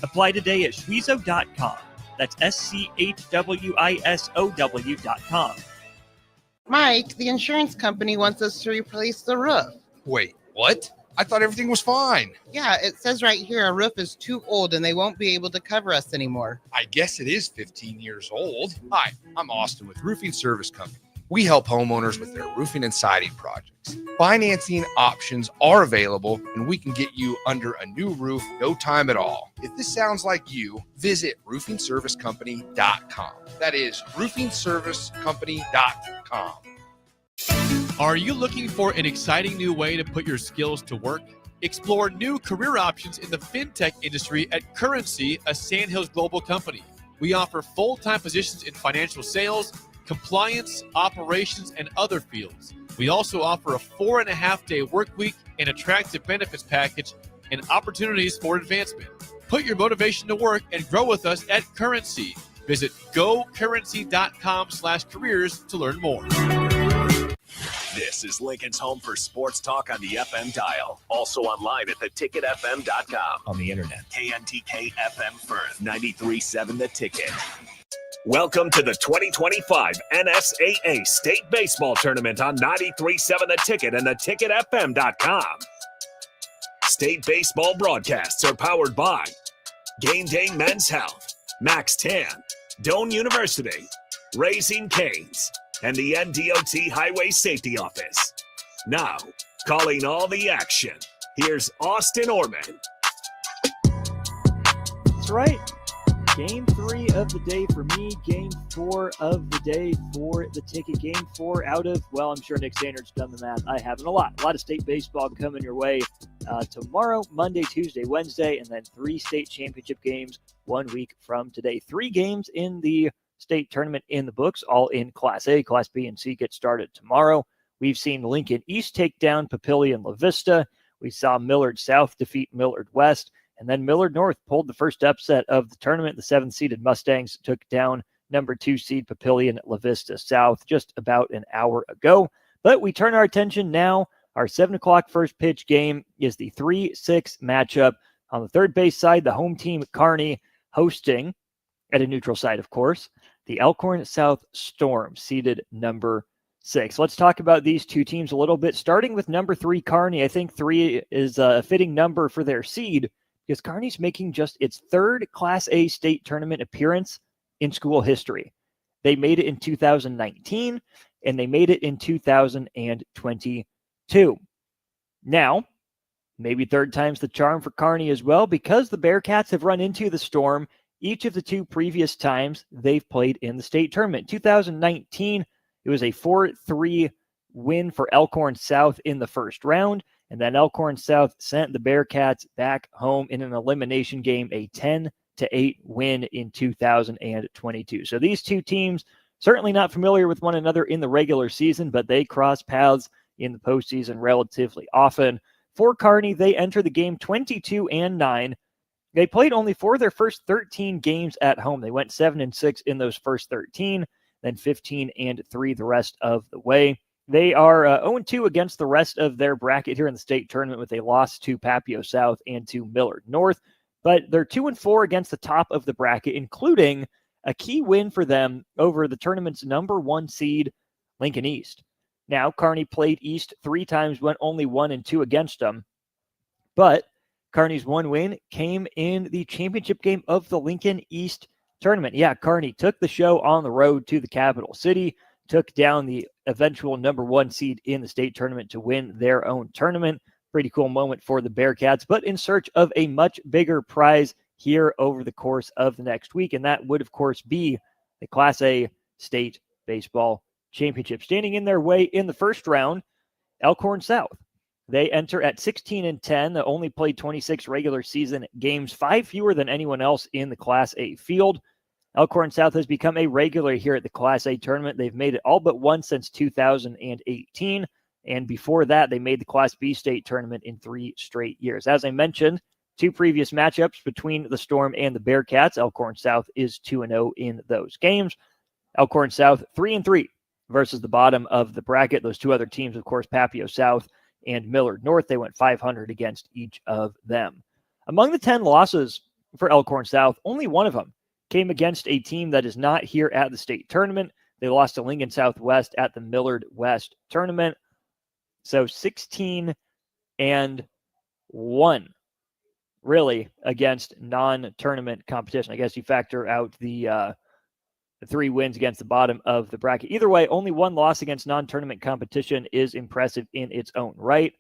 Apply today at Schwizo.com. That's SCHWISOW.com. Mike, the insurance company wants us to replace the roof. Wait, what? I thought everything was fine. Yeah, it says right here our roof is too old and they won't be able to cover us anymore. I guess it is 15 years old. Hi, I'm Austin with Roofing Service Company. We help homeowners with their roofing and siding projects. Financing options are available, and we can get you under a new roof no time at all. If this sounds like you, visit roofingservicecompany.com. That is roofingservicecompany.com. Are you looking for an exciting new way to put your skills to work? Explore new career options in the fintech industry at Currency, a Sandhills global company. We offer full-time positions in financial sales, compliance, operations, and other fields. We also offer a 4.5-day work week, an attractive benefits package, and opportunities for advancement. Put your motivation to work and grow with us at Currency. Visit gocurrency.com/careers to learn more. This is Lincoln's home for sports talk on the FM dial. Also online at theticketfm.com. On the internet. KNTK FM Firth, 93.7 The Ticket. Welcome to the 2025 NSAA State Baseball Tournament on 93.7 The Ticket and theticketfm.com. State baseball broadcasts are powered by Game Day Men's Health, Max Tan, Doane University, Raising Cane's, and the NDOT Highway Safety Office. Now, calling all the action, here's Austin Orman. That's right. Game 3 of the day for me. Game 4 of the day for the ticket. Game 4 out of, well, I'm sure Nick Standard's done the math. I haven't. A lot of state baseball coming your way tomorrow, Monday, Tuesday, Wednesday, and then 3 state championship games 1 week from today. 3 games in the state tournament in the books, all in Class A. Class B and C get started tomorrow. We've seen Lincoln East take down Papillion La Vista. We saw Millard South defeat Millard West. And then Millard North pulled the first upset of the tournament. The 7th-seeded Mustangs took down number 2 seed Papillion La Vista South just about an hour ago. But we turn our attention now. Our 7 o'clock first pitch game is the 3-6 matchup. On the third base side, the home team Kearney hosting, at a neutral site, of course, the Elkhorn South Storm, seeded number 6. Let's talk about these two teams a little bit, starting with number 3, Kearney. I think 3 is a fitting number for their seed, because Kearney's making just its 3rd Class A state tournament appearance in school history. They made it in 2019, and they made it in 2022. Now, maybe 3rd time's the charm for Kearney as well, because the Bearcats have run into the Storm each of the 2 previous times they've played in the state tournament. 2019, it was a 4-3 win for Elkhorn South in the first round. And then Elkhorn South sent the Bearcats back home in an elimination game, a 10-8 win in 2022. So these two teams certainly not familiar with one another in the regular season, but they cross paths in the postseason relatively often. For Kearney, they enter the game 22-9. They played only 4 of their first 13 games at home. They went 7-6 in those first 13, then 15-3 the rest of the way. They are 0-2 against the rest of their bracket here in the state tournament, with a loss to Papio South and to Millard North. But they're 2-4 against the top of the bracket, including a key win for them over the tournament's number 1 seed, Lincoln East. Now, Kearney played East 3 times, went only 1-2 against them. But Kearney's 1 win came in the championship game of the Lincoln East tournament. Yeah, Kearney took the show on the road to the capital city, took down the eventual number 1 seed in the state tournament to win their own tournament. Pretty cool moment for the Bearcats, but in search of a much bigger prize here over the course of the next week. And that would, of course, be the Class A state baseball championship. Standing in their way in the first round, Elkhorn South. They enter at 16-10. They only played 26 regular season games, 5 fewer than anyone else in the Class A field. Elkhorn South has become a regular here at the Class A tournament. They've made it all but once since 2018. And before that, they made the Class B state tournament in 3 straight years. As I mentioned, 2 previous matchups between the Storm and the Bearcats. Elkhorn South is 2-0 in those games. Elkhorn South 3-3 versus the bottom of the bracket. Those 2 other teams, of course, Papio South and Millard North, they went 500 against each of them. Among the 10 losses for Elkhorn South, only one of them came against a team that is not here at the state tournament. They lost to Lincoln Southwest at the Millard West tournament. So 16-1, really, against non-tournament competition. I guess you factor out the 3 wins against the bottom of the bracket. Either way, only 1 loss against non-tournament competition is impressive in its own right.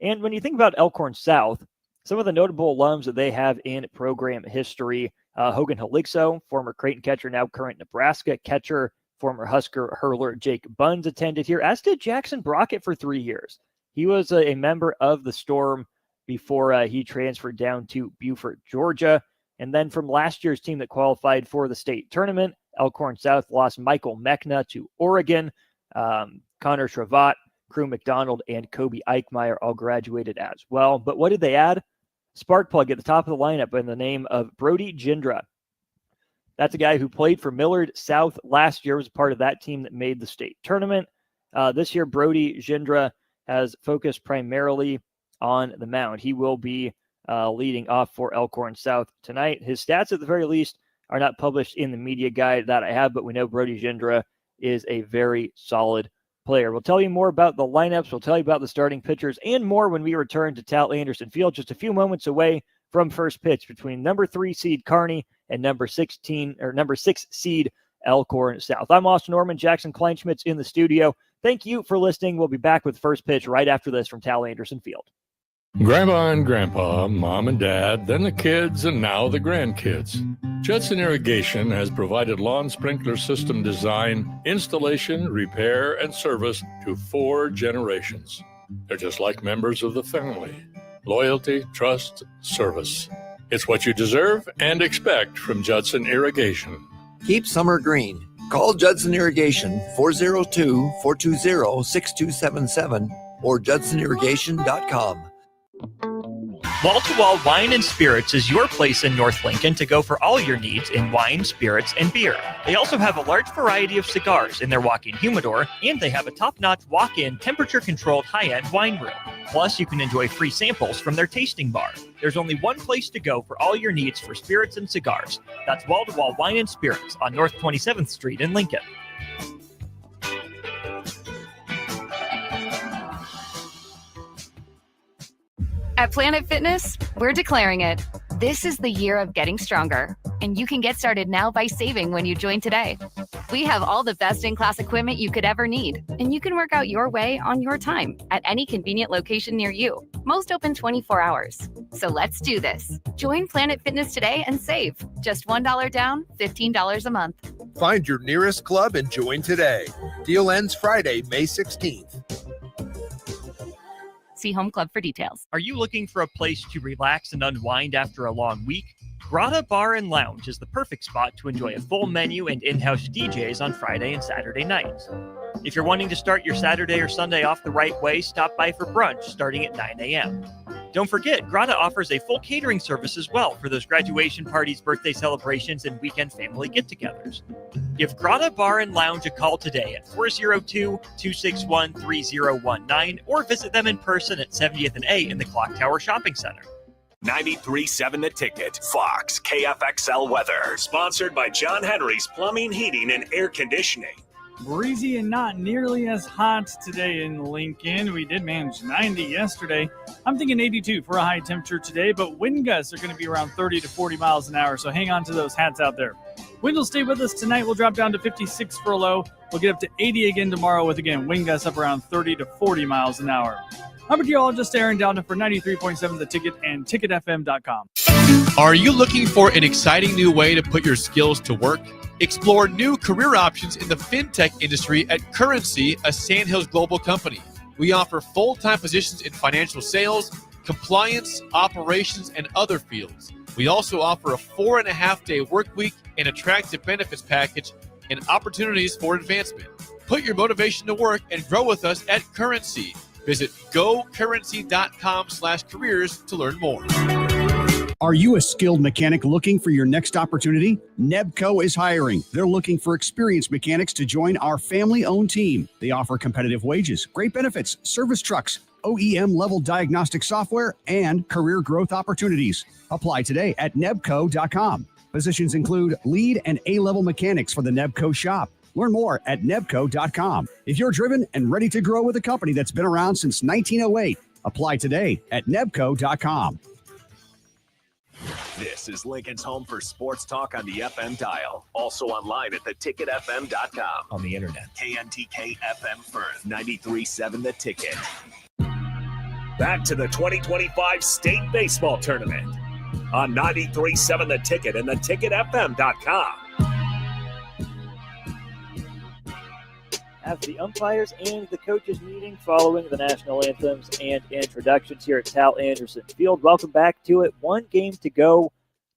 And when you think about Elkhorn South, some of the notable alums that they have in program history, Hogan Helixo, former Creighton catcher, now current Nebraska catcher, former Husker hurler Jake Buns attended here, as did Jackson Brockett for 3 years. He was a member of the Storm before he transferred down to Beaufort, Georgia. And then from last year's team that qualified for the state tournament, Elkhorn South lost Michael Mechna to Oregon. Connor Shravat, Crew McDonald, and Kobe Eichmeyer all graduated as well. But what did they add? Spark plug at the top of the lineup in the name of Brody Jindra. That's a guy who played for Millard South last year, was a part of that team that made the state tournament. This year, Brody Jindra has focused primarily on the mound. He will be leading off for Elkhorn South tonight. His stats, at the very least, are not published in the media guide that I have, but we know Brody Jindra is a very solid player. We'll tell you more about the lineups. We'll tell you about the starting pitchers and more when we return to Tal Anderson Field, just a few moments away from first pitch between number 3 seed Kearney and number 6 seed Elkhorn South. I'm Austin Norman. Jackson Kleinschmidt's in the studio. Thank you for listening. We'll be back with first pitch right after this from Tal Anderson Field. Grandma and Grandpa, Mom and Dad, then the kids, and now the grandkids. Judson Irrigation has provided lawn sprinkler system design, installation, repair, and service to 4 generations. They're just like members of the family. Loyalty, trust, service. It's what you deserve and expect from Judson Irrigation. Keep summer green. Call Judson Irrigation 402-420-6277 or judsonirrigation.com. Wall-to-Wall Wine and Spirits is your place in North Lincoln to go for all your needs in wine, spirits, and beer. They also have a large variety of cigars in their walk-in humidor, and they have a top-notch walk-in temperature-controlled high-end wine room. Plus, you can enjoy free samples from their tasting bar. There's only one place to go for all your needs for spirits and cigars. That's Wall-to-Wall Wine and Spirits on North 27th Street in Lincoln. At Planet Fitness, we're declaring it. This is the year of getting stronger, and you can get started now by saving when you join today. We have all the best-in-class equipment you could ever need, and you can work out your way on your time at any convenient location near you. Most open 24 hours. So let's do this. Join Planet Fitness today and save. Just $1 down, $15 a month. Find your nearest club and join today. Deal ends Friday, May 16th. See Home Club for details. Are you looking for a place to relax and unwind after a long week? Grotto Bar and Lounge is the perfect spot to enjoy a full menu and in-house DJs on Friday and Saturday nights. If you're wanting to start your Saturday or Sunday off the right way, stop by for brunch starting at 9 a.m. Don't forget, Grotto offers a full catering service as well for those graduation parties, birthday celebrations, and weekend family get-togethers. Give Grotto Bar and Lounge a call today at 402-261-3019 or visit them in person at 70th and A in the Clock Tower Shopping Center. 93.7 The Ticket, Fox, KFXL weather. Sponsored by John Henry's Plumbing, Heating, and Air Conditioning. Breezy and not nearly as hot today in Lincoln. We did manage 90 yesterday. I'm thinking 82 for a high temperature today, but wind gusts are going to be around 30 to 40 miles an hour, so hang on to those hats out there. Wind will stay with us tonight. We'll drop down to 56 for a low. We'll get up to 80 again tomorrow with, again, wind gusts up around 30 to 40 miles an hour. I'm meteorologist Aaron Dowden for 93.7 The Ticket and ticketfm.com. Are you looking for an exciting new way to put your skills to work? Explore new career options in the fintech industry at Currency, a Sandhills global company. We offer full-time positions in financial sales, compliance, operations, and other fields. We also offer a 4.5-day work week, an attractive benefits package, and opportunities for advancement. Put your motivation to work and grow with us at Currency. Visit gocurrency.com/careers to learn more. Are you a skilled mechanic looking for your next opportunity? Nebco is hiring. They're looking for experienced mechanics to join our family-owned team. They offer competitive wages, great benefits, service trucks, OEM level diagnostic software, and career growth opportunities. Apply today at nebco.com. Positions include lead and A-level mechanics for the Nebco shop. Learn more at nebco.com. If you're driven and ready to grow with a company that's been around since 1908, apply today at nebco.com. This is Lincoln's home for sports talk on the FM dial. Also online at theticketfm.com. On the internet. KNTK FM Firth, 93.7 The Ticket. Back to the 2025 State Baseball Tournament on 93.7 The Ticket and theticketfm.com. Have the umpires and the coaches meeting following the national anthems and introductions here at Tal Anderson Field. Welcome back to it. One game to go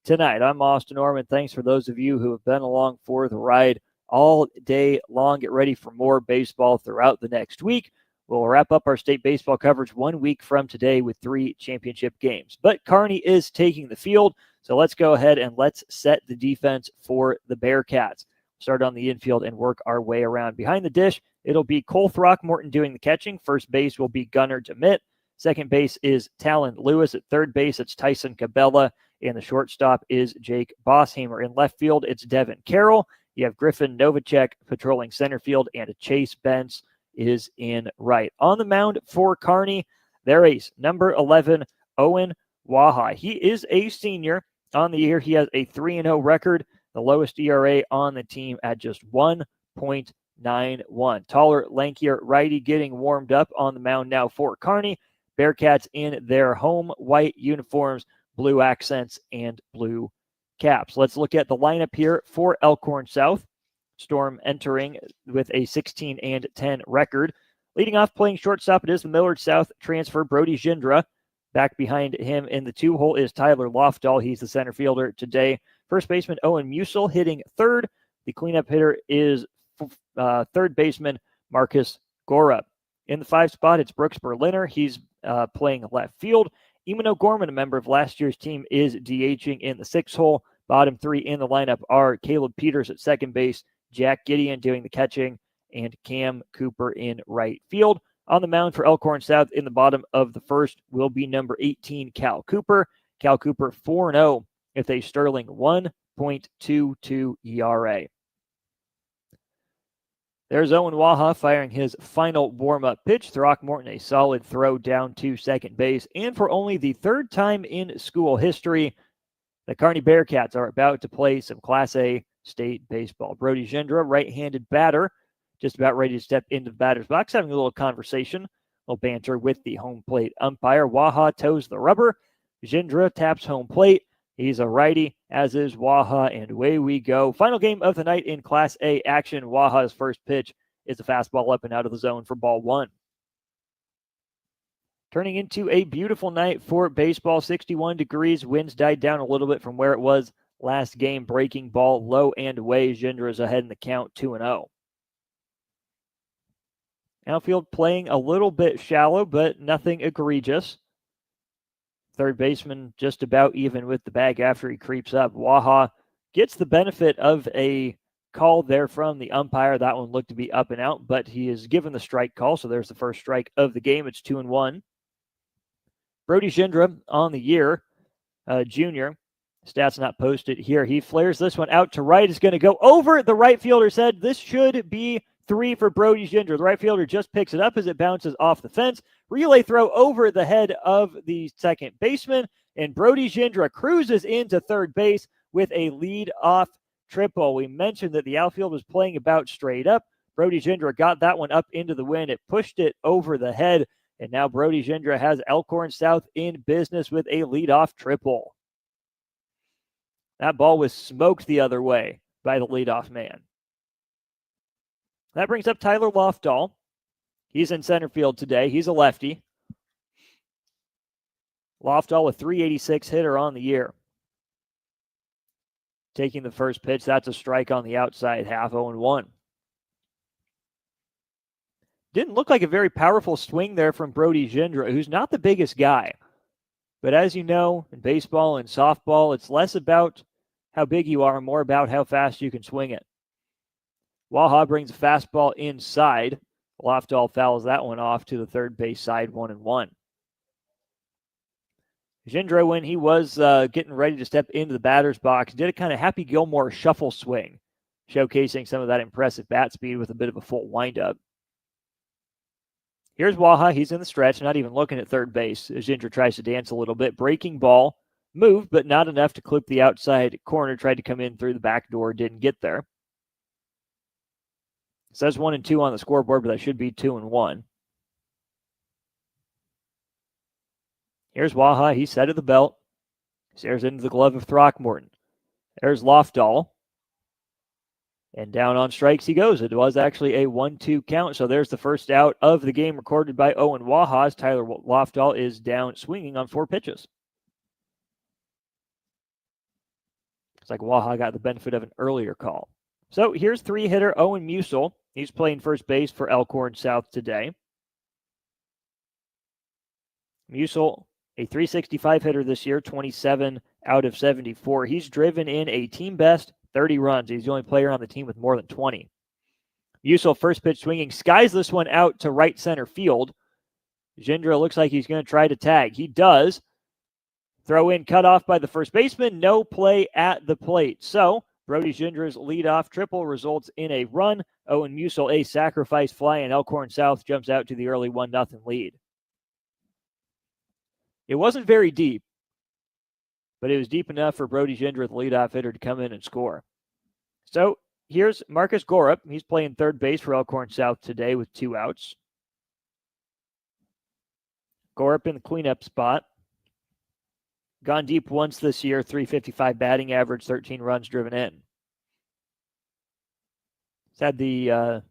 tonight. I'm Austin Norman. Thanks for those of you who have been along for the ride all day long. Get ready for more baseball throughout the next week. We'll wrap up our state baseball coverage 1 week from today with 3 championship games. But Kearney is taking the field, so let's go ahead and let's set the defense for the Bearcats. Start on the infield and work our way around. Behind the dish, it'll be Cole Throckmorton doing the catching. First base will be Gunnar DeMitt. Second base is Talon Lewis. At third base, it's Tyson Cabela. And the shortstop is Jake Bosshamer. In left field, it's Devin Carroll. You have Griffin Novacek patrolling center field, and Chase Bentz is in right. On the mound for Kearney, their ace, number 11, Owen Waha. He is a senior on the year. He has a 3-0 record. The lowest ERA on the team at just 1.91. Taller, lankier righty getting warmed up on the mound now for Kearney. Bearcats in their home white uniforms, blue accents, and blue caps. Let's look at the lineup here for Elkhorn South. Storm entering with a 16-10 record. Leading off playing shortstop, it is the Millard South transfer, Brody Gindra. Back behind him in the 2-hole is Tyler Lofdahl. He's the center fielder today. First baseman Owen Musil hitting third. The cleanup hitter is third baseman Marcus Gorup. In the 5 spot, it's Brooks Berliner. He's playing left field. Eamon O'Gorman, a member of last year's team, is DHing in the 6-hole. Bottom 3 in the lineup are Caleb Peters at second base, Jack Gideon doing the catching, and Cam Cooper in right field. On the mound for Elkhorn South in the bottom of the first will be number 18, Cal Cooper. Cal Cooper 4-0 with a sterling 1.22 ERA. There's Owen Waha firing his final warm-up pitch. Throckmorton, a solid throw down to second base. And for only the 3rd time in school history, the Kearney Bearcats are about to play some Class A state baseball. Brody Gindra, right-handed batter, just about ready to step into the batter's box, having a little conversation, a little banter with the home plate umpire. Waha toes the rubber. Gindra taps home plate. He's a righty, as is Waha, and away we go. Final game of the night in Class A action. Waha's first pitch is a fastball up and out of the zone for ball 1. Turning into a beautiful night for baseball. 61 degrees. Winds died down a little bit from where it was last game. Breaking ball low and away. Gindra is ahead in the count 2-0. Outfield playing a little bit shallow, but nothing egregious. Third baseman just about even with the bag after he creeps up. Waha gets the benefit of a call there from the umpire. That one looked to be up and out, but he is given the strike call, so there's the first strike of the game. It's 2-1. Brody Gindra on the year, junior. Stats not posted here. He flares this one out to right. Is going to go over the right fielder's head. This should be 3 for Brody Gindra. The right fielder just picks it up as it bounces off the fence. Relay throw over the head of the second baseman, and Brody Gindra cruises into third base with a lead-off triple. We mentioned that the outfield was playing about straight up. Brody Gindra got that one up into the wind. It pushed it over the head, and now Brody Gindra has Elkhorn South in business with a lead-off triple. That ball was smoked the other way by the leadoff man. That brings up Tyler Lofdahl. He's in center field today. He's a lefty. Lofdahl, a 386 hitter on the year. Taking the first pitch. That's a strike on the outside half, 0-1. Didn't look like a very powerful swing there from Brody Gindra, who's not the biggest guy. But as you know, in baseball and softball, it's less about how big you are and more about how fast you can swing it. Waha brings a fastball inside. Lofdahl fouls that one off to the third base side, 1-1. Gindra, when he was getting ready to step into the batter's box, did a kind of Happy Gilmore shuffle swing, showcasing some of that impressive bat speed with a bit of a full windup. Here's Waha. He's in the stretch, not even looking at third base as Gindra tries to dance a little bit. Breaking ball, moved, but not enough to clip the outside corner. Tried to come in through the back door, didn't get there. It says 1-2 on the scoreboard, but that should be 2-1. Here's Waha. He's set at the belt. Stares into the glove of Throckmorton. There's Lofdahl. And down on strikes he goes. It was actually a 1-2 count. So there's the first out of the game recorded by Owen Waha as Tyler Lofdahl is down swinging on 4 pitches. It's like Waha got the benefit of an earlier call. So here's 3-hitter Owen Musel. He's playing first base for Elkhorn South today. Musel, a .365 hitter this year, 27 out of 74. He's driven in a team best 30 runs. He's the only player on the team with more than 20. Musel, first pitch swinging, skies this one out to right center field. Gindra looks like he's going to try to tag. He does. Throw in cut off by the first baseman. No play at the plate. So Brody Gindra's leadoff triple results in a run. Owen Musel, a sacrifice fly, and Elkhorn South jumps out to the early 1-0 lead. It wasn't very deep, but it was deep enough for Brody Gindra, the leadoff hitter, to come in and score. So here's Marcus Gorup. He's playing third base for Elkhorn South today with 2 outs. Gorup in the cleanup spot. Gone deep once this year, .355 batting average, 13 runs driven in. He's had the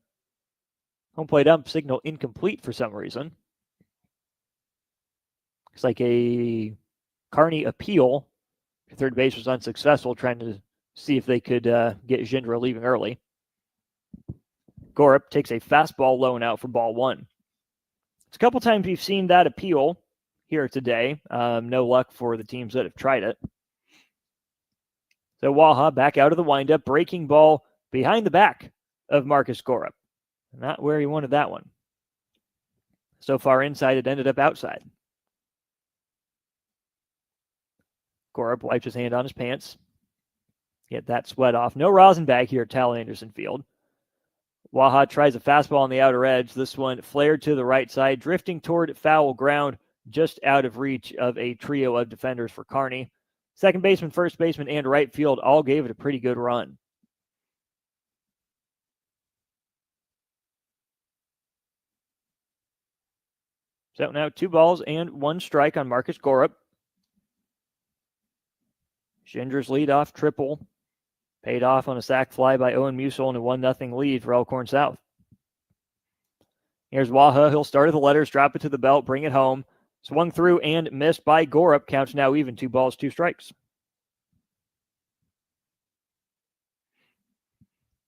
home plate ump signal incomplete for some reason. Looks like a Kearney appeal. Third base was unsuccessful, trying to see if they could get Gindra leaving early. Gorup takes a fastball low and out for ball 1. It's a couple times we've seen that appeal here today. No luck for the teams that have tried it. So Waha back out of the windup, breaking ball behind the back of Marcus Gorup. Not where he wanted that one. So far inside, it ended up outside. Gorup wipes his hand on his pants. Get that sweat off. No rosin bag here at Tal Anderson Field. Waha tries a fastball on the outer edge. This one flared to the right side, drifting toward foul ground, just out of reach of a trio of defenders for Kearney. Second baseman, first baseman, and right field all gave it a pretty good run. So now 2 balls and 1 strike on Marcus Gorup. Gindra's leadoff triple paid off on a sac fly by Owen Musel in a 1-0 lead for Elkhorn South. Here's Waha. He'll start at the letters, drop it to the belt, bring it home. Swung through and missed by Gorup. Counts now even, 2 balls, 2 strikes.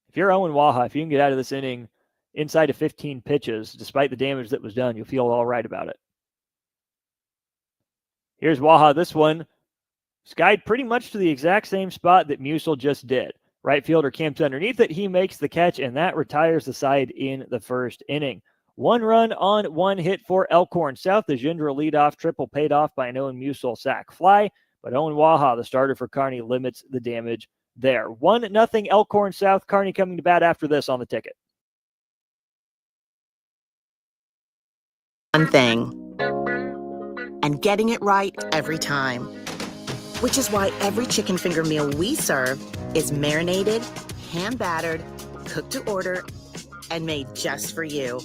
If you're Owen Waha, if you can get out of this inning inside of 15 pitches, despite the damage that was done, you'll feel all right about it. Here's Waha. This one skied pretty much to the exact same spot that Musel just did. Right fielder camps underneath it. He makes the catch, and that retires the side in the first inning. 1 run on 1 hit for Elkhorn South. The Gindra leadoff triple paid off by an Owen Musel sac fly, but Owen Waha, the starter for Kearney, limits the damage there. 1-0 Elkhorn South. Kearney coming to bat after this on the ticket. One thing, and getting it right every time. Which is why every chicken finger meal we serve is marinated, hand-battered, cooked to order, and made just for you.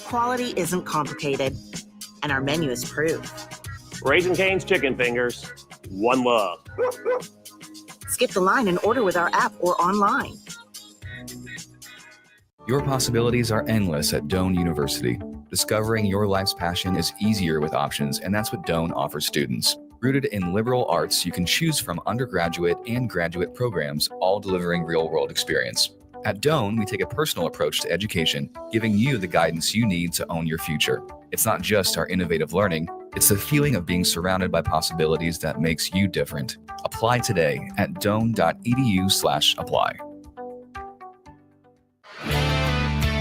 Quality isn't complicated, and our menu is proof. Raising Cane's Chicken Fingers, one love. Skip the line and order with our app or online. Your possibilities are endless at Doane University. Discovering your life's passion is easier with options, and that's what Doane offers students. Rooted in liberal arts, you can choose from undergraduate and graduate programs, all delivering real-world experience. At Doane, we take a personal approach to education, giving you the guidance you need to own your future. It's not just our innovative learning, it's the feeling of being surrounded by possibilities that makes you different. Apply today at doane.edu/apply.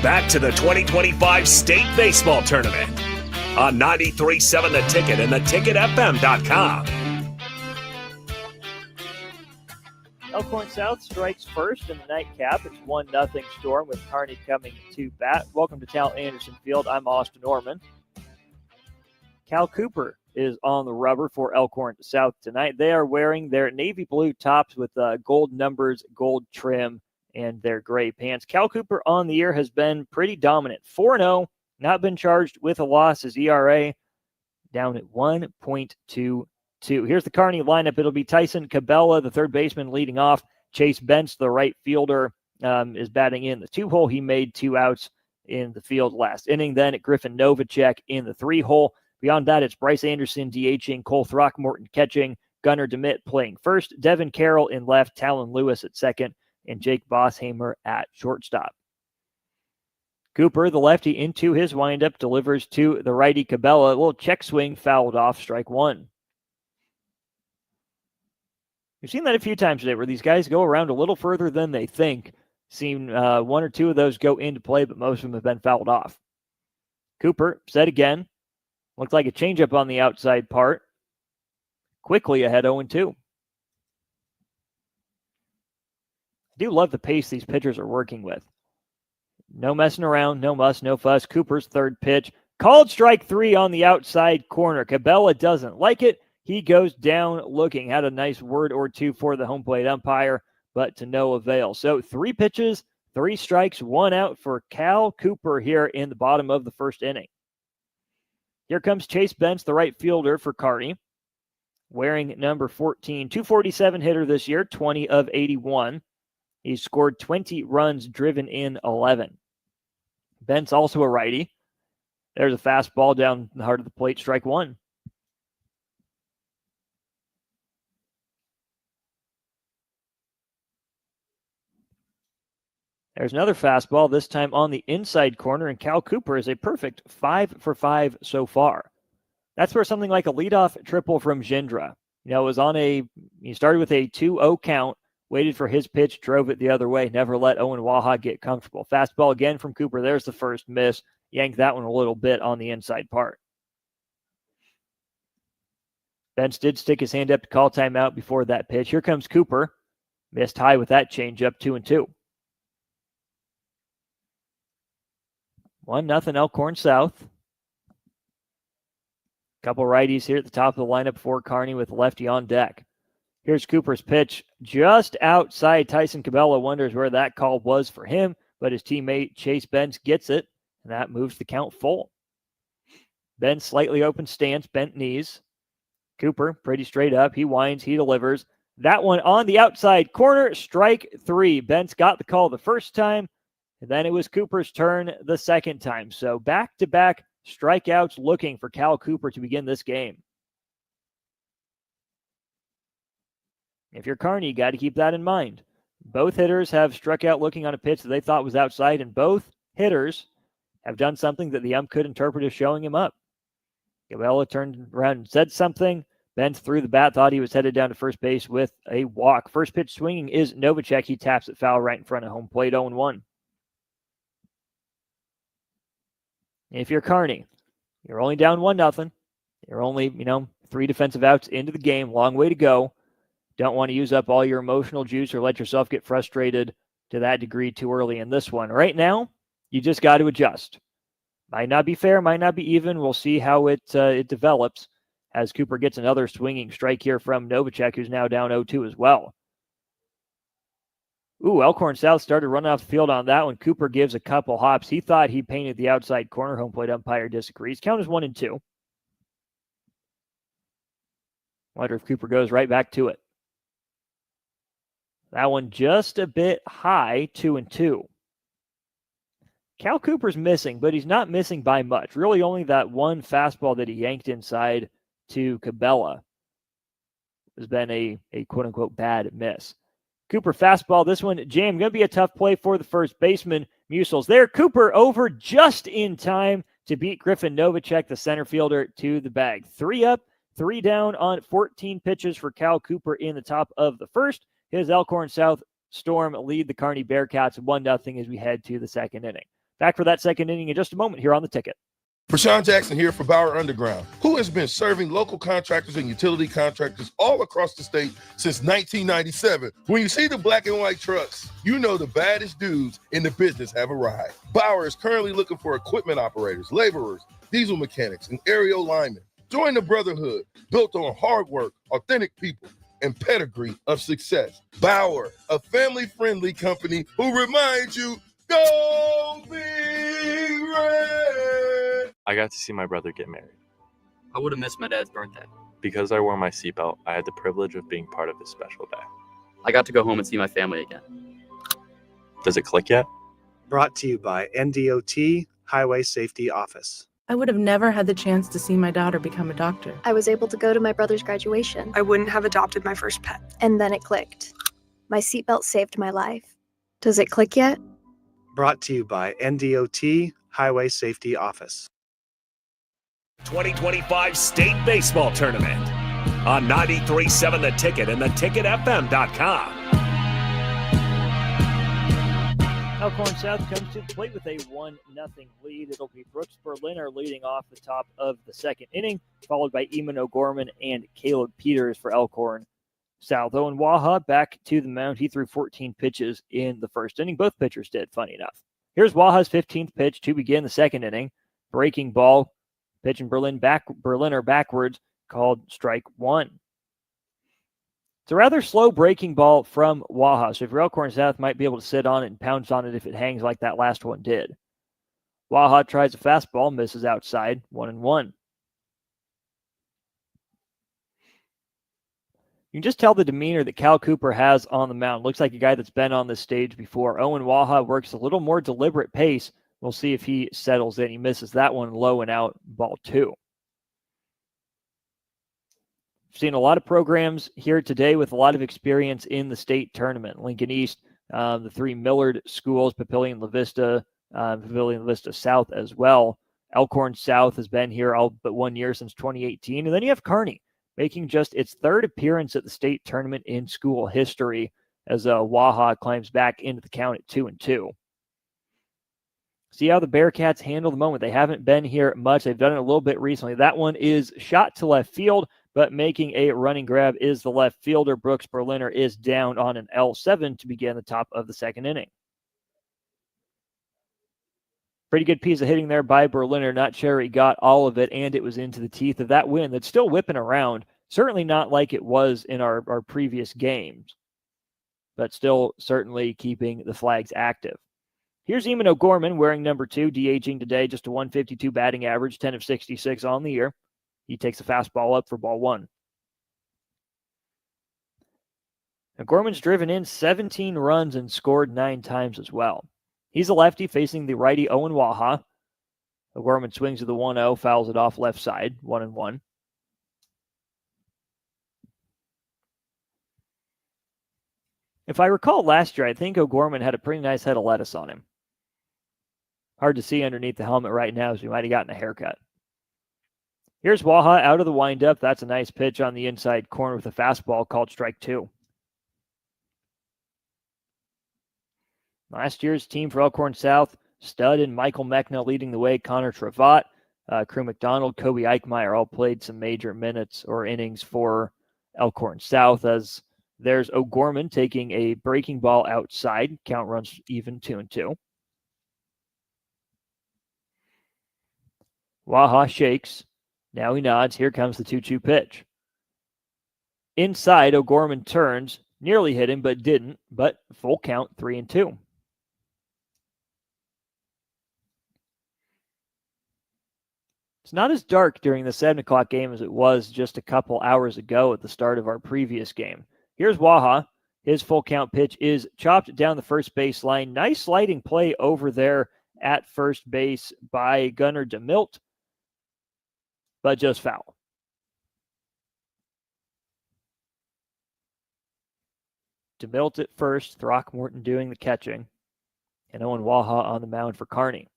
Back to the 2025 State Baseball Tournament on 93.7 The Ticket and theticketfm.com. Elkhorn South strikes first in the nightcap. It's 1-0 Storm with Kearney coming to bat. Welcome to Tal Anderson Field. I'm Austin Norman. Cal Cooper is on the rubber for Elkhorn South tonight. They are wearing their navy blue tops with gold numbers, gold trim, and their gray pants. Cal Cooper on the year has been pretty dominant. 4-0, not been charged with a loss. His ERA down at 1.22. Here's the Kearney lineup. It'll be Tyson Cabela, the third baseman, leading off. Chase Bentz, the right fielder, is batting in the 2-hole. He made 2 outs in the field last inning. Then Griffin Novacek in the 3-hole. Beyond that, it's Bryce Anderson DHing, Cole Throckmorton catching, Gunnar DeMitt playing first, Devin Carroll in left, Talon Lewis at second, and Jake Bosshamer at shortstop. Cooper, the lefty, into his windup, delivers to the righty Cabela. A little check swing fouled off, strike one. We've seen that a few times today where these guys go around a little further than they think. Seen one or two of those go into play, but most of them have been fouled off. Cooper, set again. Looks like a changeup on the outside part. Quickly ahead 0-2. I do love the pace these pitchers are working with. No messing around, no muss, no fuss. Cooper's third pitch. Called strike 3 on the outside corner. Cabela doesn't like it. He goes down looking. Had a nice word or two for the home plate umpire, but to no avail. So 3 pitches, 3 strikes, 1 out for Cal Cooper here in the bottom of the first inning. Here comes Chase Bentz, the right fielder for Kearney, wearing number 14. 247 hitter this year, 20 of 81. He's scored 20 runs, driven in 11. Bentz also a righty. There's a fastball down the heart of the plate, strike 1. There's another fastball, this time on the inside corner, and Cal Cooper is a perfect 5 for 5 so far. That's where something like a leadoff triple from Gindra. It was he started with a 2-0 count, waited for his pitch, drove it the other way, never let Owen Waha get comfortable. Fastball again from Cooper. There's the first miss. Yanked that one a little bit on the inside part. Bentz did stick his hand up to call timeout before that pitch. Here comes Cooper. Missed high with that changeup, 2-2. 1-0 Elkhorn South. Couple righties here at the top of the lineup for Kearney with lefty on deck. Here's Cooper's pitch just outside. Tyson Cabela wonders where that call was for him, but his teammate Chase Bentz gets it, and that moves the count full. Bentz slightly open stance, bent knees. Cooper pretty straight up. He winds, he delivers. That one on the outside corner, strike 3. Bentz got the call the first time, and then it was Cooper's turn the second time. So back-to-back strikeouts looking for Cal Cooper to begin this game. If you're Kearney, you got to keep that in mind. Both hitters have struck out looking on a pitch that they thought was outside, and both hitters have done something that the ump could interpret as showing him up. Cabela turned around and said something. Bentz threw the bat, thought he was headed down to first base with a walk. First pitch swinging is Novacek. He taps it foul right in front of home plate, 0-1. If you're Kearney, you're only down 1-0. You're only, 3 defensive outs into the game. Long way to go. Don't want to use up all your emotional juice or let yourself get frustrated to that degree too early in this one. Right now, you just got to adjust. Might not be fair, might not be even. We'll see how it develops as Cooper gets another swinging strike here from Novacek, who's now down 0-2 as well. Ooh, Elkhorn South started running off the field on that one. Cooper gives a couple hops. He thought he painted the outside corner. Home plate umpire disagrees. Count is 1-2. Wonder if Cooper goes right back to it. That one just a bit high, 2-2. Cal Cooper's missing, but he's not missing by much. Really only that one fastball that he yanked inside to Cabela has been a quote-unquote bad miss. Cooper fastball, this one jammed. Going to be a tough play for the first baseman. Musel's there. Cooper over just in time to beat Griffin Novacek, the center fielder, to the bag. 3 up, 3 down on 14 pitches for Cal Cooper in the top of the first. His Elkhorn South Storm lead the Kearney Bearcats 1-0 as we head to the second inning. Back for that second inning in just a moment here on The Ticket. Rashawn Jackson here for Bauer Underground, who has been serving local contractors and utility contractors all across the state since 1997. When you see the black and white trucks, you know the baddest dudes in the business have arrived. Bauer is currently looking for equipment operators, laborers, diesel mechanics, and aerial linemen. Join the brotherhood built on hard work, authentic people, and pedigree of success. Bauer, a family-friendly company who reminds you, go Big Red! I got to see my brother get married. I would have missed my dad's birthday. Because I wore my seatbelt, I had the privilege of being part of this special day. I got to go home and see my family again. Does it click yet? Brought to you by NDOT Highway Safety Office. I would have never had the chance to see my daughter become a doctor. I was able to go to my brother's graduation. I wouldn't have adopted my first pet. And then it clicked. My seatbelt saved my life. Does it click yet? Brought to you by NDOT Highway Safety Office. 2025 State Baseball Tournament on 93.7 The Ticket and theticketfm.com. Elkhorn South comes to the plate with a 1-0 lead. It'll be Brooks Berliner leading off the top of the second inning, followed by Eamon O'Gorman and Caleb Peters for Elkhorn South. Owen Waha back to the mound. He threw 14 pitches in the first inning. Both pitchers did, funny enough. Here's Waha's 15th pitch to begin the second inning. Breaking ball, pitching Berliner backwards, called strike one. It's a rather slow breaking ball from Waha, so if you're Elkhorn South, might be able to sit on it and pounce on it if it hangs like that last one did. Waha tries a fastball, misses outside, 1-1. You can just tell the demeanor that Cal Cooper has on the mound. Looks like a guy that's been on this stage before. Owen Waha works a little more deliberate pace. We'll see if he settles in. He misses that one low and out, ball 2. Seen a lot of programs here today with a lot of experience in the state tournament. Lincoln East, the 3 Millard schools, Papillion La Vista South as well. Elkhorn South has been here all but 1 year since 2018. And then you have Kearney making just its 3rd appearance at the state tournament in school history as Waha climbs back into the count at 2-2. See how the Bearcats handle the moment. They haven't been here much. They've done it a little bit recently. That one is shot to left field, but making a running grab is the left fielder. Brooks Berliner is down on an L7 to begin the top of the second inning. Pretty good piece of hitting there by Berliner. Not sure he got all of it, and it was into the teeth of that wind that's still whipping around. Certainly not like it was in our previous games, but still certainly keeping the flags active. Here's Eamon O'Gorman wearing number 2, DHing today, just a 152 batting average, 10 of 66 on the year. He takes a fastball up for ball 1. O'Gorman's driven in 17 runs and scored 9 times as well. He's a lefty facing the righty Owen Waha. O'Gorman swings to the 1-0, fouls it off left side, 1-1. If I recall last year, I think O'Gorman had a pretty nice head of lettuce on him. Hard to see underneath the helmet right now, as we might have gotten a haircut. Here's Waha out of the windup. That's a nice pitch on the inside corner with a fastball called strike 2. Last year's team for Elkhorn South, Stud and Michael Mechna leading the way. Connor Travat, Crew McDonald, Kobe Eichmeyer all played some major minutes or innings for Elkhorn South, as there's O'Gorman taking a breaking ball outside. Count runs even, 2-2. Waha shakes. Now he nods. Here comes the 2-2 pitch. Inside, O'Gorman turns. Nearly hit him, but didn't. But full count, 3-2. It's not as dark during the 7 o'clock game as it was just a couple hours ago at the start of our previous game. Here's Waha. His full count pitch is chopped down the first base line. Nice sliding play over there at first base by Gunnar DeMilt, but just foul. DeMilt at first, Throckmorton doing the catching, and Owen Waha on the mound for Kearney.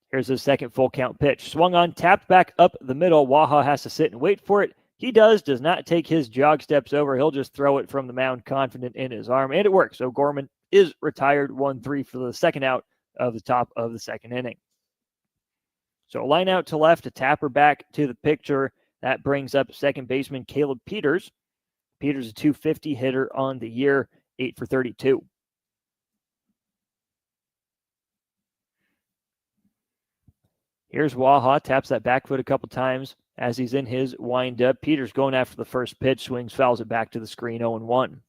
Here's his second full count pitch. Swung on, tapped back up the middle. Waha has to sit and wait for it. He does not take his jog steps over. He'll just throw it from the mound, confident in his arm, and it works. O'Gorman is retired, 1-3 for the second out of the top of the second inning. So a line out to left, a tapper back to the picture. That brings up second baseman Caleb Peters. Peters a .250 hitter on the year, 8 for 32. Here's Waha, taps that back foot a couple times as he's in his windup. Peters going after the first pitch, swings, fouls it back to the screen, 0-1.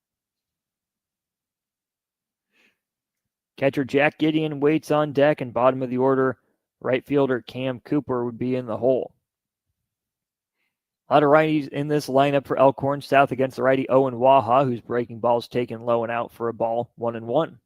Catcher Jack Gideon waits on deck, and bottom of the order, right fielder Cam Cooper would be in the hole. A lot of righties in this lineup for Elkhorn South against the righty Owen Waha, who's breaking balls taken low and out for a ball, 1-1.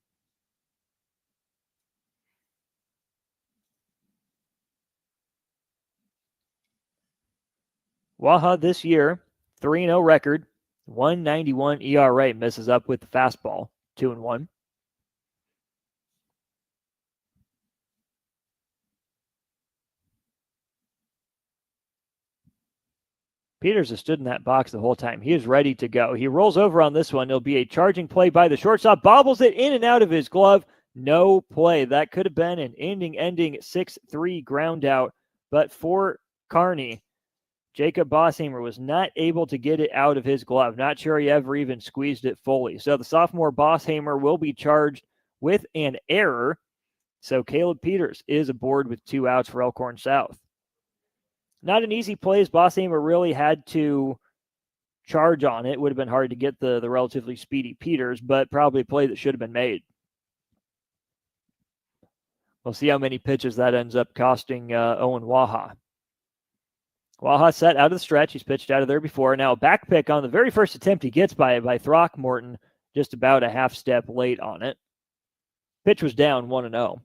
Waha this year, 3-0 record, 191 ERA, misses up with the fastball, 2-1. Peters has stood in that box the whole time. He is ready to go. He rolls over on this one. It'll be a charging play by the shortstop. Bobbles it in and out of his glove. No play. That could have been an ending 6-3 ground out. But for Kearney, Jacob Bosshamer was not able to get it out of his glove. Not sure he ever even squeezed it fully. So the sophomore Bosshamer will be charged with an error. So Caleb Peters is aboard with 2 outs for Elkhorn South. Not an easy play, as Bosshamer really had to charge on it. Would have been hard to get the relatively speedy Peters, but probably a play that should have been made. We'll see how many pitches that ends up costing Owen Waha. Waha set out of the stretch. He's pitched out of there before. Now a back pick on the very first attempt he gets by Throckmorton, just about a half step late on it. Pitch was down 1-0.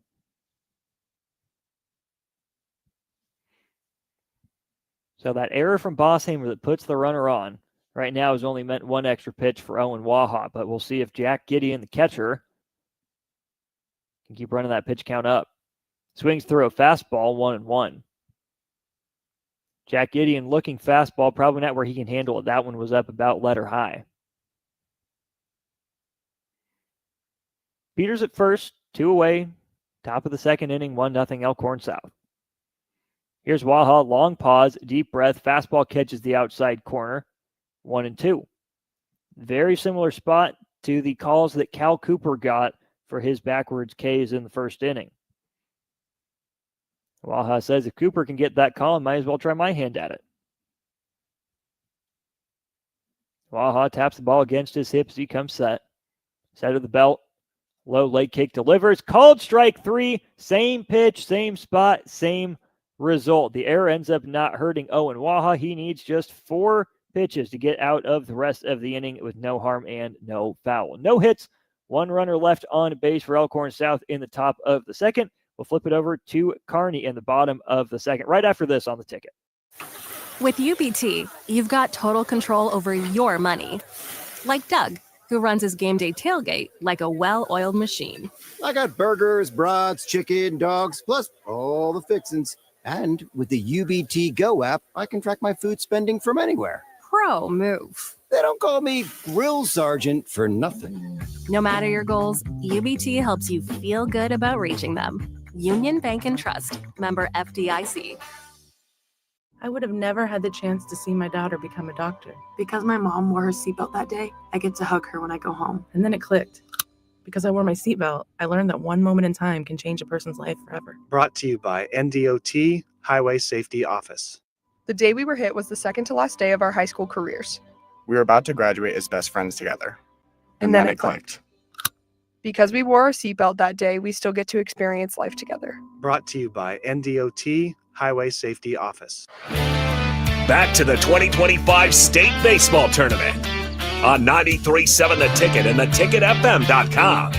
So that error from Bosshamer that puts the runner on right now has only meant one extra pitch for Owen Waha, but we'll see if Jack Gideon, the catcher, can keep running that pitch count up. Swings through a fastball, 1-1. Jack Gideon looking fastball, probably not where he can handle it. That one was up about letter high. Peters at first, 2 away, top of the second inning, 1-0 Elkhorn South. Here's Waha, long pause, deep breath, fastball catches the outside corner, 1-2. Very similar spot to the calls that Cal Cooper got for his backwards Ks in the first inning. Waha says if Cooper can get that call, I might as well try my hand at it. Waha taps the ball against his hips. He comes set. Set of the belt. Low leg kick delivers. Called strike 3. Same pitch, same spot, same result. The error ends up not hurting Owen Waha. He needs just 4 pitches to get out of the rest of the inning with no harm and no foul. No hits. 1 runner left on base for Elkhorn South in the top of the second. We'll flip it over to Kearney in the bottom of the second, right after this on the ticket. With UBT, you've got total control over your money. Like Doug, who runs his game day tailgate like a well-oiled machine. I got burgers, brats, chicken, dogs, plus all the fixins. And with the UBT Go app, I can track my food spending from anywhere. Pro move. They don't call me Grill Sergeant for nothing. No matter your goals, UBT helps you feel good about reaching them. Union Bank and Trust, member FDIC. I would have never had the chance to see my daughter become a doctor. Because my mom wore her seatbelt that day, I get to hug her when I go home. And then it clicked. Because I wore my seatbelt, I learned that one moment in time can change a person's life forever. Brought to you by NDOT Highway Safety Office. The day we were hit was the second to last day of our high school careers. We were about to graduate as best friends together. And then it clicked. Because we wore our seatbelt that day, we still get to experience life together. Brought to you by NDOT Highway Safety Office. Back to the 2025 State Baseball Tournament on 93.7 The Ticket and theticketfm.com.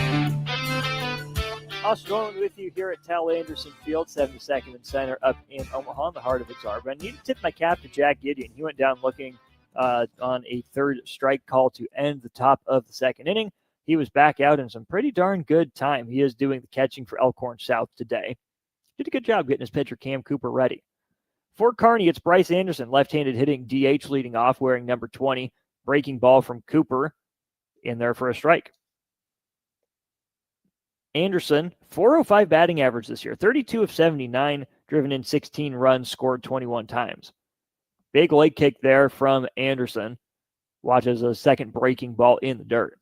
Us going with you here at Tal Anderson Field, 72nd and Center up in Omaha, in the heart of its arbor. I need to tip my cap to Jack Gideon. He went down looking on a third strike call to end the top of the second inning. He was back out in some pretty darn good time. He is doing the catching for Elkhorn South today. Did a good job getting his pitcher Cam Cooper ready. For Kearney, it's Bryce Anderson, left-handed hitting DH leading off, wearing number 20. Breaking ball from Cooper in there for a strike. Anderson, 405 batting average this year, 32 of 79, driven in 16 runs, scored 21 times. Big leg kick there from Anderson. Watches a second breaking ball in the dirt.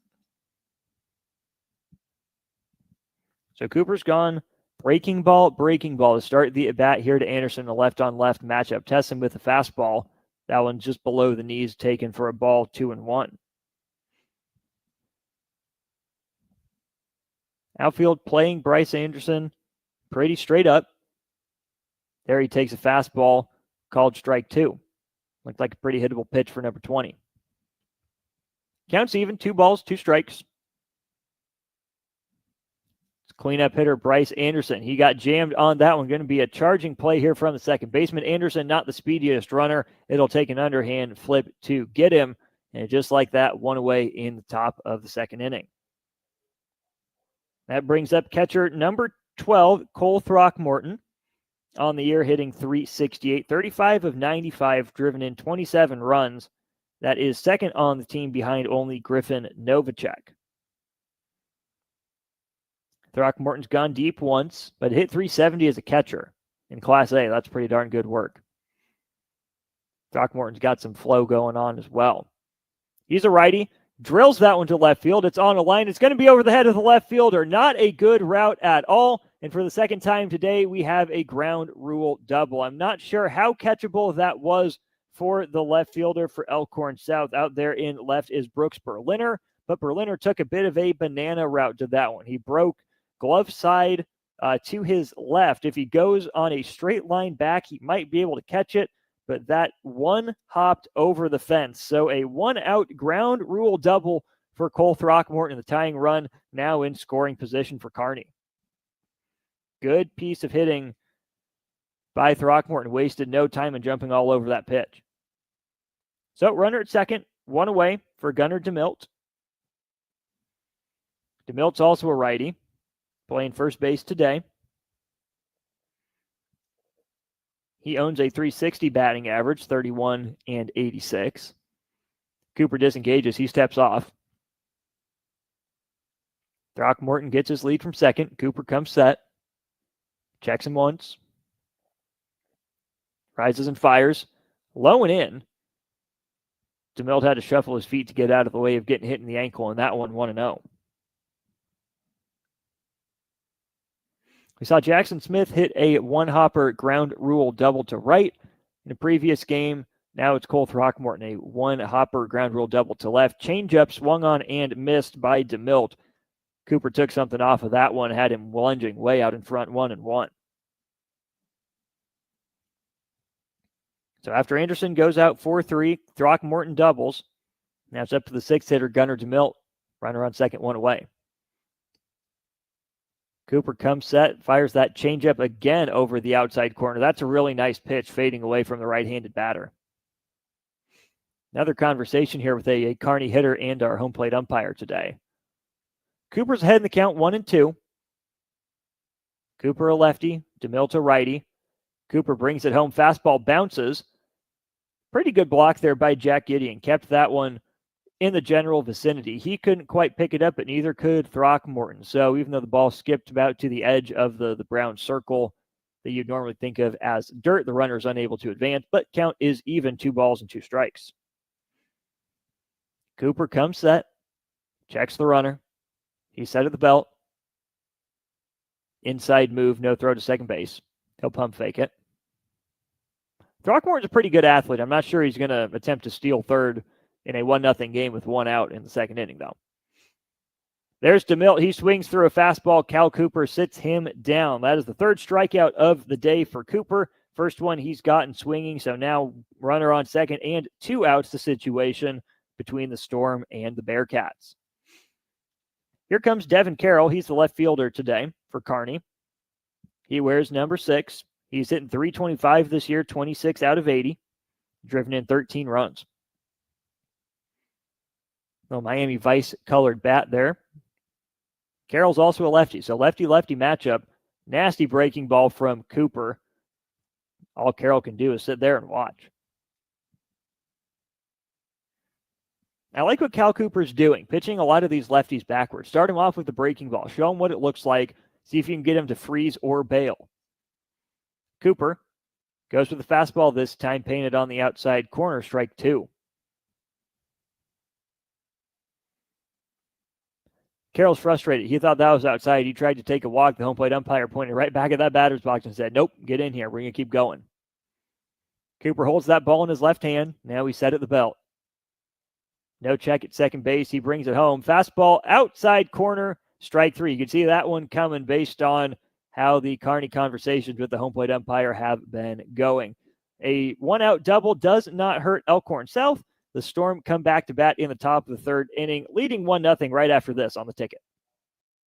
So Cooper's gone breaking ball to start the at-bat here to Anderson, a left-on-left matchup. Tests him with a fastball. That one just below the knees, taken for a ball, 2-1. Outfield playing Bryce Anderson pretty straight up. There he takes a fastball, called strike 2. Looked like a pretty hittable pitch for number 20. Counts even, 2 balls, 2 strikes. Cleanup hitter Bryce Anderson. He got jammed on that one. Going to be a charging play here from the second baseman. Anderson, not the speediest runner. It'll take an underhand flip to get him. And just like that, one away in the top of the second inning. That brings up catcher number 12, Cole Throckmorton. On the year, hitting .368, 35 of 95, driven in 27 runs. That is second on the team behind only Griffin Novacek. Throckmorton's gone deep once, but hit .370 as a catcher in Class A. That's pretty darn good work. Throckmorton's got some flow going on as well. He's a righty. Drills that one to left field. It's on a line. It's going to be over the head of the left fielder. Not a good route at all. And for the second time today, we have a ground rule double. I'm not sure how catchable that was for the left fielder for Elkhorn South. Out there in left is Brooks Berliner, but Berliner took a bit of a banana route to that one. He broke glove side to his left. If he goes on a straight line back, he might be able to catch it, but that one hopped over the fence. So a 1-out ground rule double for Cole Throckmorton, the tying run now in scoring position for Kearney. Good piece of hitting by Throckmorton. Wasted no time in jumping all over that pitch. So runner at second, one away for Gunnar DeMilt. DeMilt's also a righty, playing first base today. He owns a .360 batting average, 31 and 86. Cooper disengages. He steps off. Throckmorton gets his lead from second. Cooper comes set. Checks him once. Rises and fires. Low and in. DeMilt had to shuffle his feet to get out of the way of getting hit in the ankle, and that one 1-0. We saw Jackson Smith hit a one-hopper ground rule double to right in the previous game. Now it's Cole Throckmorton, a one-hopper ground rule double to left. Changeup swung on and missed by DeMilt. Cooper took something off of that one, had him lunging way out in front, 1-1. So after Anderson goes out 4-3, Throckmorton doubles. Now it's up to the sixth hitter, Gunnar DeMilt. Runner on second, one away. Cooper comes set, fires that changeup again over the outside corner. That's a really nice pitch, fading away from the right-handed batter. Another conversation here with a Kearney hitter and our home plate umpire today. Cooper's ahead in the count, 1-2. Cooper a lefty, DeMilt a righty. Cooper brings it home, fastball bounces. Pretty good block there by Jack Gideon. Kept that one in the general vicinity. He couldn't quite pick it up, but neither could Throckmorton. So even though the ball skipped about to the edge of the brown circle that you'd normally think of as dirt, the runner is unable to advance, but count is even, 2 balls and 2 strikes. Cooper comes set, checks the runner. He's set at the belt. Inside move, no throw to second base. He'll pump fake it. Throckmorton's a pretty good athlete. I'm not sure he's going to attempt to steal third in a 1-0 game with 1 out in the second inning, though. There's DeMilt. He swings through a fastball. Cal Cooper sits him down. That is the third strikeout of the day for Cooper. First one he's gotten swinging, so now runner on second and 2 outs the situation between the Storm and the Bearcats. Here comes Devin Carroll. He's the left fielder today for Kearney. He wears number 6. He's hitting .325 this year, 26 out of 80, driven in 13 runs. Well, Miami Vice colored bat there. Carroll's also a lefty, so lefty-lefty matchup. Nasty breaking ball from Cooper. All Carroll can do is sit there and watch. I like what Cal Cooper's doing, pitching a lot of these lefties backwards. Start him off with the breaking ball. Show him what it looks like. See if you can get him to freeze or bail. Cooper goes with the fastball this time, painted on the outside corner, strike 2. Carroll's frustrated. He thought that was outside. He tried to take a walk. The home plate umpire pointed right back at that batter's box and said, nope, get in here. We're going to keep going. Cooper holds that ball in his left hand. Now he's set at the belt. No check at second base. He brings it home. Fastball outside corner, strike 3. You can see that one coming based on how the Kearney conversations with the home plate umpire have been going. A one-out double does not hurt Elkhorn South. The Storm come back to bat in the top of the third inning, leading 1-0 right after this on the ticket.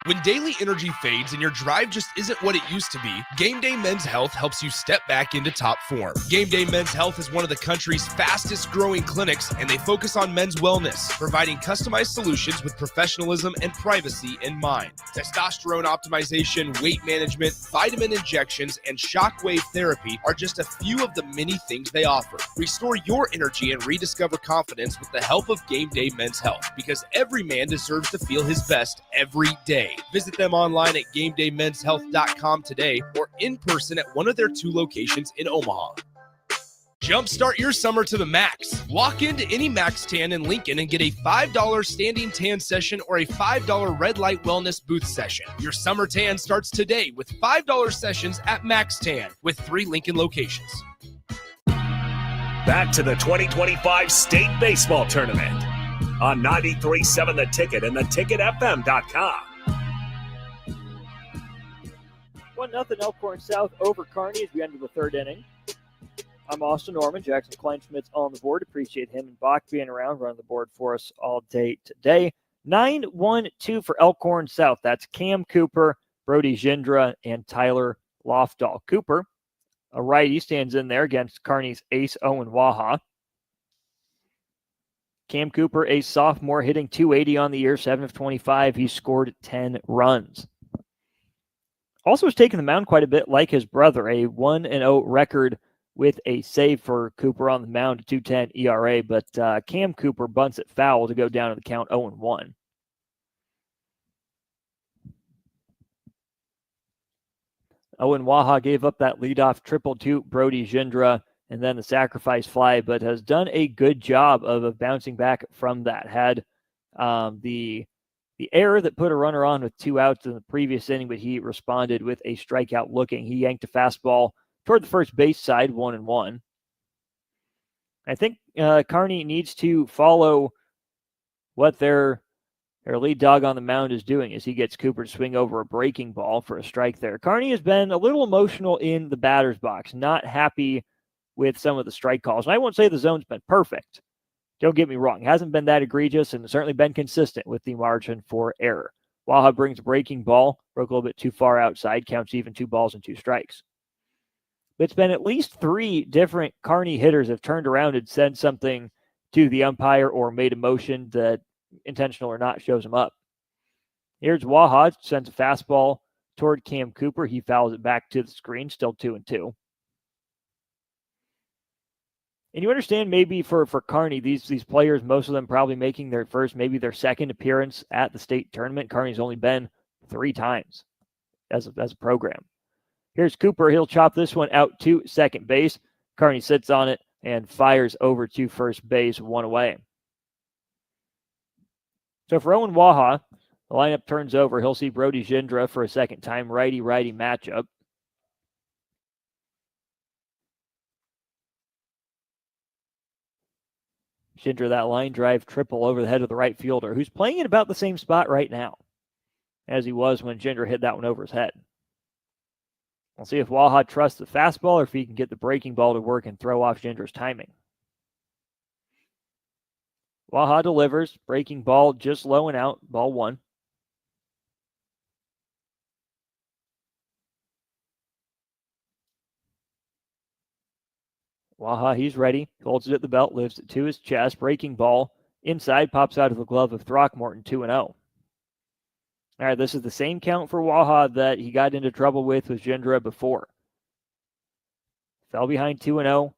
When daily energy fades and your drive just isn't what it used to be, Game Day Men's Health helps you step back into top form. Game Day Men's Health is one of the country's fastest growing clinics, and they focus on men's wellness, providing customized solutions with professionalism and privacy in mind. Testosterone optimization, weight management, vitamin injections, and shockwave therapy are just a few of the many things they offer. Restore your energy and rediscover confidence with the help of Game Day Men's Health, because every man deserves to feel his best every day. Visit them online at GameDayMen'sHealth.com today or in person at one of their 2 locations in Omaha. Jumpstart your summer to the max. Walk into any Max Tan in Lincoln and get a $5 standing tan session or a $5 red light wellness booth session. Your summer tan starts today with $5 sessions at Max Tan with 3 Lincoln locations. Back to the 2025 State Baseball Tournament on 93.7 The Ticket and theticketfm.com. 1-0 Elkhorn South over Kearney as we enter the third inning. I'm Austin Norman. Jackson Kleinschmidt's on the board. Appreciate him and Bach being around, running the board for us all day today. 9-1-2 for Elkhorn South. That's Cam Cooper, Brody Gindra, and Tyler Lofdahl. Cooper, a righty, stands in there against Kearney's ace Owen Waha. Cam Cooper, a sophomore, hitting .280 on the year, 7 of 25. He scored 10 runs. Also has taken the mound quite a bit like his brother, a 1-0 record with a save for Cooper on the mound, a 2.10 ERA, but Cam Cooper bunts it foul to go down to the count 0-1. Owen Waha gave up that leadoff triple to Brody Gindra and then the sacrifice fly, but has done a good job of bouncing back from that. Had the error that put a runner on with 2 outs in the previous inning, but he responded with a strikeout looking. He yanked a fastball toward the first base side, 1-1. I think Kearney needs to follow what their lead dog on the mound is doing as he gets Cooper to swing over a breaking ball for a strike there. Kearney has been a little emotional in the batter's box, not happy with some of the strike calls. And I won't say the zone's been perfect. Don't get me wrong. It hasn't been that egregious and certainly been consistent with the margin for error. Waha brings a breaking ball, broke a little bit too far outside, counts even 2 balls and 2 strikes. It's been at least 3 different Kearney hitters have turned around and said something to the umpire or made a motion that, intentional or not, shows him up. Here's Waha, sends a fastball toward Cam Cooper. He fouls it back to the screen, still 2-2. And you understand maybe for Kearney, these players, most of them probably making their first, maybe their second appearance at the state tournament. Kearney's only been 3 times as a program. Here's Cooper. He'll chop this one out to second base. Kearney sits on it and fires over to first base, 1 away. So for Owen Waha, the lineup turns over. He'll see Brody Gindra for a second time, righty-righty matchup. Gindra, that line drive triple over the head of the right fielder, who's playing in about the same spot right now as he was when Gindra hit that one over his head. We'll see if Waha trusts the fastball or if he can get the breaking ball to work and throw off Gindra's timing. Waha delivers, breaking ball just low and out, ball 1. Waha, he's ready. Holds it at the belt, lifts it to his chest. Breaking ball inside, pops out of the glove of Throckmorton, 2-0. All right, this is the same count for Waha that he got into trouble with Gindra before. Fell behind 2-0.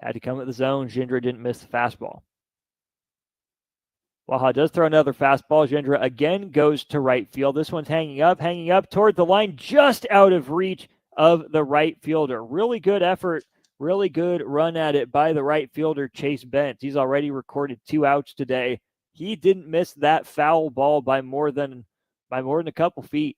Had to come at the zone. Gindra didn't miss the fastball. Waha does throw another fastball. Gindra again goes to right field. This one's hanging up toward the line, just out of reach of the right fielder. Really good effort, really good run at it by the right fielder, Chase Bent. He's already recorded 2 outs today. He didn't miss that foul ball by more than a couple feet.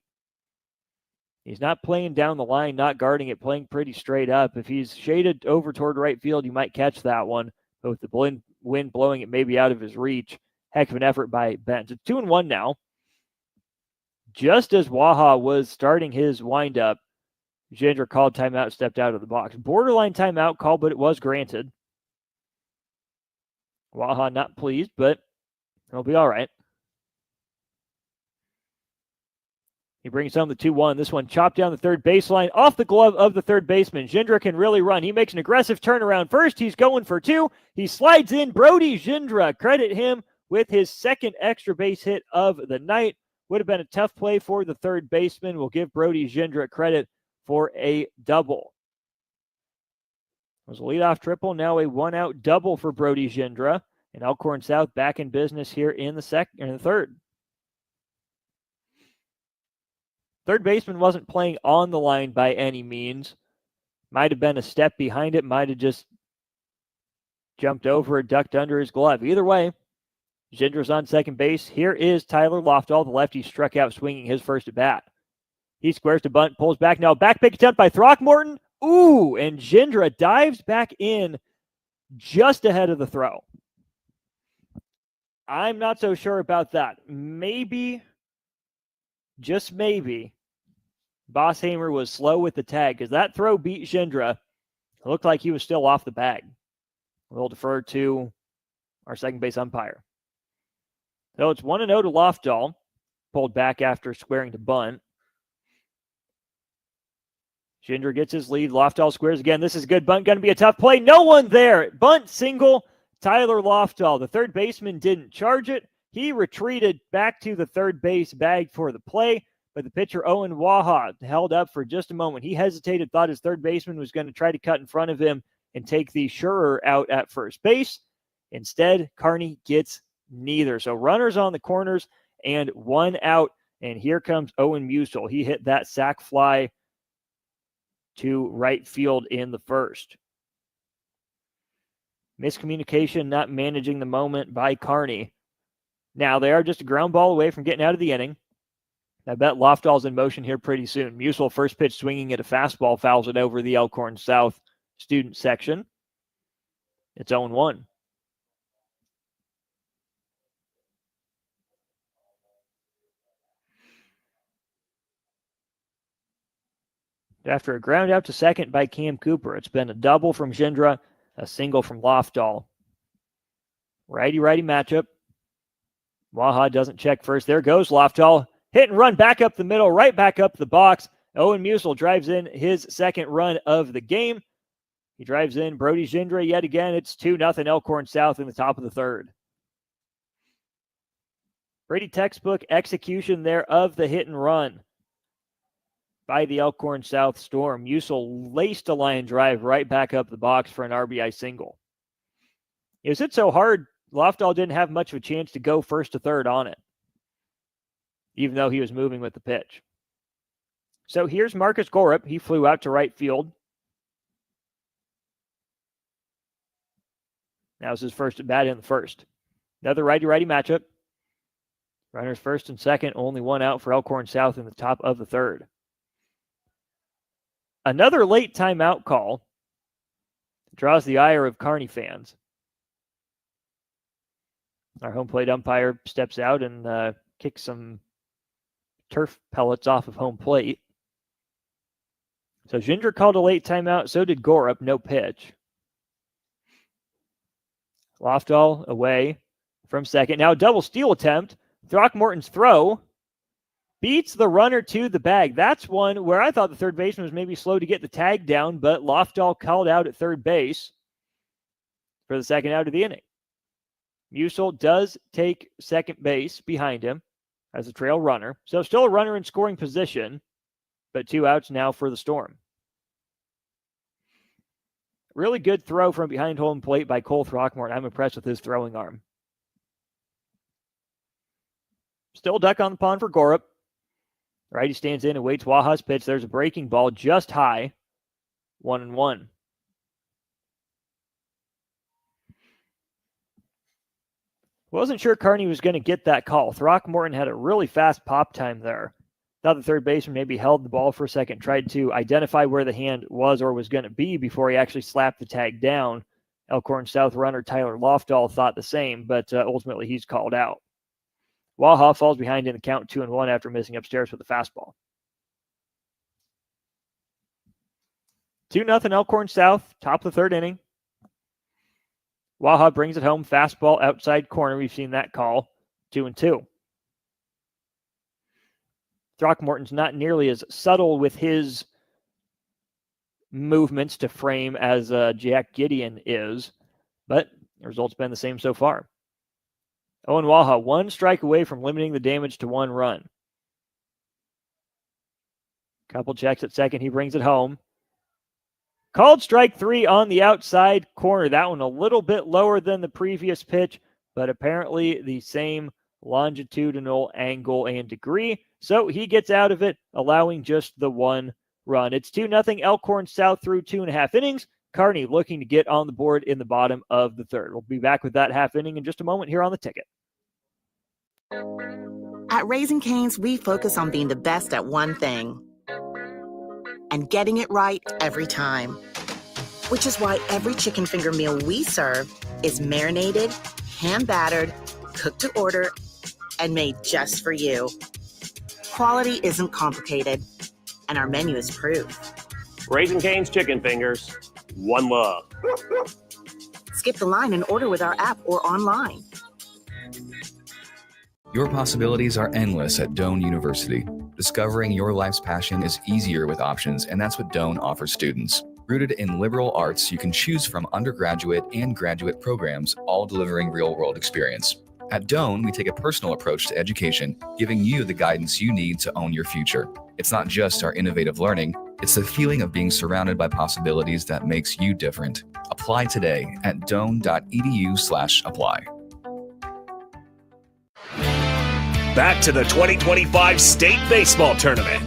He's not playing down the line, not guarding it, playing pretty straight up. If he's shaded over toward right field, you might catch that one. But with the wind blowing it maybe out of his reach, heck of an effort by Bent. It's 2-1 now. Just as Waha was starting his windup, Gindra called timeout, stepped out of the box. Borderline timeout call, but it was granted. Waha not pleased, but it'll be all right. He brings home the 2-1. This one chopped down the third baseline off the glove of the third baseman. Gindra can really run. He makes an aggressive turnaround first. He's going for 2. He slides in. Brody Gindra, credit him with his second extra base hit of the night. Would have been a tough play for the third baseman. We'll give Brody Gindra credit for a double. It was a leadoff triple, now a 1-out double for Brody Gindra. And Elkhorn South back in business here in the third. Third baseman wasn't playing on the line by any means. Might have been a step behind it, might have just jumped over or ducked under his glove. Either way, Gindra's on second base. Here is Tyler Lofdahl, the lefty, struck out swinging his first at bat. He squares to bunt, pulls back. Now back pick attempt by Throckmorton. Ooh, and Gindra dives back in just ahead of the throw. I'm not so sure about that. Maybe, just maybe, Bosshamer was slow with the tag because that throw beat Gindra. It looked like he was still off the bag. We'll defer to our second base umpire. So it's 1-0 to Lofdahl. Pulled back after squaring to bunt. Gindra gets his lead. Lofdahl squares again. This is good bunt. Going to be a tough play. No one there. Bunt single. Tyler Lofdahl. The third baseman didn't charge it. He retreated back to the third base bag for the play, but the pitcher Owen Waha held up for just a moment. He hesitated, thought his third baseman was going to try to cut in front of him and take the surer out at first base. Instead, Kearney gets neither. So runners on the corners and 1 out. And here comes Owen Musil. He hit that sac fly to right field in the first. Miscommunication, not managing the moment by Kearney. Now they are just a ground ball away from getting out of the inning. I bet Lofdahl's in motion here pretty soon. Musil first pitch swinging at a fastball, fouls it over the Elkhorn South student section. It's 0-1. After a ground out to second by Cam Cooper, it's been a double from Gindra, a single from Lofdahl. Righty-righty matchup. Waha doesn't check first. There goes Lofdahl. Hit and run back up the middle, right back up the box. Owen Musil drives in his second run of the game. He drives in Brody Gindra yet again. It's 2-0 Elkhorn South in the top of the third. Pretty textbook execution there of the hit and run by the Elkhorn South Storm. Musil laced a line drive right back up the box for an RBI single. It was hit so hard, Lofdahl didn't have much of a chance to go first to third on it, even though he was moving with the pitch. So here's Marcus Gorup. He flew out to right field. That was his first at bat in the first. Another righty-righty matchup. Runners first and second, only 1 out for Elkhorn South in the top of the third. Another late timeout call draws the ire of Kearney fans. Our home plate umpire steps out and kicks some turf pellets off of home plate. So Gindra called a late timeout. So did Gorup. No pitch. Lofdahl away from second. Now a double steal attempt. Throckmorton's throw beats the runner to the bag. That's one where I thought the third baseman was maybe slow to get the tag down, but Lofdahl called out at third base for the second out of the inning. Musil does take second base behind him as a trail runner. So still a runner in scoring position, but 2 outs now for the Storm. Really good throw from behind home plate by Cole Throckmorton. I'm impressed with his throwing arm. Still duck on the pond for Gorup. Righty stands in and waits Waha's pitch. There's a breaking ball just high. 1-1. Wasn't sure Kearney was going to get that call. Throckmorton had a really fast pop time there. Thought the third baseman maybe held the ball for a second, tried to identify where the hand was or was going to be before he actually slapped the tag down. Elkhorn South runner Tyler Lofdahl thought the same, but ultimately he's called out. Waha falls behind in the count 2-1 after missing upstairs with a fastball. 2-0 Elkhorn South, top of the third inning. Waha brings it home, fastball outside corner. We've seen that call, 2-2. Throckmorton's not nearly as subtle with his movements to frame as Jack Gideon is, but the result's been the same so far. Owen Waha, one strike away from limiting the damage to 1 run. Couple checks at second, he brings it home. Called strike 3 on the outside corner. That one a little bit lower than the previous pitch, but apparently the same longitudinal angle and degree. So he gets out of it, allowing just the 1 run. It's 2-0 Elkhorn South through 2.5 innings. Kearney looking to get on the board in the bottom of the third. We'll be back with that half inning in just a moment here on the ticket. At Raising Cane's, we focus on being the best at one thing and getting it right every time. Which is why every chicken finger meal we serve is marinated, hand-battered, cooked to order, and made just for you. Quality isn't complicated, and our menu is proof. Raising Cane's chicken fingers, one love. Skip the line and order with our app or online. Your possibilities are endless at Doane University. Discovering your life's passion is easier with options, and that's what Doane offers students. Rooted in liberal arts, you can choose from undergraduate and graduate programs, all delivering real-world experience. At Doane, we take a personal approach to education, giving you the guidance you need to own your future. It's not just our innovative learning, it's the feeling of being surrounded by possibilities that makes you different. Apply today at doane.edu/apply. Back to the 2025 State Baseball Tournament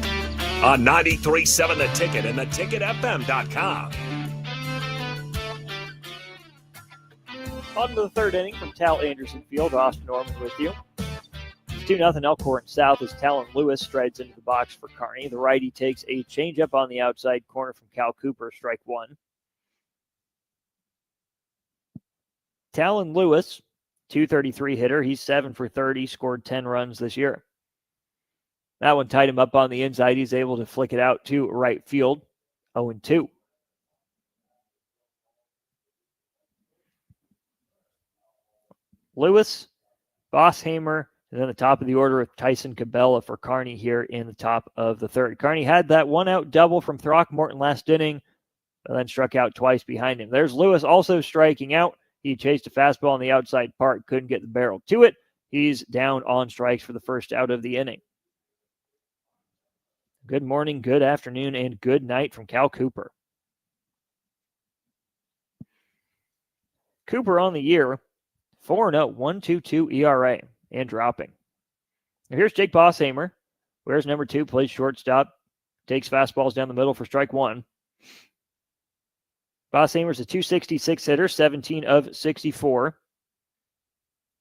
on 93.7 The Ticket and theticketfm.com. On to the third inning from Tal Anderson Field. Austin Norman with you. It's 2-0 Elkhorn South as Talon Lewis strides into the box for Kearney. The righty takes a changeup on the outside corner from Cal Cooper, strike 1. Talon Lewis, 233 hitter. He's 7 for 30, scored 10 runs this year. That one tied him up on the inside. He's able to flick it out to right field. 0-2. Lewis, Bosshamer, and then the top of the order with Tyson Cabela for Kearney here in the top of the third. Kearney had that 1-out double from Throckmorton last inning, but then struck out twice behind him. There's Lewis also striking out. He chased a fastball on the outside part, couldn't get the barrel to it. He's down on strikes for the first out of the inning. Good morning, good afternoon, and good night from Cal Cooper. Cooper on the year, 4-0, 1.22 ERA, and dropping. Now here's Jake Bosshamer. Wears number 2, plays shortstop, takes fastballs down the middle for strike 1. Bosshamer's a 266 hitter, 17 of 64.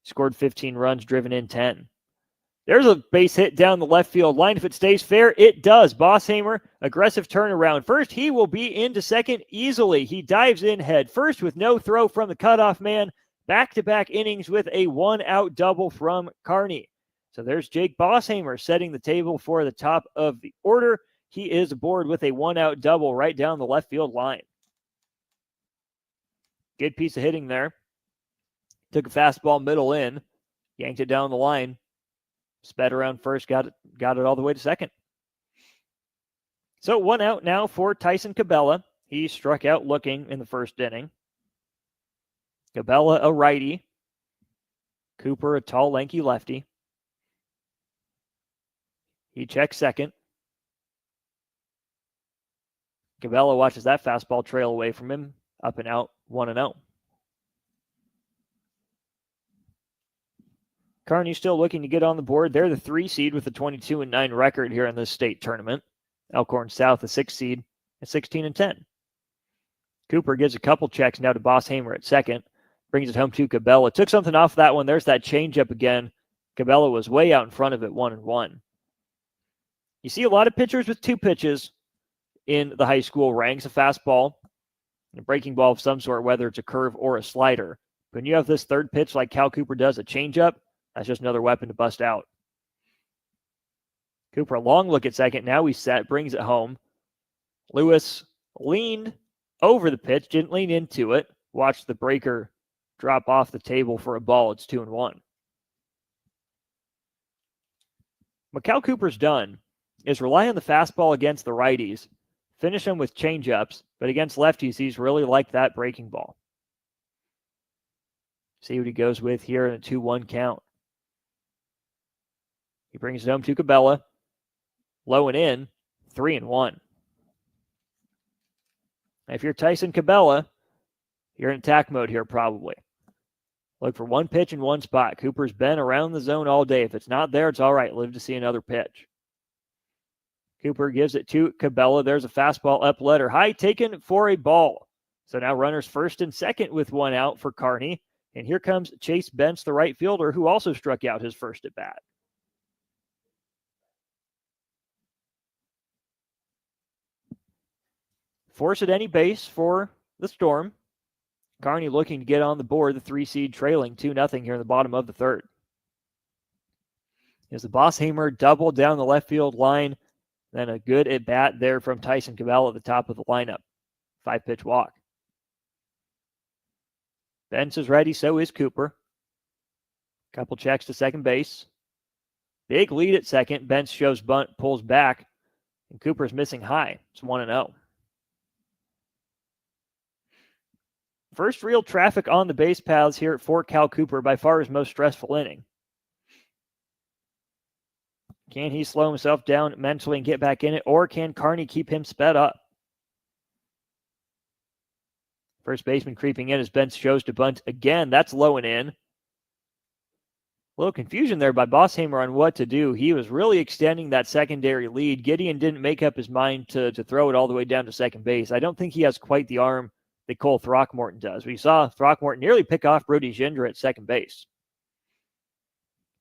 Scored 15 runs, driven in 10. There's a base hit down the left field line. If it stays fair, it does. Bosshamer, aggressive turnaround. First, he will be into second easily. He dives in head first with no throw from the cutoff man. Back-to-back innings with a 1-out double from Kearney. So there's Jake Bosshamer setting the table for the top of the order. He is aboard with a 1-out double right down the left field line. Good piece of hitting there. Took a fastball middle in, yanked it down the line, sped around first, got it all the way to second. So 1 out now for Tyson Cabela. He struck out looking in the first inning. Cabela, a righty. Cooper, a tall, lanky lefty. He checks second. Cabela watches that fastball trail away from him. Up and out, 1-0. Kearney still looking to get on the board. They're the 3 seed with a 22-9 record here in this state tournament. Elkhorn South, the 6 seed, at 16-10. Cooper gives a couple checks now to Bosshamer at second. Brings it home to Cabela. Took something off that one. There's that changeup again. Cabela was way out in front of it, 1-1. You see a lot of pitchers with 2 pitches in the high school ranks, a fastball and a breaking ball of some sort, whether it's a curve or a slider. When you have this third pitch like Cal Cooper does, a changeup, that's just another weapon to bust out. Cooper, a long look at second. Now he's set, brings it home. Lewis leaned over the pitch, didn't lean into it. Watch the breaker drop off the table for a ball. It's 2-1. What Cal Cooper's done is rely on the fastball against the righties, finish them with changeups, but against lefties, he's really liked that breaking ball. See what he goes with here in a 2-1 count. He brings it home to Cabela. Low and in, 3-1. If you're Tyson Cabela, you're in attack mode here probably. Look for one pitch in one spot. Cooper's been around the zone all day. If it's not there, it's all right. Live to see another pitch. Cooper gives it to Cabela. There's a fastball up letter high, taken for a ball. So now runners first and second with one out for Kearney. And here comes Chase Bentz, the right fielder, who also struck out his first at bat. Force at any base for the Storm. Kearney looking to get on the board, the 3 seed trailing 2-0 here in the bottom of the third. As the Bosshamer double down the left field line, then a good at bat there from Tyson Cabela at the top of the lineup. 5-pitch walk. Bentz is ready, so is Cooper. Couple checks to second base. Big lead at second. Bentz shows bunt, pulls back, and Cooper's missing high. It's 1-0. First real traffic on the base paths here at Fort Cal Cooper, by far his most stressful inning. Can he slow himself down mentally and get back in it, or can Kearney keep him sped up? First baseman creeping in as Bentz shows to bunt again. That's low and in. A little confusion there by Bosshamer on what to do. He was really extending that secondary lead. Gideon didn't make up his mind to throw it all the way down to second base. I don't think he has quite the arm that Cole Throckmorton does. We saw Throckmorton nearly pick off Brody Gindra at second base.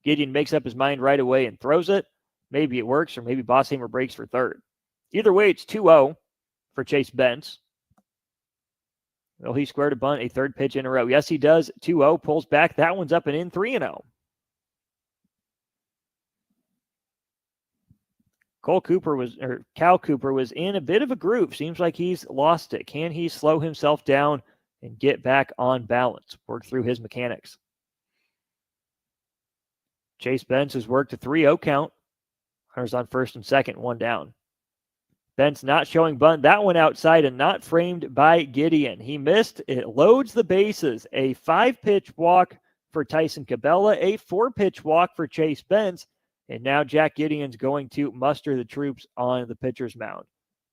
Gideon makes up his mind right away and throws it. Maybe it works, or maybe Bosshamer breaks for third. Either way, it's 2-0 for Chase Bentz. Will he square to bunt a third pitch in a row? Yes, he does. 2-0, pulls back. That one's up and in, 3-0. Cal Cooper was in a bit of a groove. Seems like he's lost it. Can he slow himself down and get back on balance? Work through his mechanics. Chase Bentz has worked a 3-0 count. Runners on first and second, one down. Bentz not showing bunt. That one outside and not framed by Gideon. He missed. It loads the bases. A 5-pitch walk for Tyson Cabela, a 4-pitch walk for Chase Bentz. And now Jack Gideon's going to muster the troops on the pitcher's mound.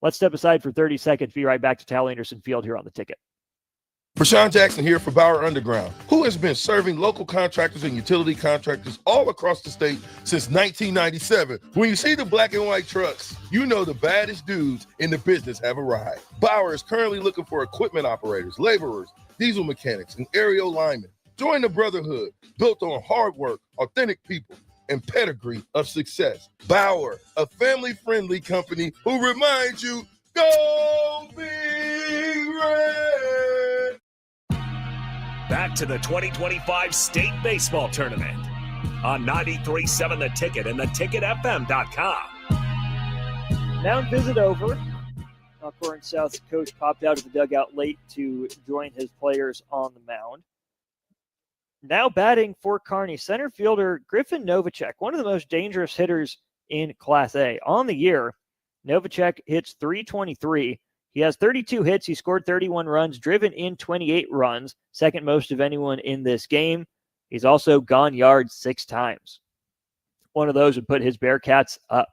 Let's step aside for 30 seconds. Be right back to Tal Anderson Field here on the ticket. Prashawn Jackson here for Bauer Underground, who has been serving local contractors and utility contractors all across the state since 1997. When you see the black and white trucks, you know the baddest dudes in the business have arrived. Bauer is currently looking for equipment operators, laborers, diesel mechanics, and aerial linemen. Join the brotherhood built on hard work, authentic people, and pedigree of success. Bauer, a family-friendly company who reminds you, go Big Red! Back to the 2025 State Baseball Tournament on 93.7 The Ticket and theticketfm.com. Mound visit over. Elkhorn South's coach popped out of the dugout late to join his players on the mound. Now batting for Kearney, center fielder Griffin Novacek, one of the most dangerous hitters in Class A. On the year, Novacek hits .323. He has 32 hits. He scored 31 runs, driven in 28 runs, second most of anyone in this game. He's also gone yards 6 times. One of those would put his Bearcats up.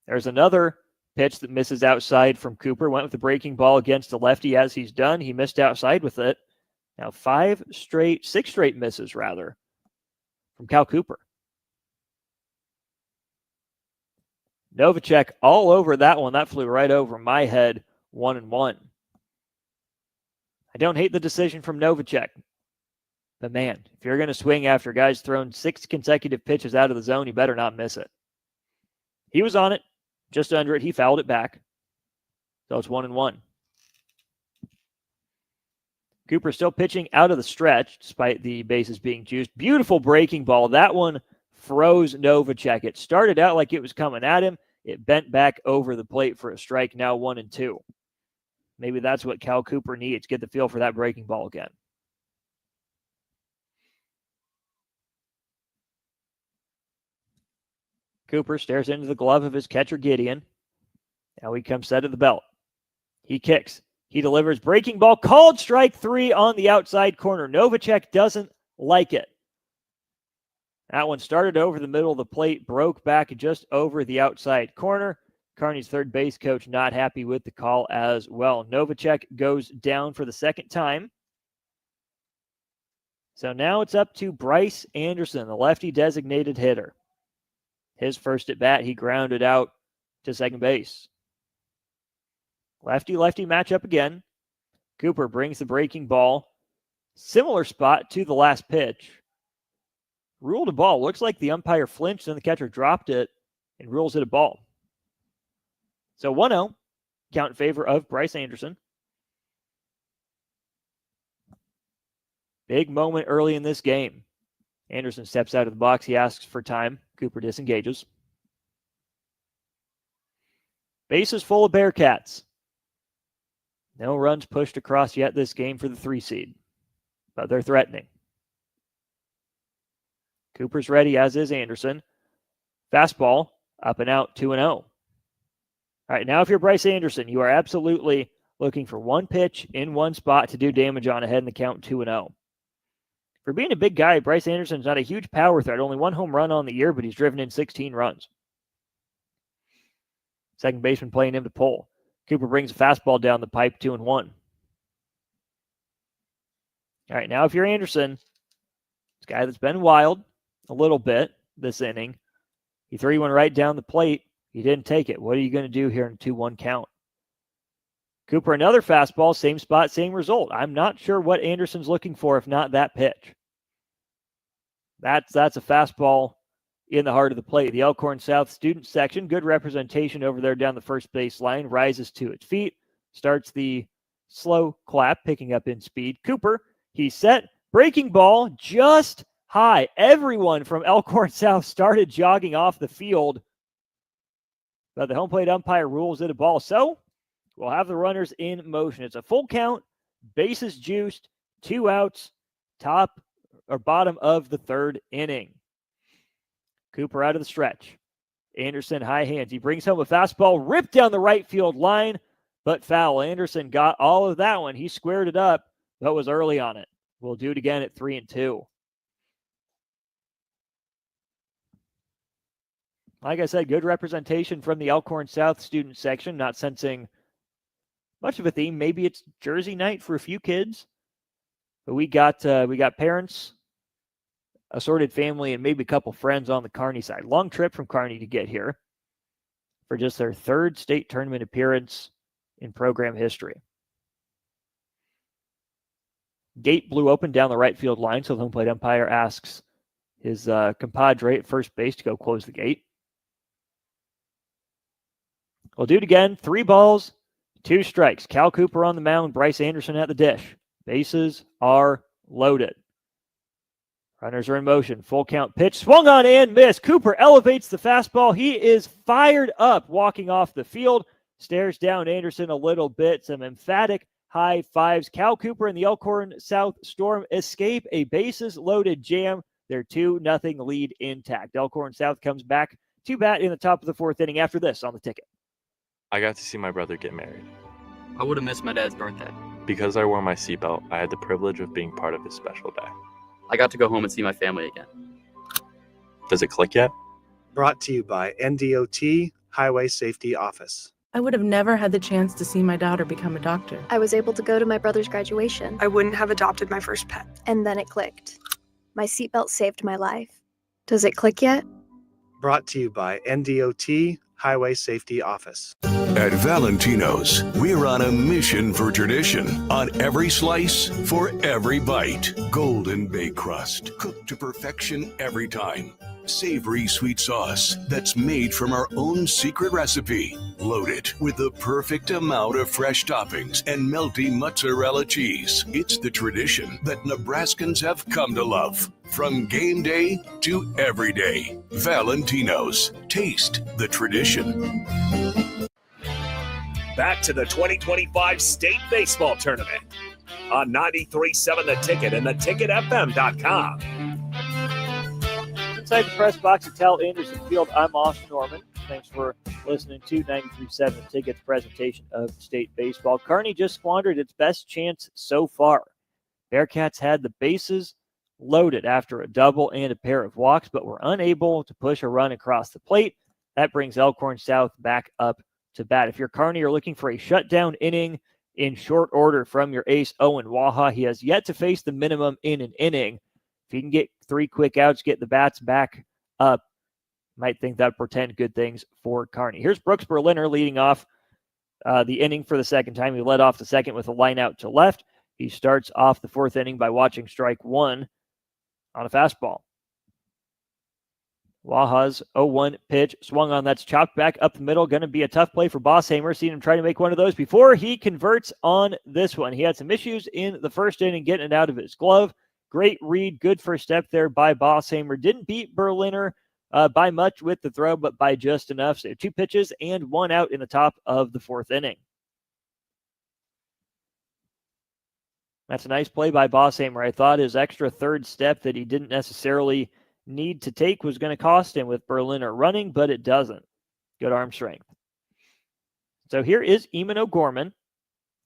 There's another pitch that misses outside from Cooper. Went with the breaking ball against the lefty as he's done. He missed outside with it. Now 6 straight misses rather from Cal Cooper. Novacek all over that one. That flew right over my head, 1-1. I don't hate the decision from Novacek. But man, if you're going to swing after a guy's thrown 6 consecutive pitches out of the zone, you better not miss it. He was on it, just under it. He fouled it back. So it's 1-1. Cooper still pitching out of the stretch, despite the bases being juiced. Beautiful breaking ball. That one froze Novacek. It started out like it was coming at him. It bent back over the plate for a strike, now 1-2. Maybe that's what Cal Cooper needs. Get the feel for that breaking ball again. Cooper stares into the glove of his catcher, Gideon. Now he comes set of the belt. He kicks. He delivers. Breaking ball. Called strike 3 on the outside corner. Novacek doesn't like it. That one started over the middle of the plate, broke back just over the outside corner. Kearney's third base coach not happy with the call as well. Novacek goes down for the second time. So now it's up to Bryce Anderson, the lefty designated hitter. His first at bat, he grounded out to second base. Lefty-lefty matchup again. Cooper brings the breaking ball. Similar spot to the last pitch. Ruled a ball. Looks like the umpire flinched and the catcher dropped it and rules it a ball. So 1-0. Count in favor of Bryce Anderson. Big moment early in this game. Anderson steps out of the box. He asks for time. Cooper disengages. Bases full of Bearcats. No runs pushed across yet this game for the 3 seed. But they're threatening. Cooper's ready, as is Anderson. Fastball, up and out, 2-0. All right, now if you're Bryce Anderson, you are absolutely looking for one pitch in one spot to do damage on ahead in the count 2-0. For being a big guy, Bryce Anderson's not a huge power threat. Only 1 home run on the year, but he's driven in 16 runs. Second baseman playing him to pull. Cooper brings a fastball down the pipe, 2-1. All right, now if you're Anderson, this guy that's been wild a little bit this inning, he threw you one right down the plate. He didn't take it. What are you going to do here in 2-1 count? Cooper, another fastball, same spot, same result. I'm not sure what Anderson's looking for if not that pitch. That's a fastball in the heart of the plate. The Elkhorn South student section, good representation over there down the first base line, rises to its feet, starts the slow clap, picking up in speed. Cooper, he's set, breaking ball just high. Everyone from Elkhorn South started jogging off the field, but the home plate umpire rules it a ball. So we'll have the runners in motion. It's a full count, bases juiced, 2 outs, top or bottom of the 3rd inning. Cooper out of the stretch. Anderson high hands. He brings home a fastball, ripped down the right field line, but foul. Anderson got all of that one. He squared it up, but was early on it. We'll do it again at 3-2. Like I said, good representation from the Elkhorn South student section. Not sensing much of a theme. Maybe it's jersey night for a few kids. But we got parents, assorted family, and maybe a couple friends on the Kearney side. Long trip from Kearney to get here for just their 3rd state tournament appearance in program history. Gate blew open down the right field line, so the home plate umpire asks his compadre at first base to go close the gate. We'll do it again. 3 balls, 2 strikes. Cal Cooper on the mound, Bryce Anderson at the dish. Bases are loaded. Runners are in motion. Full count pitch. Swung on and missed. Cooper elevates the fastball. He is fired up walking off the field. Stares down Anderson a little bit. Some emphatic high fives. Cal Cooper and the Elkhorn South Storm escape a bases loaded jam. Their 2-0 lead intact. Elkhorn South comes back to bat in the top of the 4th inning after this on the ticket. I got to see my brother get married. I would have missed my dad's birthday. Because I wore my seatbelt, I had the privilege of being part of his special day. I got to go home and see my family again. Does it click yet? Brought to you by NDOT Highway Safety Office. I would have never had the chance to see my daughter become a doctor. I was able to go to my brother's graduation. I wouldn't have adopted my first pet. And then it clicked. My seatbelt saved my life. Does it click yet? Brought to you by NDOT Highway Safety Office. At Valentino's, we're on a mission for tradition. On every slice, for every bite. Golden baked crust, cooked to perfection every time. Savory sweet sauce that's made from our own secret recipe. Loaded with the perfect amount of fresh toppings and melty mozzarella cheese. It's the tradition that Nebraskans have come to love. From game day to every day. Valentino's. Taste the tradition. Back to the 2025 State Baseball Tournament on 93.7 The Ticket and theticketfm.com. Inside the press box at Tel Anderson Field, I'm Austin Norman. Thanks for listening to 93.7 The Ticket's presentation of state baseball. Kearney just squandered its best chance so far. Bearcats had the bases loaded after a double and a pair of walks, but were unable to push a run across the plate. That brings Elkhorn South back up to bat. If you're Kearney, you're looking for a shutdown inning in short order from your ace, Owen Waha. He has yet to face the minimum in an inning. If he can get 3 quick outs, get the bats back up, might think that would portend good things for Kearney. Here's Brooks Berliner leading off the inning for the second time. He led off the second with a line out to left. He starts off the 4th inning by watching strike 1 on a fastball. Waha's 0-1 pitch swung on. That's chopped back up the middle. Going to be a tough play for Bosshamer. Seen him try to make one of those before. He converts on this one. He had some issues in the first inning getting it out of his glove. Great read. Good first step there by Bosshamer. Didn't beat Berliner by much with the throw, but by just enough. So 2 pitches and 1 out in the top of the 4th inning. That's a nice play by Bosshamer. I thought his extra third step that he didn't necessarily need to take was going to cost him with Berliner running, but it doesn't. Good arm strength. So here is Eamon O'Gorman.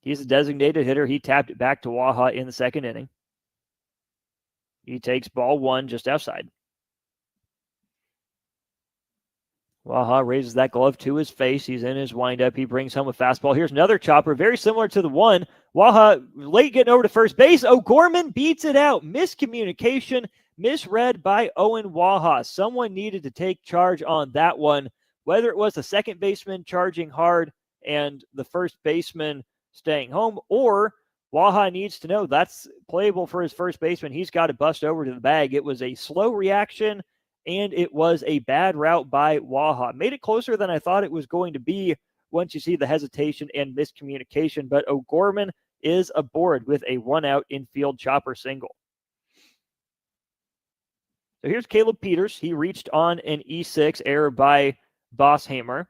He's a designated hitter. He tapped it back to Waha in the 2nd inning. He takes ball 1 just outside. Waha raises that glove to his face. He's in his windup. He brings home a fastball. Here's another chopper, very similar to the one. Waha late getting over to first base. O'Gorman beats it out. Miscommunication, misread by Owen Waha. Someone needed to take charge on that one, whether it was the second baseman charging hard and the first baseman staying home, or Waha needs to know that's playable for his first baseman. He's got to bust over to the bag. It was a slow reaction, and it was a bad route by Waha. Made it closer than I thought it was going to be once you see the hesitation and miscommunication, but O'Gorman is aboard with a 1-out infield chopper single. So here's Caleb Peters. He reached on an E6 error by Bosshamer.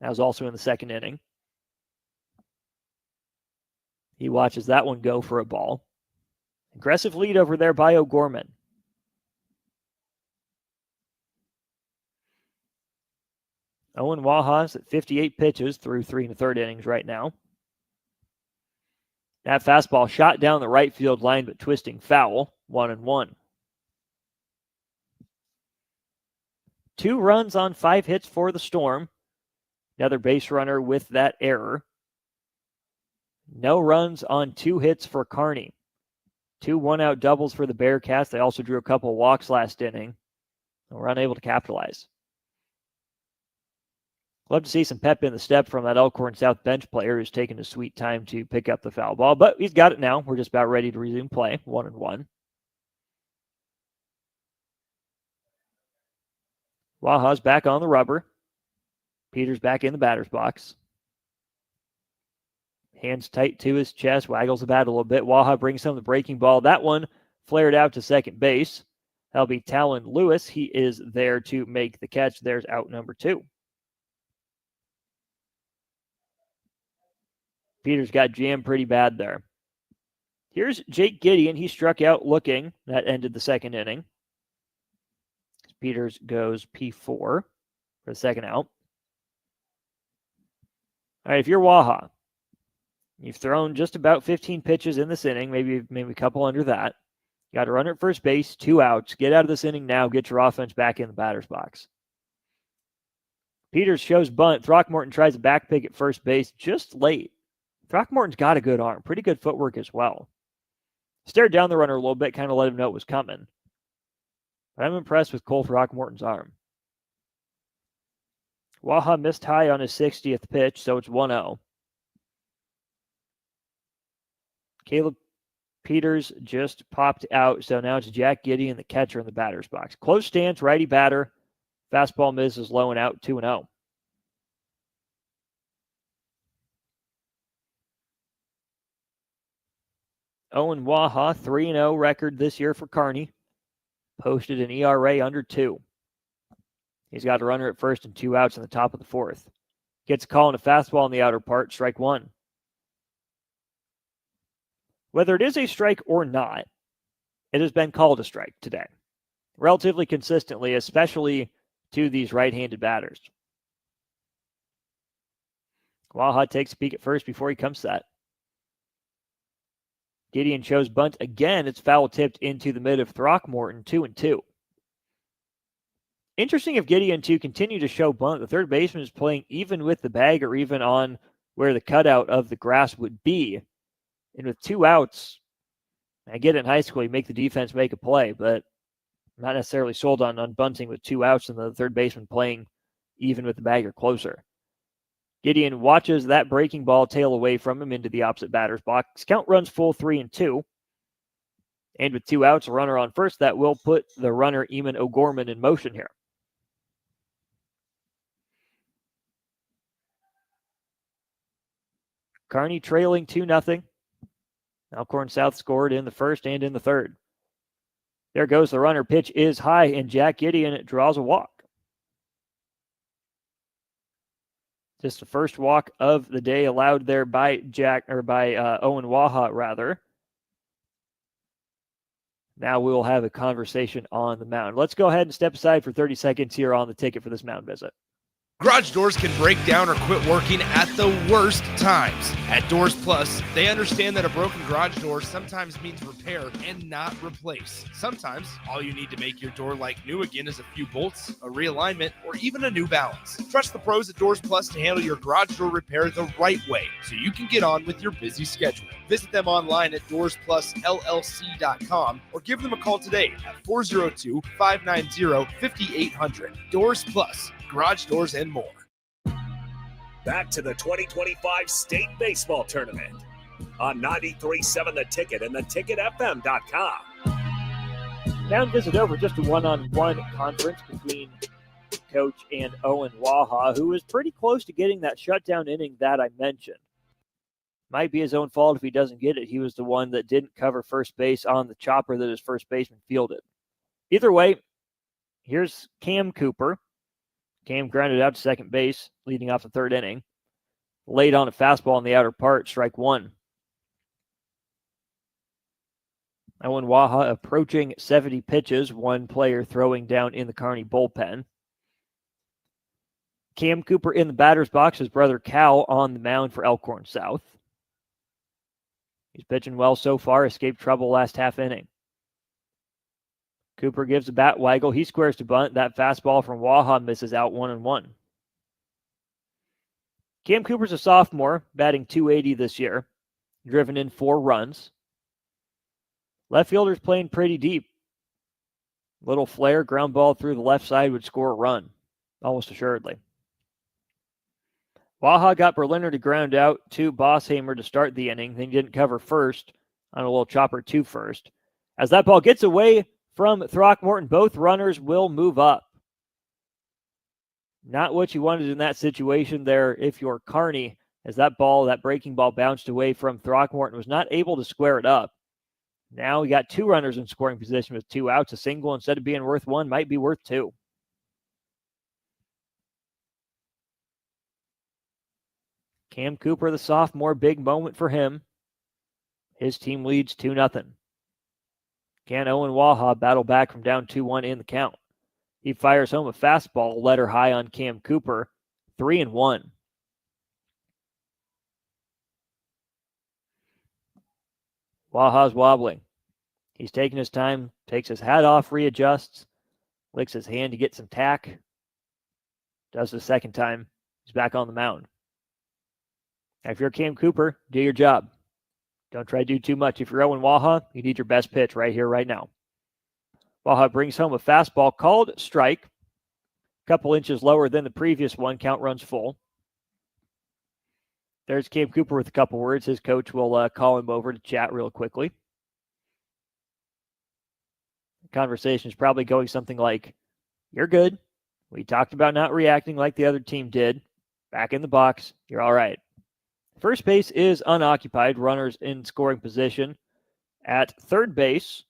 That was also in the 2nd inning. He watches that one go for a ball. Aggressive lead over there by O'Gorman. Owen Waha's at 58 pitches through 3 1/3 innings right now. That fastball shot down the right field line, but twisting foul, 1-1. 2 runs on 5 hits for the Storm. Another base runner with that error. No runs on 2 hits for Kearney. 2 1-out doubles for the Bearcats. They also drew a couple of walks last inning. They were unable to capitalize. Love to see some pep in the step from that Elkhorn South bench player who's taken his sweet time to pick up the foul ball, but he's got it now. We're just about ready to resume play, 1-1. Waha's back on the rubber. Peters back in the batter's box. Hands tight to his chest, waggles the bat a little bit. Waha brings home the breaking ball. That one flared out to second base. That'll be Talon Lewis. He is there to make the catch. There's out number 2. Peters got jammed pretty bad there. Here's Jake Gideon. He struck out looking. That ended the 2nd inning. Peters goes P4 for the 2nd out. All right, if you're Waha, you've thrown just about 15 pitches in this inning, maybe a couple under that. You got to run at first base, 2 outs. Get out of this inning now. Get your offense back in the batter's box. Peters shows bunt. Throckmorton tries a back pick at first base just late. Throckmorton's got a good arm, pretty good footwork as well. Stared down the runner a little bit, kind of let him know it was coming. But I'm impressed with Cole Throckmorton's arm. Waha missed high on his 60th pitch, so it's 1-0. Caleb Peters just popped out, so now it's Jack Gideon, the catcher, in the batter's box. Close stance, righty batter. Fastball misses low and out, 2-0. Owen Waha, 3-0 record this year for Kearney. Posted an ERA under 2. He's got a runner at first and 2 outs in the top of the 4th. Gets a call on a fastball in the outer part, strike 1. Whether it is a strike or not, it has been called a strike today, relatively consistently, especially to these right-handed batters. Waha takes a peek at first before he comes set. Gideon shows bunt again. It's foul tipped into the mid of Throckmorton, 2-2. Interesting if Gideon to continue to show bunt. The third baseman is playing even with the bag or even on where the cutout of the grass would be. And with 2 outs, I get it in high school, you make the defense make a play, but I'm not necessarily sold on bunting with 2 outs and the third baseman playing even with the bag or closer. Gideon watches that breaking ball tail away from him into the opposite batter's box. Count runs full, 3-2. And with 2 outs, a runner on first, that will put the runner Eamon O'Gorman in motion here. Kearney trailing 2-0. Elkhorn South scored in the first and in the third. There goes the runner. Pitch is high, and Jack Gideon draws a walk. Just the first walk of the day allowed there by Owen Waha, rather. Now we'll have a conversation on the mound. Let's go ahead and step aside for 30 seconds here on the ticket for this mound visit. Garage doors can break down or quit working at the worst times. At Doors Plus, they understand that a broken garage door sometimes means repair and not replace. Sometimes, all you need to make your door like new again is a few bolts, a realignment, or even a new balance. Trust the pros at Doors Plus to handle your garage door repair the right way so you can get on with your busy schedule. Visit them online at DoorsPlusLLC.com or give them a call today at 402-590-5800. Doors Plus. Garage doors and more. Back to the 2025 State Baseball Tournament on 93.7 The Ticket and theticketfm.com. Mound visit over, just a one-on-one conference between Coach and Owen Waha, who is pretty close to getting that shutdown inning that I mentioned. Might be his own fault if he doesn't get it. He was the one that didn't cover first base on the chopper that his first baseman fielded. Either way, here's Cam Cooper. Cam grounded out to second base, leading off the third inning. Laid on a fastball in the outer part, strike 1. Owen Waha approaching 70 pitches, one player throwing down in the Kearney bullpen. Cam Cooper in the batter's box, his brother Cal on the mound for Elkhorn South. He's pitching well so far, escaped trouble last half inning. Cooper gives a bat waggle. He squares to bunt. That fastball from Waha misses out 1-1. Cam Cooper's a sophomore, batting .280 this year. Driven in 4 runs. Left fielder's playing pretty deep. Little flare, ground ball through the left side would score a run, almost assuredly. Waha got Berliner to ground out to Bosshamer to start the inning. Then he didn't cover first on a little chopper to first. As that ball gets away from Throckmorton, both runners will move up. Not what you wanted in that situation there if you're Kearney, as that breaking ball bounced away from Throckmorton, was not able to square it up. Now we got 2 runners in scoring position with 2 outs. A single, instead of being worth 1, might be worth 2. Cam Cooper, the sophomore, big moment for him. His team leads 2-0. Can Owen Waha battle back from down 2-1 in the count? He fires home a fastball, letter high on Cam Cooper, 3-1. Waha's wobbling. He's taking his time, takes his hat off, readjusts, licks his hand to get some tack. Does the second time. He's back on the mound. If you're Cam Cooper, do your job. Don't try to do too much. If you're Owen Waha, you need your best pitch right here, right now. Waha brings home a fastball called strike. A couple inches lower than the previous one. Count runs full. There's Cam Cooper with a couple words. His coach will call him over to chat real quickly. The conversation is probably going something like, "You're good. We talked about not reacting like the other team did. Back in the box. You're all right." First base is unoccupied. Runners in scoring position. At third base,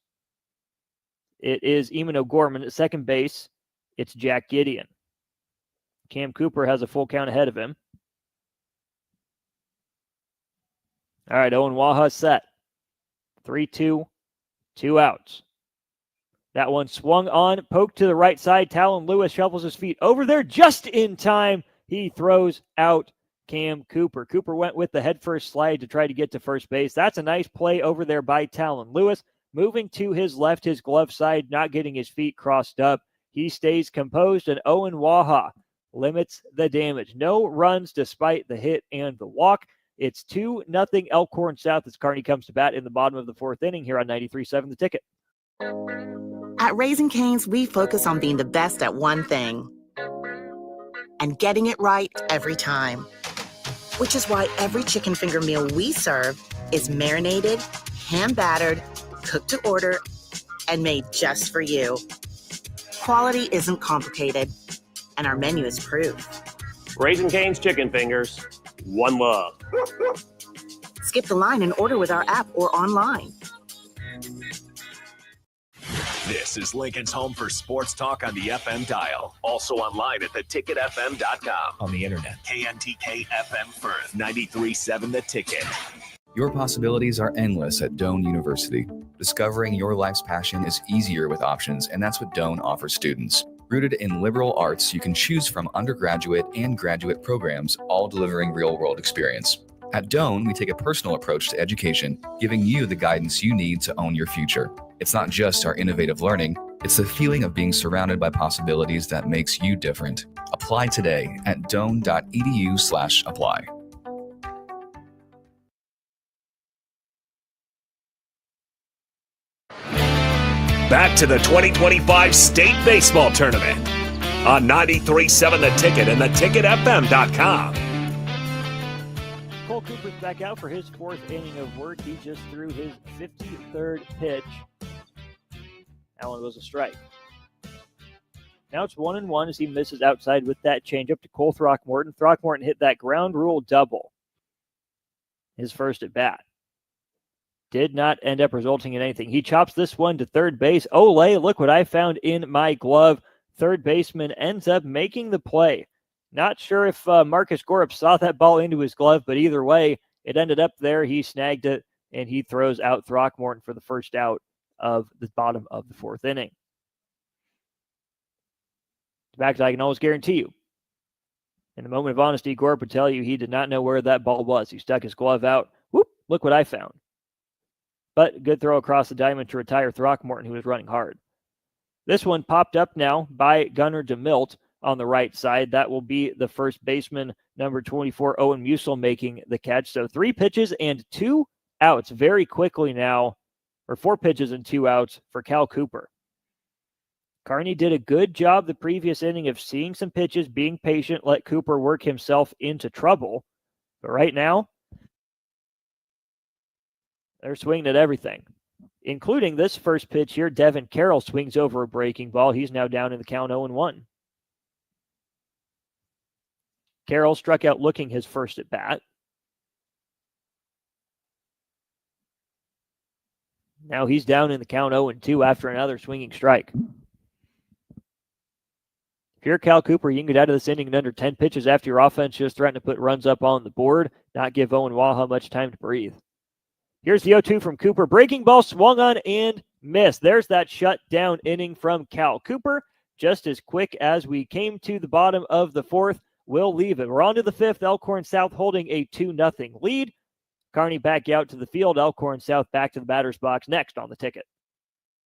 it is Eamon O'Gorman. At second base, it's Jack Gideon. Cam Cooper has a full count ahead of him. All right, Owen Waha set. 3-2, 2 outs. That one swung on, poked to the right side. Talon Lewis shovels his feet over there just in time. He throws out Cam Cooper. Cooper went with the headfirst slide to try to get to first base. That's a nice play over there by Talon Lewis. Moving to his left, his glove side, not getting his feet crossed up. He stays composed, and Owen Waha limits the damage. No runs despite the hit and the walk. It's 2-0 Elkhorn South as Kearney comes to bat in the bottom of the fourth inning here on 93.7 The Ticket. At Raising Cane's, we focus on being the best at one thing and getting it right every time. Which is why every chicken finger meal we serve is marinated, hand-battered, cooked to order, and made just for you. Quality isn't complicated, and our menu is proof. Raising Cane's chicken fingers. One love. Skip the line and order with our app or online. This is Lincoln's home for sports talk on the FM dial. Also online at theticketfm.com. On the internet. KNTK FM Firth, 93.7 The Ticket. Your possibilities are endless at Doane University. Discovering your life's passion is easier with options, and that's what Doane offers students. Rooted in liberal arts, you can choose from undergraduate and graduate programs, all delivering real-world experience. At Doane, we take a personal approach to education, giving you the guidance you need to own your future. It's not just our innovative learning, it's the feeling of being surrounded by possibilities that makes you different. Apply today at doane.edu/apply. Back to the 2025 State Baseball Tournament on 93.7 The Ticket and theticketfm.com. Cole Cooper's back out for his fourth inning of work. He just threw his 53rd pitch. That one was a strike. Now it's 1-1 as he misses outside with that changeup to Cole Throckmorton. Throckmorton hit that ground rule double. His first at bat. Did not end up resulting in anything. He chops this one to third base. Ole, look what I found in my glove. Third baseman ends up making the play. Not sure if Marcus Gorup saw that ball into his glove, but either way, it ended up there. He snagged it, and he throws out Throckmorton for the first out of the bottom of the fourth inning. In fact, I can almost guarantee you, in a moment of honesty, Gorup would tell you he did not know where that ball was. He stuck his glove out. Whoop, look what I found. But good throw across the diamond to retire Throckmorton, who was running hard. This one popped up now by Gunnar DeMilt on the right side. That will be the first baseman, number 24, Owen Musil, making the catch. So 3 pitches and 2 outs very quickly now, or 4 pitches and 2 outs for Cal Cooper. Kearney did a good job the previous inning of seeing some pitches, being patient, let Cooper work himself into trouble. But right now, they're swinging at everything, including this first pitch here. Devin Carroll swings over a breaking ball. He's now down in the count 0-1. Carroll struck out looking his first at bat. Now he's down in the count 0-2 after another swinging strike. If you're Cal Cooper, you can get out of this inning in under 10 pitches after your offense just threatened to put runs up on the board, not give Owen Waha much time to breathe. Here's the 0-2 from Cooper. Breaking ball swung on and missed. There's that shutdown inning from Cal Cooper. Just as quick as we came to the bottom of the fourth, we'll leave it. We're on to the fifth. Elkhorn South holding a 2-0 lead. Kearney back out to the field. Elkhorn South back to the batter's box next on the ticket.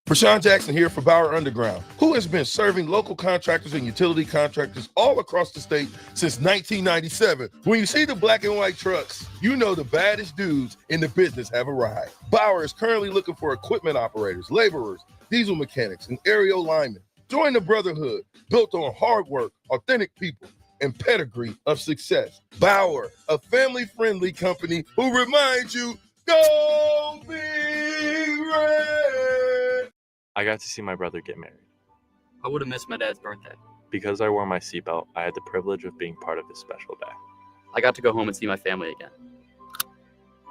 Prashawn Jackson here for Bauer Underground, who has been serving local contractors and utility contractors all across the state since 1997. When you see the black and white trucks, you know the baddest dudes in the business have arrived. Bauer is currently looking for equipment operators, laborers, diesel mechanics, and aerial linemen. Join the brotherhood built on hard work, authentic people, and pedigree of success. Bauer, a family-friendly company who reminds you, go Big Red! I got to see my brother get married. I would have missed my dad's birthday. Because I wore my seatbelt, I had the privilege of being part of his special day. I got to go home and see my family again.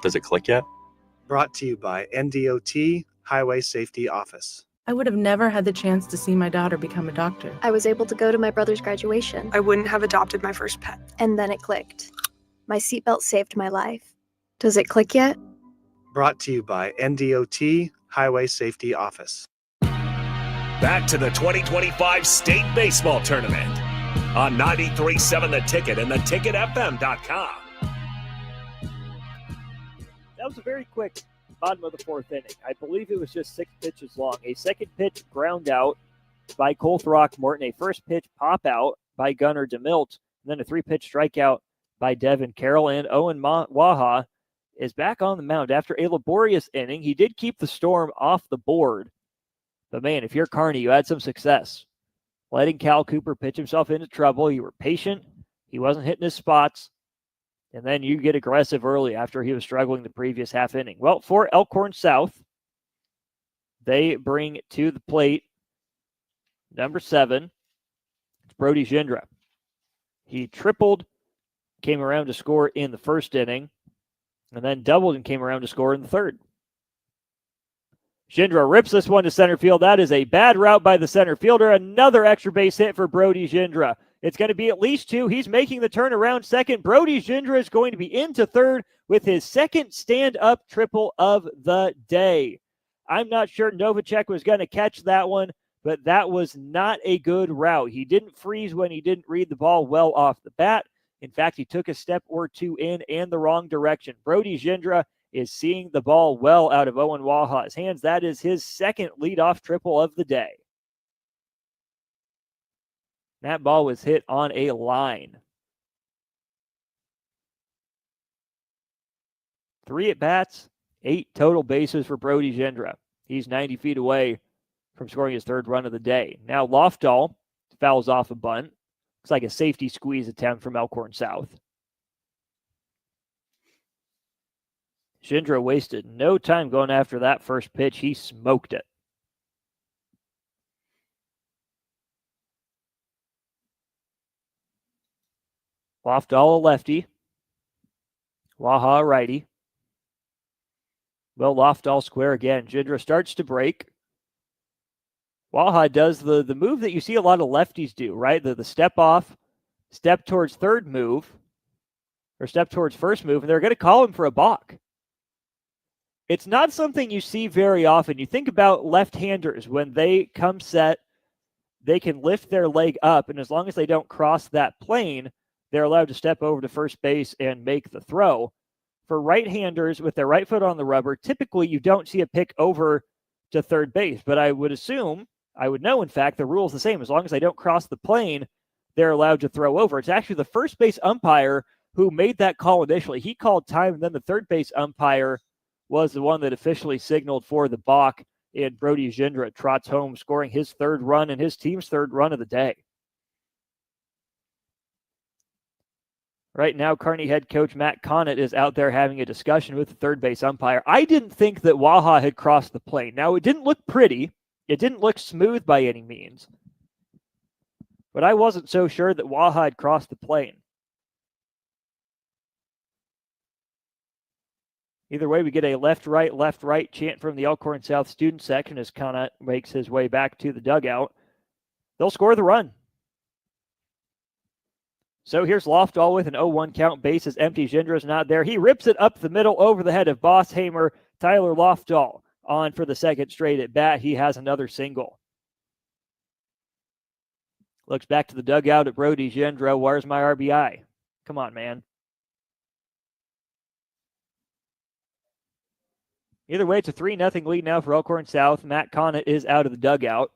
Does it click yet? Brought to you by NDOT Highway Safety Office. I would have never had the chance to see my daughter become a doctor. I was able to go to my brother's graduation. I wouldn't have adopted my first pet. And then it clicked. My seatbelt saved my life. Does it click yet? Brought to you by NDOT Highway Safety Office. Back to the 2025 State Baseball Tournament on 93.7 The Ticket and theticketfm.com. That was a very quick bottom of the fourth inning. I believe it was just 6 pitches long. A second pitch ground out by Cole Throckmorton, a first pitch pop out by Gunnar DeMilt, and then a 3-pitch strikeout by Devin Carroll. And Owen Waha is back on the mound after a laborious inning. He did keep the Storm off the board. But, man, if you're Kearney, you had some success. Letting Cal Cooper pitch himself into trouble. You were patient. He wasn't hitting his spots. And then you get aggressive early after he was struggling the previous half inning. Well, for Elkhorn South, they bring to the plate number 7. It's Brody Gindra. He tripled, came around to score in the first inning, and then doubled and came around to score in the third. Gindra rips this one to center field. That is a bad route by the center fielder. Another extra base hit for Brody Gindra. It's going to be at least 2. He's making the turn around second. Brody Gindra is going to be into third with his second stand-up triple of the day. I'm not sure Novacek was going to catch that one, but that was not a good route. He didn't freeze when he didn't read the ball well off the bat. In fact, he took a step or 2 in and the wrong direction. Brody Gindra is seeing the ball well out of Owen Waha's hands. That is his second leadoff triple of the day. That ball was hit on a line. 3 at-bats, 8 total bases for Brody Gindra. He's 90 feet away from scoring his third run of the day. Now Lofdahl fouls off a bunt. Looks like a safety squeeze attempt from Elkhorn South. Gindra wasted no time going after that first pitch. He smoked it. Lofdahl a lefty. Waha a righty. Well, Lofdahl square again. Gindra starts to break. Waha does the move that you see a lot of lefties do, right? The step off, step towards third move, or step towards first move, and they're going to call him for a balk. It's not something you see very often. You think about left-handers when they come set, they can lift their leg up, and as long as they don't cross that plane, they're allowed to step over to first base and make the throw. For right-handers with their right foot on the rubber, typically you don't see a pick over to third base, but I would know, in fact, the rule is the same. As long as they don't cross the plane, they're allowed to throw over. It's actually the first base umpire who made that call initially. He called time, and then the third base umpire was the one that officially signaled for the balk, and Brody Gindra trots home, scoring his third run and his team's third run of the day. Right now, Kearney head coach Matt Connett is out there having a discussion with the third base umpire. I didn't think that Waha had crossed the plane. Now, it didn't look pretty. It didn't look smooth by any means. But I wasn't so sure that Waha had crossed the plane. Either way, we get a left, right chant from the Elkhorn South student section as Connett makes his way back to the dugout. They'll score the run. So here's Lofdahl with an 0-1 count. Bases empty. Gindra's not there. He rips it up the middle over the head of Bosshamer. Tyler Lofdahl on for the second straight at bat. He has another single. Looks back to the dugout at Brody Gindra. Where's my RBI? Come on, man. Either way, it's a 3-0 lead now for Elkhorn South. Matt Connett is out of the dugout.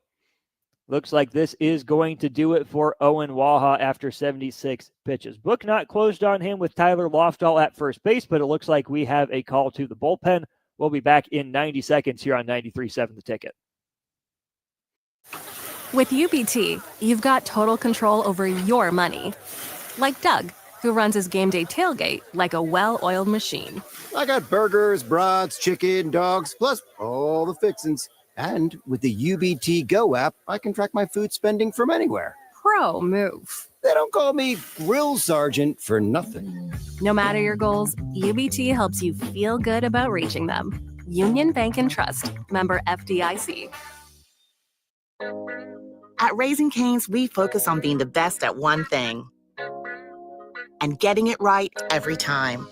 Looks like this is going to do it for Owen Waha after 76 pitches. Book not closed on him with Tyler Lofdahl at first base, but it looks like we have a call to the bullpen. We'll be back in 90 seconds here on 93.7 The Ticket. With UBT, you've got total control over your money. Like Doug, who runs his game day tailgate like a well-oiled machine. I got burgers, brats, chicken, dogs, plus all the fixins'. And with the UBT Go app, I can track my food spending from anywhere. Pro move. They don't call me Grill Sergeant for nothing. No matter your goals, UBT helps you feel good about reaching them. Union Bank and Trust, member FDIC. At Raising Cane's, we focus on being the best at one thing and getting it right every time.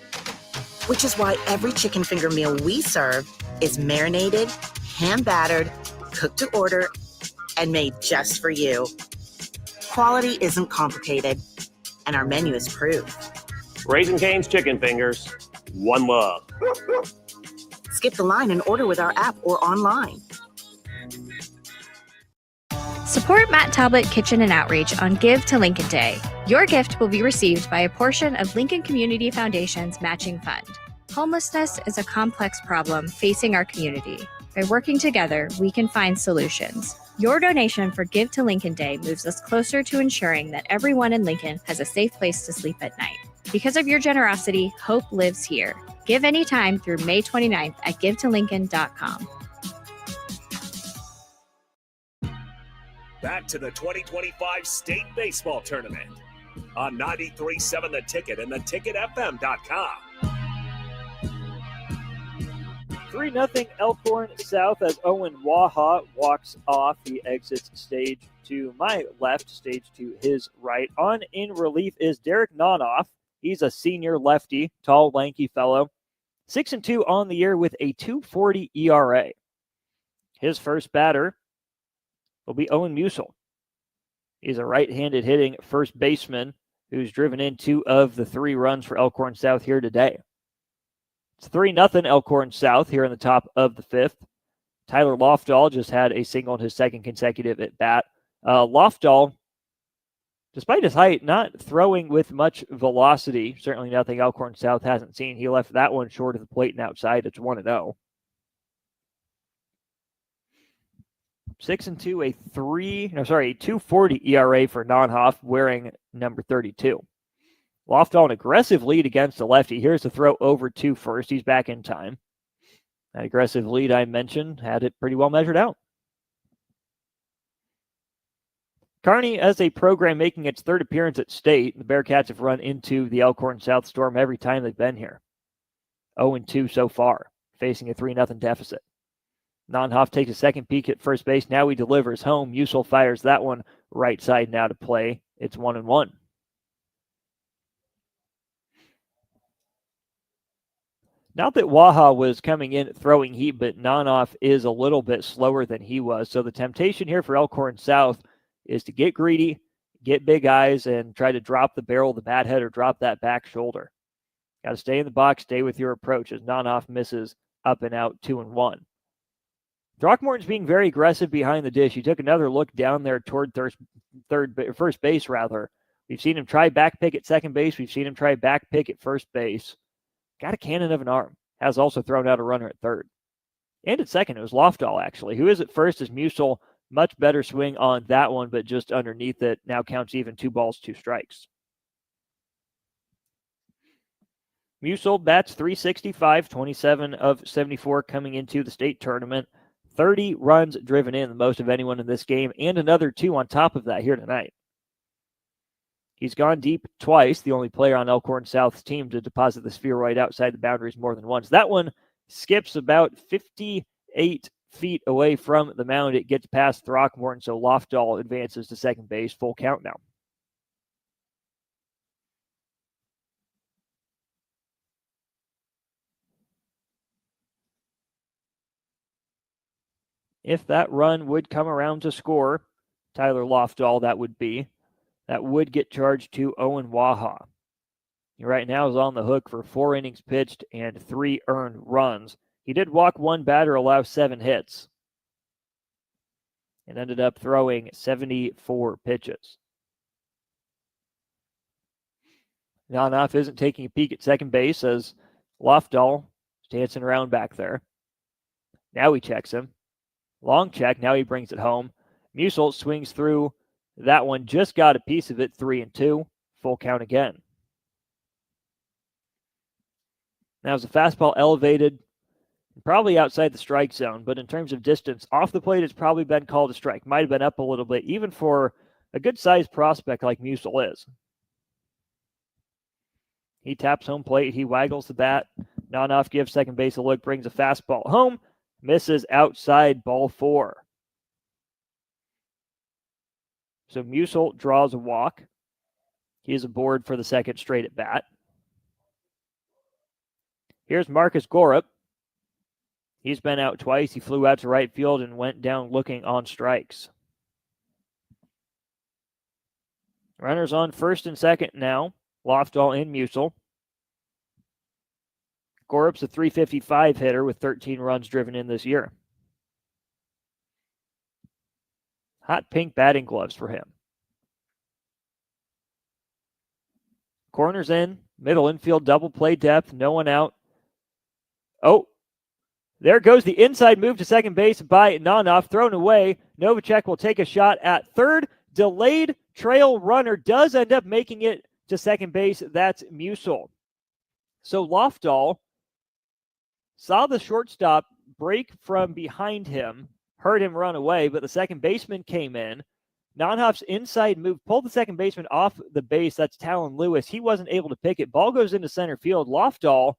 Which is why every chicken finger meal we serve is marinated, hand-battered, cooked to order, and made just for you. Quality isn't complicated, and our menu is proof. Raising Cane's chicken fingers, one love. Skip the line and order with our app or online. Support Matt Talbot Kitchen and Outreach on Give to Lincoln Day. Your gift will be received by a portion of Lincoln Community Foundation's matching fund. Homelessness is a complex problem facing our community. By working together, we can find solutions. Your donation for Give to Lincoln Day moves us closer to ensuring that everyone in Lincoln has a safe place to sleep at night. Because of your generosity, hope lives here. Give anytime through May 29th at givetolincoln.com. Back to the 2025 State Baseball Tournament on 93.7 The Ticket and theticketfm.com. 3-0 Elkhorn South as Owen Waha walks off. He exits stage to my left, stage to his right. On in relief is Derek Nonoff. He's a senior lefty, tall, lanky fellow. 6-2 on the year with a 2.40 ERA. His first batter will be Owen Musel. He's a right-handed hitting first baseman who's driven in 2 of the 3 runs for Elkhorn South here today. It's 3-0 Elkhorn South here in the top of the 5th. Tyler Lofdahl just had a single in his second consecutive at bat. Lofdahl, despite his height, not throwing with much velocity. Certainly nothing Elkhorn South hasn't seen. He left that one short of the plate and outside. It's 1-0. 6-2, a 2.40 ERA for Nonhoff, wearing number 32. Lofdahl, an aggressive lead against the lefty. Here's the throw over to first. He's back in time. That aggressive lead I mentioned had it pretty well measured out. Kearney, as a program making its 3rd appearance at state, the Bearcats have run into the Elkhorn South Storm every time they've been here. 0-2 so far, facing a 3-0 deficit. Nonhoff takes a second peek at first base. Now he delivers home. Musel fires that one right side now to play. It's 1-1. Not that Waha was coming in throwing heat, but Nonhoff is a little bit slower than he was. So the temptation here for Elkhorn South is to get greedy, get big eyes, and try to drop the barrel of the bat head or drop that back shoulder. Got to stay in the box, stay with your approach as Nonhoff misses up and out 2-1. Throckmorton's being very aggressive behind the dish. He took another look down there toward first base, rather. We've seen him try back pick at second base. We've seen him try back pick at first base. Got a cannon of an arm. Has also thrown out a runner at third. And at second, it was Lofdahl, actually. Who is at first is Musel. Much better swing on that one, but just underneath it. Now counts even 2 balls, 2 strikes. Musel bats .365, 27 of 74 coming into the state tournament. 30 runs driven in, the most of anyone in this game, and another 2 on top of that here tonight. He's gone deep twice, the only player on Elkhorn South's team to deposit the spheroid outside the boundaries more than once. That one skips about 58 feet away from the mound. It gets past Throckmorton, so Lofdahl advances to second base. Full count now. If that run would come around to score, Tyler Lofdahl, that would get charged to Owen Waha. He right now is on the hook for 4 innings pitched and 3 earned runs. He did walk one batter, allow 7 hits, and ended up throwing 74 pitches. Nonoff isn't taking a peek at second base as Lofdahl is dancing around back there. Now he checks him. Long check. Now he brings it home. Musil swings through that one. Just got a piece of it. 3-2. Full count again. Now is the fastball elevated, probably outside the strike zone, but in terms of distance, off the plate, it's probably been called a strike. Might have been up a little bit, even for a good-sized prospect like Musil is. He taps home plate. He waggles the bat. Nonoff gives second base a look, brings a fastball home, misses outside, ball 4. So Musil draws a walk. He is aboard for the second straight at bat. Here's Marcus Gorup. He's been out twice. He flew out to right field and went down looking on strikes. Runners on first and second now. Lofdahl and Musil. Gorup's a .355 hitter with 13 runs driven in this year. Hot pink batting gloves for him. Corners in, middle infield, double play depth, no one out. Oh, there goes the inside move to second base by Nonoff, thrown away. Novacek will take a shot at third. Delayed trail runner does end up making it to second base. That's Musil. So Lofdahl saw the shortstop break from behind him, heard him run away, but the second baseman came in. Nonoff's inside move pulled the second baseman off the base. That's Talon Lewis. He wasn't able to pick it. Ball goes into center field. Lofdahl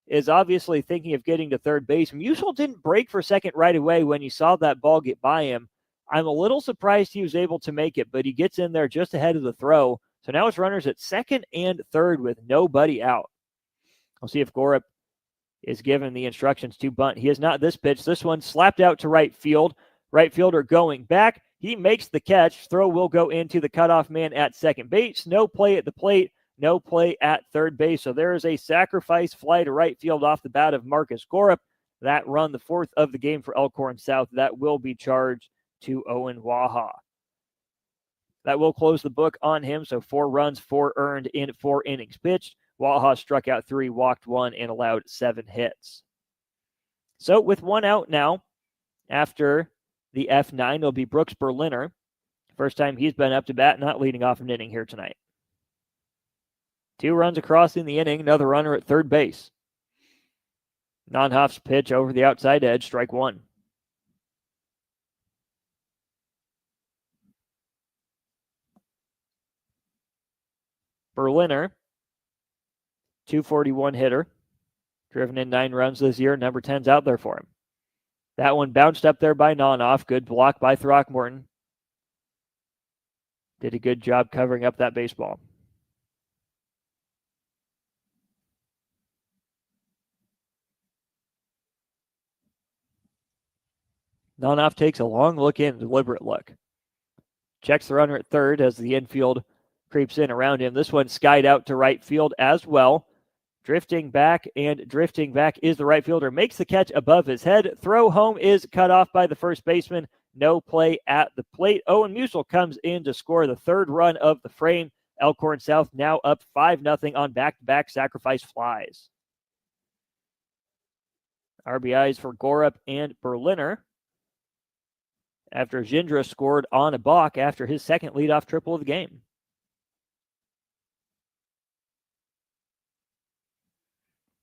is obviously thinking of getting to third base. Musil didn't break for second right away when he saw that ball get by him. I'm a little surprised he was able to make it, but he gets in there just ahead of the throw. So now it's runners at second and third with nobody out. We'll see if Gorup is given the instructions to bunt. He is not this pitch. This one slapped out to right field. Right fielder going back. He makes the catch. Throw will go into the cutoff man at second base. No play at the plate. No play at third base. So there is a sacrifice fly to right field off the bat of Marcus Gorup. That run, the 4th of the game for Elkhorn South, that will be charged to Owen Waha. That will close the book on him. So 4 runs, 4 earned in 4 innings pitched. Waha struck out 3, walked 1, and allowed 7 hits. So with 1 out now, after the F9, it'll be Brooks Berliner. First time he's been up to bat, not leading off an inning here tonight. 2 runs across in the inning, another runner at third base. Nonhoff's pitch over the outside edge, strike 1. Berliner, 241 hitter, driven in 9 runs this year. Number 10's out there for him. That one bounced up there by Nonoff. Good block by Throckmorton. Did a good job covering up that baseball. Nonoff takes a long look in, deliberate look. Checks the runner at third as the infield creeps in around him. This one skied out to right field as well. Drifting back is the right fielder. Makes the catch above his head. Throw home is cut off by the first baseman. No play at the plate. Owen Musil comes in to score the 3rd run of the frame. Elkhorn South now up 5-0 on back-to-back sacrifice flies. RBIs for Gorup and Berliner after Gindra scored on a balk after his 2nd leadoff triple of the game.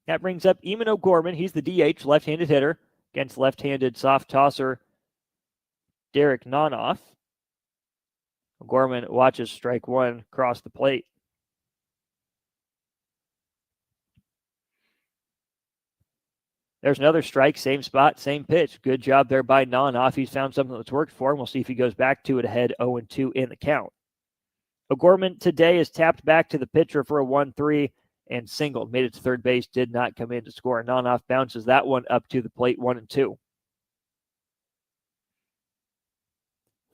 That brings up Eamon O'Gorman. He's the DH, left-handed hitter, against left-handed soft tosser Derek Nonoff. O'Gorman watches strike 1 cross the plate. There's another strike, same spot, same pitch. Good job there by Nonoff. He's found something that's worked for him. We'll see if he goes back to it ahead 0-2 in the count. O'Gorman today is tapped back to the pitcher for a 1-3 and singled. Made it to third base, did not come in to score. Nonoff bounces that one up to the plate, 1-2.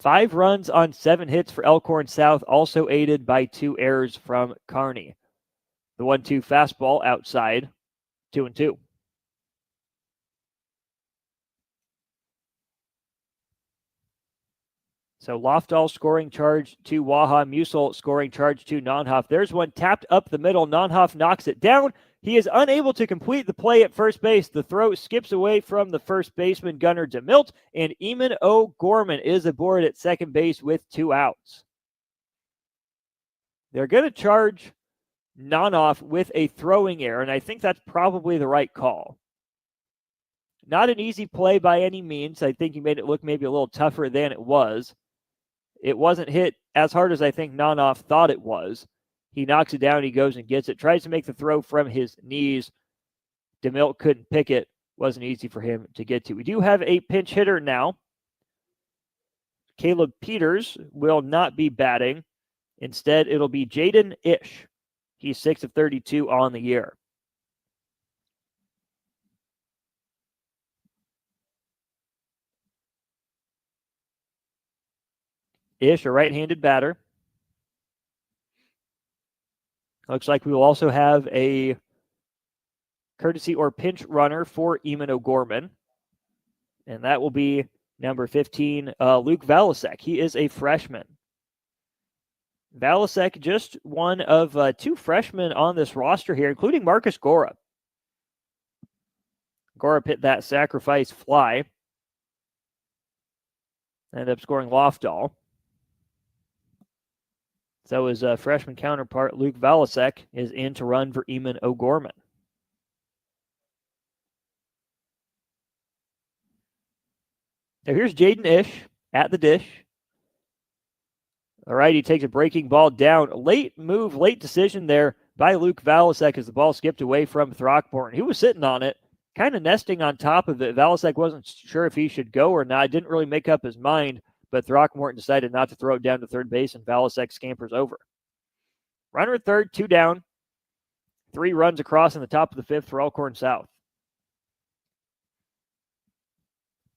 5 runs on 7 hits for Elkhorn South, also aided by 2 errors from Kearney. The 1-2 fastball outside, 2-2. So Lofdahl scoring charge to Waha. Musil scoring charge to Nonhoff. There's one tapped up the middle. Nonhoff knocks it down. He is unable to complete the play at first base. The throw skips away from the first baseman, Gunnar DeMilt, and Eamon O'Gorman is aboard at second base with 2 outs. They're going to charge Nonhoff with a throwing error, and I think that's probably the right call. Not an easy play by any means. I think he made it look maybe a little tougher than it was. It wasn't hit as hard as I think Nonhoff thought it was. He knocks it down. He goes and gets it. Tries to make the throw from his knees. DeMilt couldn't pick it. Wasn't easy for him to get to. We do have a pinch hitter now. Caleb Peters will not be batting. Instead, it'll be Jaden Ish. He's 6 of 32 on the year. Ish, a right-handed batter. Looks like we will also have a courtesy or pinch runner for Eamon O'Gorman. And that will be number 15, Luke Valasek. He is a freshman. Valasek just one of 2 freshmen on this roster here, including Marcus Gora. Gora hit that sacrifice fly. Ended up scoring Lofdahl. So his freshman counterpart, Luke Valasek, is in to run for Eamon O'Gorman. Now here's Jaden Ish at the dish. All right, he takes a breaking ball down. Late move, late decision there by Luke Valasek as the ball skipped away from Throckmorton, who was sitting on it, kind of nesting on top of it. Valasek wasn't sure if he should go or not. Didn't really make up his mind. But Throckmorton decided not to throw it down to third base, and Valasek scampers over. Runner at third, 2 down. 3 runs across in the top of the 5th for Elkhorn South.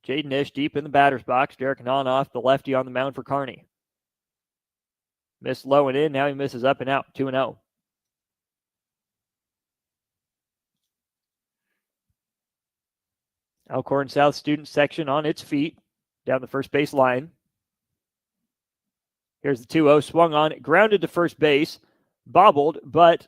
Jaden Ish deep in the batter's box. Derek Nonhoff, the lefty on the mound for Kearney. Missed low and in. Now he misses up and out. 2-0. Elkhorn South student section on its feet down the first base line. Here's the 2-0, swung on, grounded to first base, bobbled, but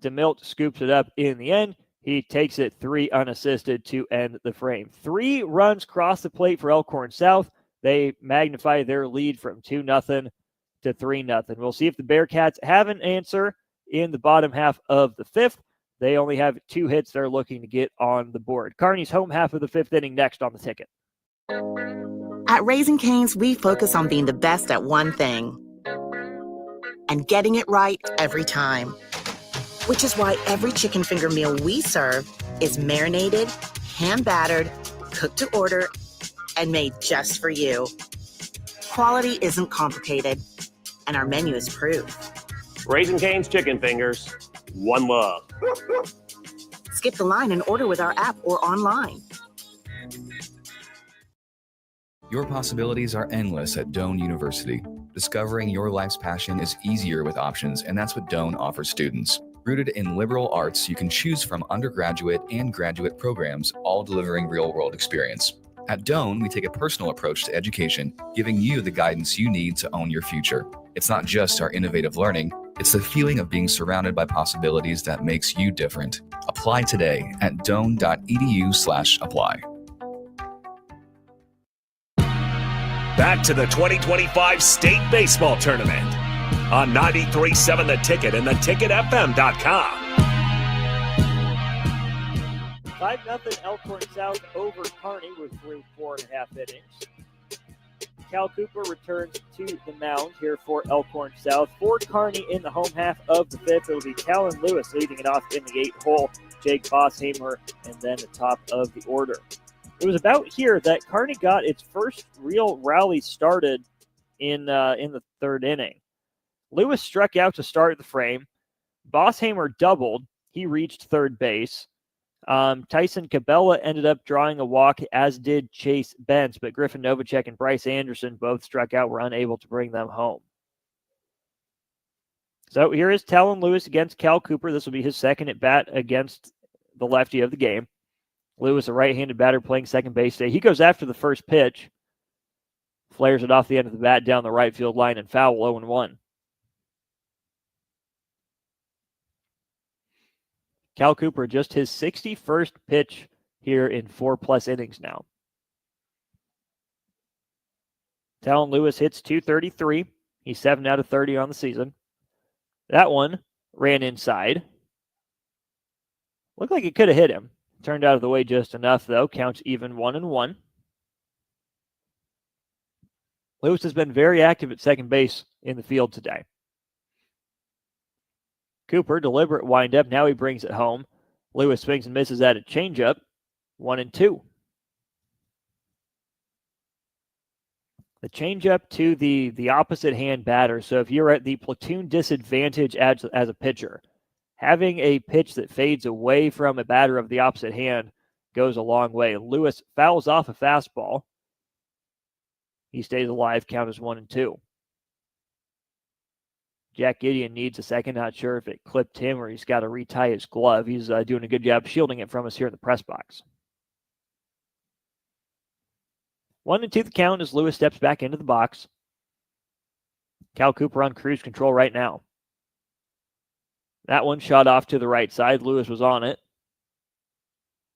DeMilt scoops it up in the end. He takes it 3 unassisted to end the frame. 3 runs cross the plate for Elkhorn South. They magnify their lead from 2-0 to 3-0. We'll see if the Bearcats have an answer in the bottom half of the 5th. They only have 2 hits they're looking to get on the board. Kearney's home half of the 5th inning next on the ticket. At Raising Cane's, we focus on being the best at one thing and getting it right every time. Which is why every chicken finger meal we serve is marinated, hand-battered, cooked to order, and made just for you. Quality isn't complicated, and our menu is proof. Raising Cane's chicken fingers, one love. Skip the line and order with our app or online. Your possibilities are endless at Doane University. Discovering your life's passion is easier with options, and that's what Doane offers students. Rooted in liberal arts, you can choose from undergraduate and graduate programs, all delivering real-world experience. At Doane, we take a personal approach to education, giving you the guidance you need to own your future. It's not just our innovative learning, it's the feeling of being surrounded by possibilities that makes you different. Apply today at doane.edu/apply. Back to the 2025 State Baseball Tournament on 93.7 The Ticket and theticketfm.com. 5-0 Elkhorn South over Kearney. We're through 4.5 innings. Cal Cooper returns to the mound here for Elkhorn South. For Kearney in the home half of the 5th, it'll be Talon Lewis leading it off in the 8th hole, Jake Bossheimer, and then the top of the order. It was about here that Kearney got its first real rally started in the 3rd inning. Lewis struck out to start the frame. Bossheimer doubled. He reached third base. Tyson Cabela ended up drawing a walk, as did Chase Bentz, but Griffin Novacek and Bryce Anderson both struck out, were unable to bring them home. So here is Talon Lewis against Cal Cooper. This will be his second at bat against the lefty of the game. Lewis, a right-handed batter playing second base today. He goes after the first pitch. Flares it off the end of the bat down the right field line and foul, 0-1. Cal Cooper, just his 61st pitch here in 4+ innings now. Talon Lewis hits .233. He's 7 out of 30 on the season. That one ran inside. Looked like it could have hit him. Turned out of the way just enough, though. Counts even 1-1. Lewis has been very active at second base in the field today. Cooper, deliberate windup. Now he brings it home. Lewis swings and misses at a changeup. 1-2. The changeup to the opposite hand batter. So if you're at the platoon disadvantage as a pitcher, having a pitch that fades away from a batter of the opposite hand goes a long way. Lewis fouls off a fastball. He stays alive. Count is 1-2. Jack Gideon needs a second. Not sure if it clipped him or he's got to retie his glove. He's doing a good job shielding it from us here in the press box. 1-2 the count as Lewis steps back into the box. Cal Cooper on cruise control right now. That one shot off to the right side. Lewis was on it.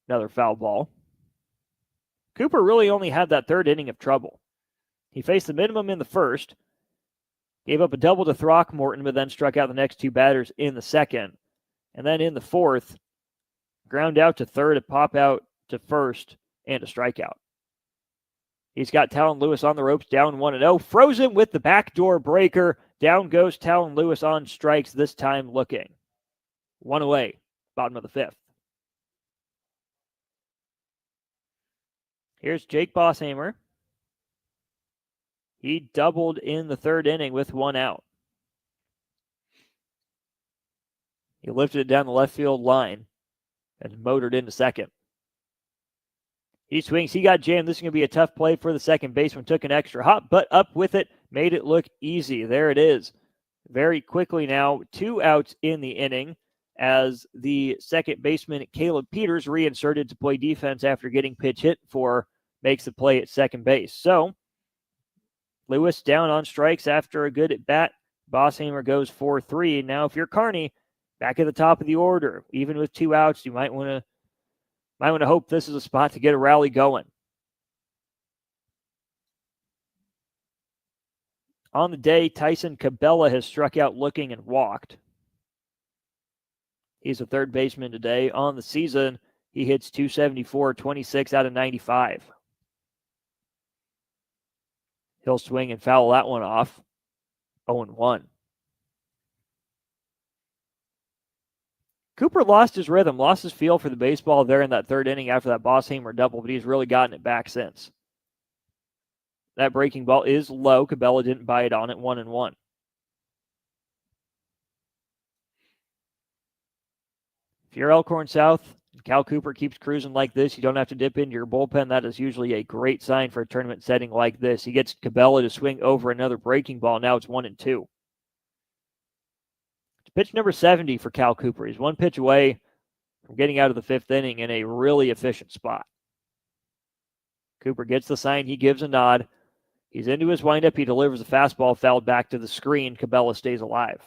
Another foul ball. Cooper really only had that third inning of trouble. He faced the minimum in the first, gave up a double to Throckmorton, but then struck out the next two batters in the second. And then in the fourth, ground out to third, a pop out to first, and a strikeout. He's got Talon Lewis on the ropes, down 1-0. Frozen with the backdoor breaker. Down goes Talon Lewis on strikes, this time looking. One away, bottom of the fifth. Here's Jake Bosshammer. He doubled in the third inning with one out. He lifted it down the left field line and motored into second. He swings. He got jammed. This is going to be a tough play for the second baseman. Took an extra hop, but up with it. Made it look easy. There it is. Very quickly now, 2 outs in the inning as the second baseman, Caleb Peters, reinserted to play defense after getting pitch hit for, makes the play at second base. So, Lewis down on strikes after a good at bat. Bosshammer goes 4-3. Now, if you're Kearney, back at the top of the order, even with 2 outs, you might want to hope this is a spot to get a rally going. On the day, Tyson Cabela has struck out looking and walked. He's a third baseman today. On the season, he hits .274, 26 out of 95. He'll swing and foul that one off. 0-1. Cooper lost his rhythm, lost his feel for the baseball there in that third inning after that Bosshammer double, but he's really gotten it back since. That breaking ball is low. Cabela didn't buy it on it. 1-1. If you're Elkhorn South, Cal Cooper keeps cruising like this, you don't have to dip into your bullpen. That is usually a great sign for a tournament setting like this. He gets Cabela to swing over another breaking ball. Now it's 1-2. It's pitch number 70 for Cal Cooper. He's one pitch away from getting out of the fifth inning in a really efficient spot. Cooper gets the sign. He gives a nod. He's into his windup. He delivers a fastball fouled back to the screen. Cabela stays alive.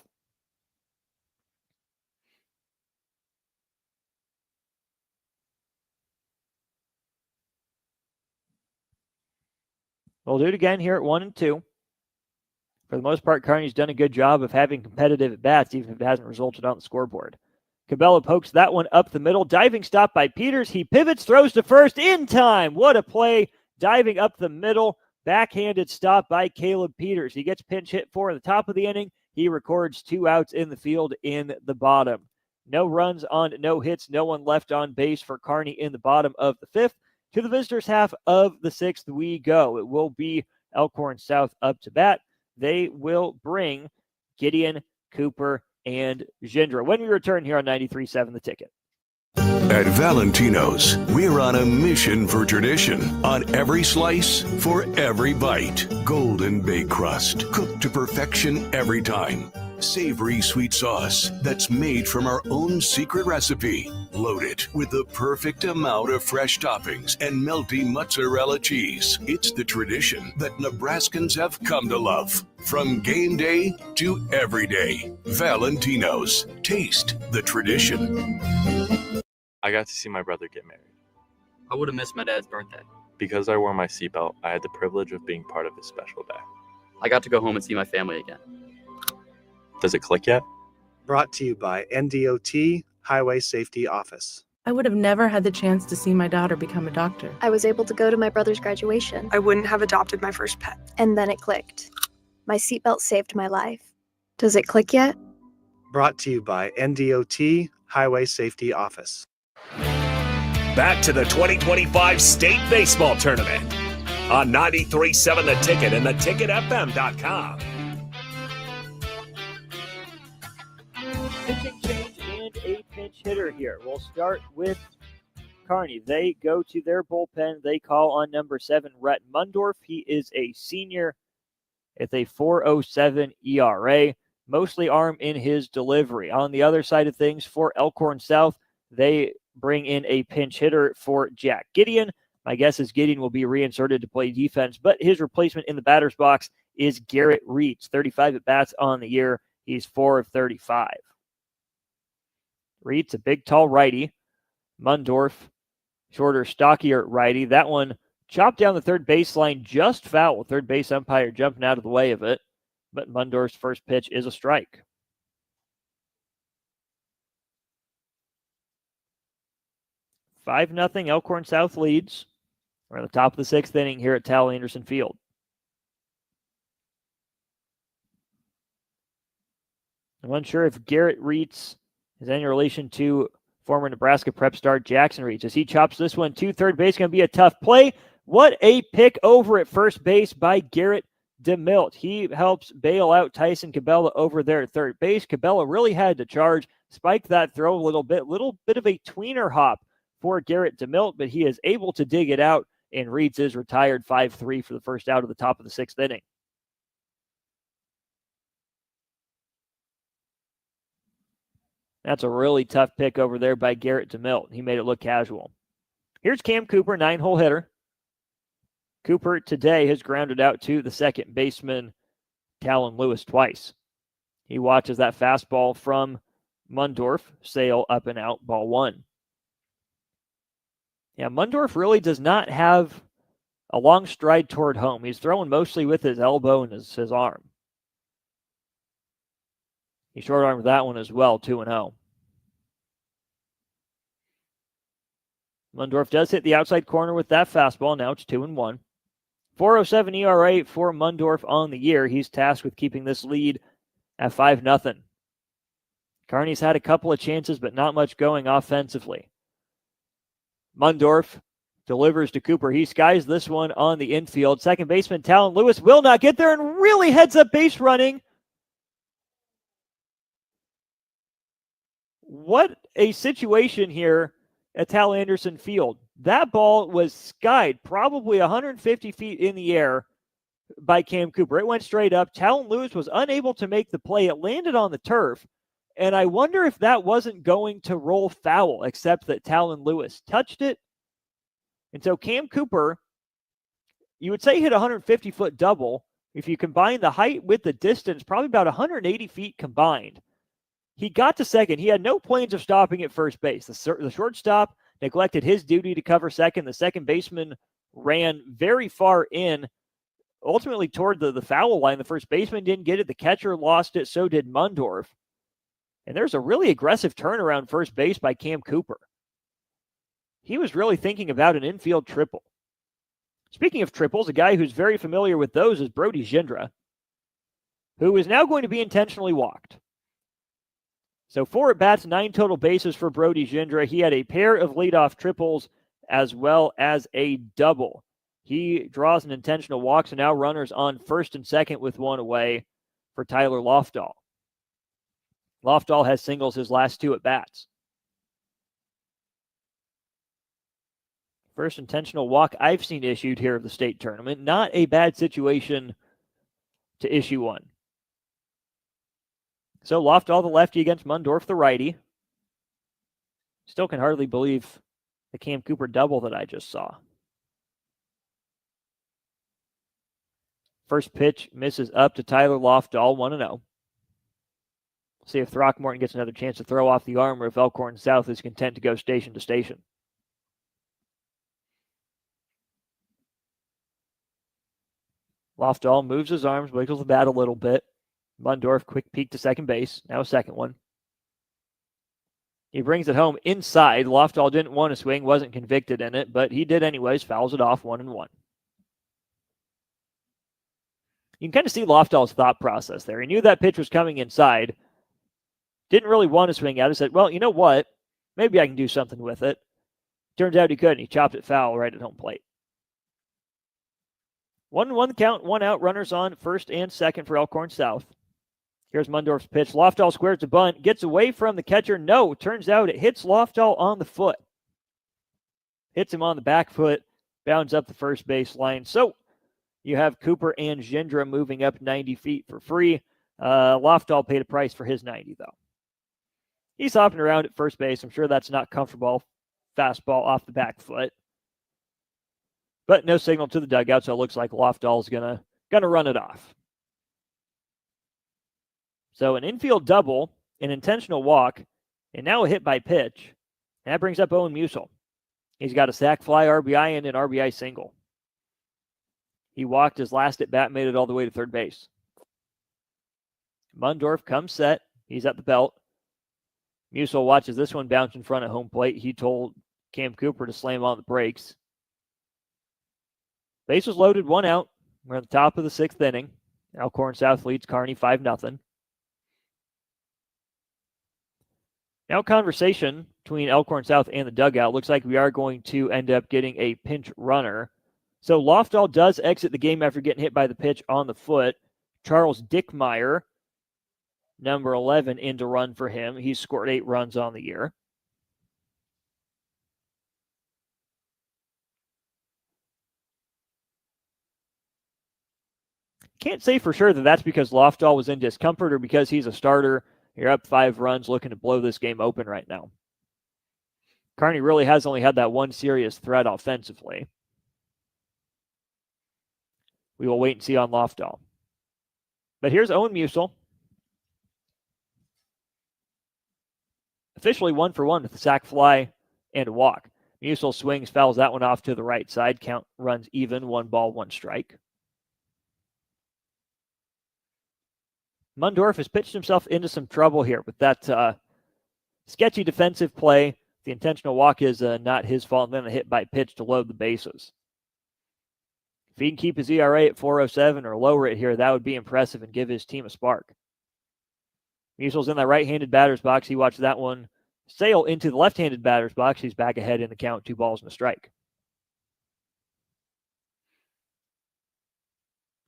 We'll do it again here at 1-2. For the most part, Kearney's done a good job of having competitive at-bats, even if it hasn't resulted on the scoreboard. Cabela pokes that one up the middle. Diving stop by Peters. He pivots, throws to first in time. What a play. Diving up the middle. Backhanded stop by Caleb Peters. He gets pinch hit for the top of the inning. He records 2 outs in the field in the bottom. No runs on no hits. No one left on base for Kearney in the bottom of the fifth. To the visitors' half of the sixth we go. It will be Elkhorn South up to bat. They will bring Gideon, Cooper, and Gindra when we return here on 93.7 The Ticket. At Valentino's, we're on a mission for tradition. On every slice, for every bite. Golden Bay crust, cooked to perfection every time. Savory sweet sauce that's made from our own secret recipe. Load it with the perfect amount of fresh toppings and melty mozzarella cheese. It's the tradition that Nebraskans have come to love. From game day to every day. Valentino's. Taste the tradition. I got to see my brother get married. I would have missed my dad's birthday. Because I wore my seatbelt, I had the privilege of being part of his special day. I got to go home and see my family again. Does it click yet? Brought to you by NDOT Highway Safety Office. I would have never had the chance to see my daughter become a doctor. I was able to go to my brother's graduation. I wouldn't have adopted my first pet. And then it clicked. My seatbelt saved my life. Does it click yet? Brought to you by NDOT Highway Safety Office. Back to the 2025 State Baseball Tournament on 93.7 The Ticket and theticketfm.com. Pitching change and a pinch hitter here. We'll start with Kearney. They go to their bullpen. They call on number 7, Rhett Mundorf. He is a senior with a 4.07 ERA, mostly arm in his delivery. On the other side of things, for Elkhorn South, they bring in a pinch hitter for Jack Gideon. My guess is Gideon will be reinserted to play defense, but his replacement in the batter's box is Garrett Reeds, 35 at-bats on the year. He's 4 of 35. Reeds, a big, tall righty. Mundorf, shorter, stockier righty. That one chopped down the third baseline, just foul. Third base umpire jumping out of the way of it. But Mundorf's first pitch is a strike. Five 0 Elkhorn South leads. We're at the top of the 6th inning here at Tal Anderson Field. I'm unsure if Garrett Reeds is any relation to former Nebraska prep star Jackson Reeds. As he chops this one to third base, going to be a tough play. What a pick over at first base by Garrett DeMilt. He helps bail out Tyson Cabela over there at third base. Cabela really had to charge, spike that throw a little bit of a tweener hop for Garrett DeMilt, but he is able to dig it out, and Reeds is retired 5-3 for the first out of the top of the 6th inning. That's a really tough pick over there by Garrett DeMilt. He made it look casual. Here's Cam Cooper, 9-hole hitter. Cooper today has grounded out to the second baseman, Talon Lewis, twice. He watches that fastball from Mundorf sail up and out, ball 1. Yeah, Mundorf really does not have a long stride toward home. He's throwing mostly with his elbow and his arm. He short-armed that one as well, 2-0. Mundorf does hit the outside corner with that fastball. Now it's 2-1. 4.07 ERA for Mundorf on the year. He's tasked with keeping this lead at 5-0. Kearney's had a couple of chances, but not much going offensively. Mundorf delivers to Cooper. He skies this one on the infield. Second baseman Talon Lewis will not get there and really heads up base running. What a situation here at Tal Anderson Field. That ball was skied probably 150 feet in the air by Cam Cooper. It went straight up. Talon Lewis was unable to make the play. It landed on the turf, and I wonder if that wasn't going to roll foul, except that Talon Lewis touched it. And so Cam Cooper, you would say hit a 150-foot double. If you combine the height with the distance, probably about 180 feet combined. He got to second. He had no plans of stopping at first base. The shortstop neglected his duty to cover second. The second baseman ran very far in, ultimately toward the foul line. The first baseman didn't get it. The catcher lost it. So did Mundorf. And there's a really aggressive turnaround first base by Cam Cooper. He was really thinking about an infield triple. Speaking of triples, a guy who's very familiar with those is Brody Gindra, who is now going to be intentionally walked. So 4 at-bats, 9 total bases for Brody Gindra. He had a pair of leadoff triples as well as a double. He draws an intentional walk, so now runners on first and second with one away for Tyler Lofdahl. Lofdahl has singles his last 2 at-bats. First intentional walk I've seen issued here of the state tournament. Not a bad situation to issue one. So Lofdahl the lefty against Mundorf the righty. Still can hardly believe the Cam Cooper double that I just saw. First pitch misses up to Tyler Lofdahl, 1-0. See if Throckmorton gets another chance to throw off the arm or if Elkhorn South is content to go station to station. Lofdahl moves his arms, wiggles the bat a little bit. Mundorf, quick peek to second base. Now a second one. He brings it home inside. Lofdahl didn't want to swing, wasn't convicted in it, but he did anyways, fouls it off 1-1. You can kind of see Lofdahl's thought process there. He knew that pitch was coming inside. Didn't really want to swing at it. Said, well, you know what? Maybe I can do something with it. Turns out he couldn't. He chopped it foul right at home plate. 1-1 count, 1 out. Runners on first and second for Elkhorn South. Here's Mundorf's pitch. Lofdahl squares the bunt. Gets away from the catcher. No, turns out it hits Lofdahl on the foot. Hits him on the back foot. Bounds up the first base line. So you have Cooper and Gindra moving up 90 feet for free. Lofdahl paid a price for his 90, though. He's hopping around at first base. I'm sure that's not comfortable. Fastball off the back foot. But no signal to the dugout, so it looks like Lofdahl's gonna run it off. So an infield double, an intentional walk, and now a hit by pitch. And that brings up Owen Musil. He's got a sac fly RBI and an RBI single. He walked his last at bat, made it all the way to third base. Mundorf comes set. He's at the belt. Musil watches this one bounce in front of home plate. He told Cam Cooper to slam on the brakes. Bases loaded, 1 out. We're at the top of the 6th inning. Elkhorn South leads Kearney 5-0. Now conversation between Elkhorn South and the dugout. Looks like we are going to end up getting a pinch runner. So Lofdahl does exit the game after getting hit by the pitch on the foot. Charles Dickmeyer, number 11, in to run for him. He's scored 8 runs on the year. Can't say for sure that that's because Lofdahl was in discomfort or because he's a starter. You're up 5 runs, looking to blow this game open right now. Kearney really has only had that one serious threat offensively. We will wait and see on Lofdahl. But here's Owen Musil. Officially 1 for 1 with a sac fly and a walk. Musil swings, fouls that one off to the right side. Count runs even, 1 ball, 1 strike. Mundorf has pitched himself into some trouble here with that sketchy defensive play. The intentional walk is not his fault, and then a hit by pitch to load the bases. If he can keep his ERA at 4.07 or lower it here, that would be impressive and give his team a spark. Musil's in that right-handed batter's box. He watched that one sail into the left-handed batter's box. He's back ahead in the count, 2 balls and a strike.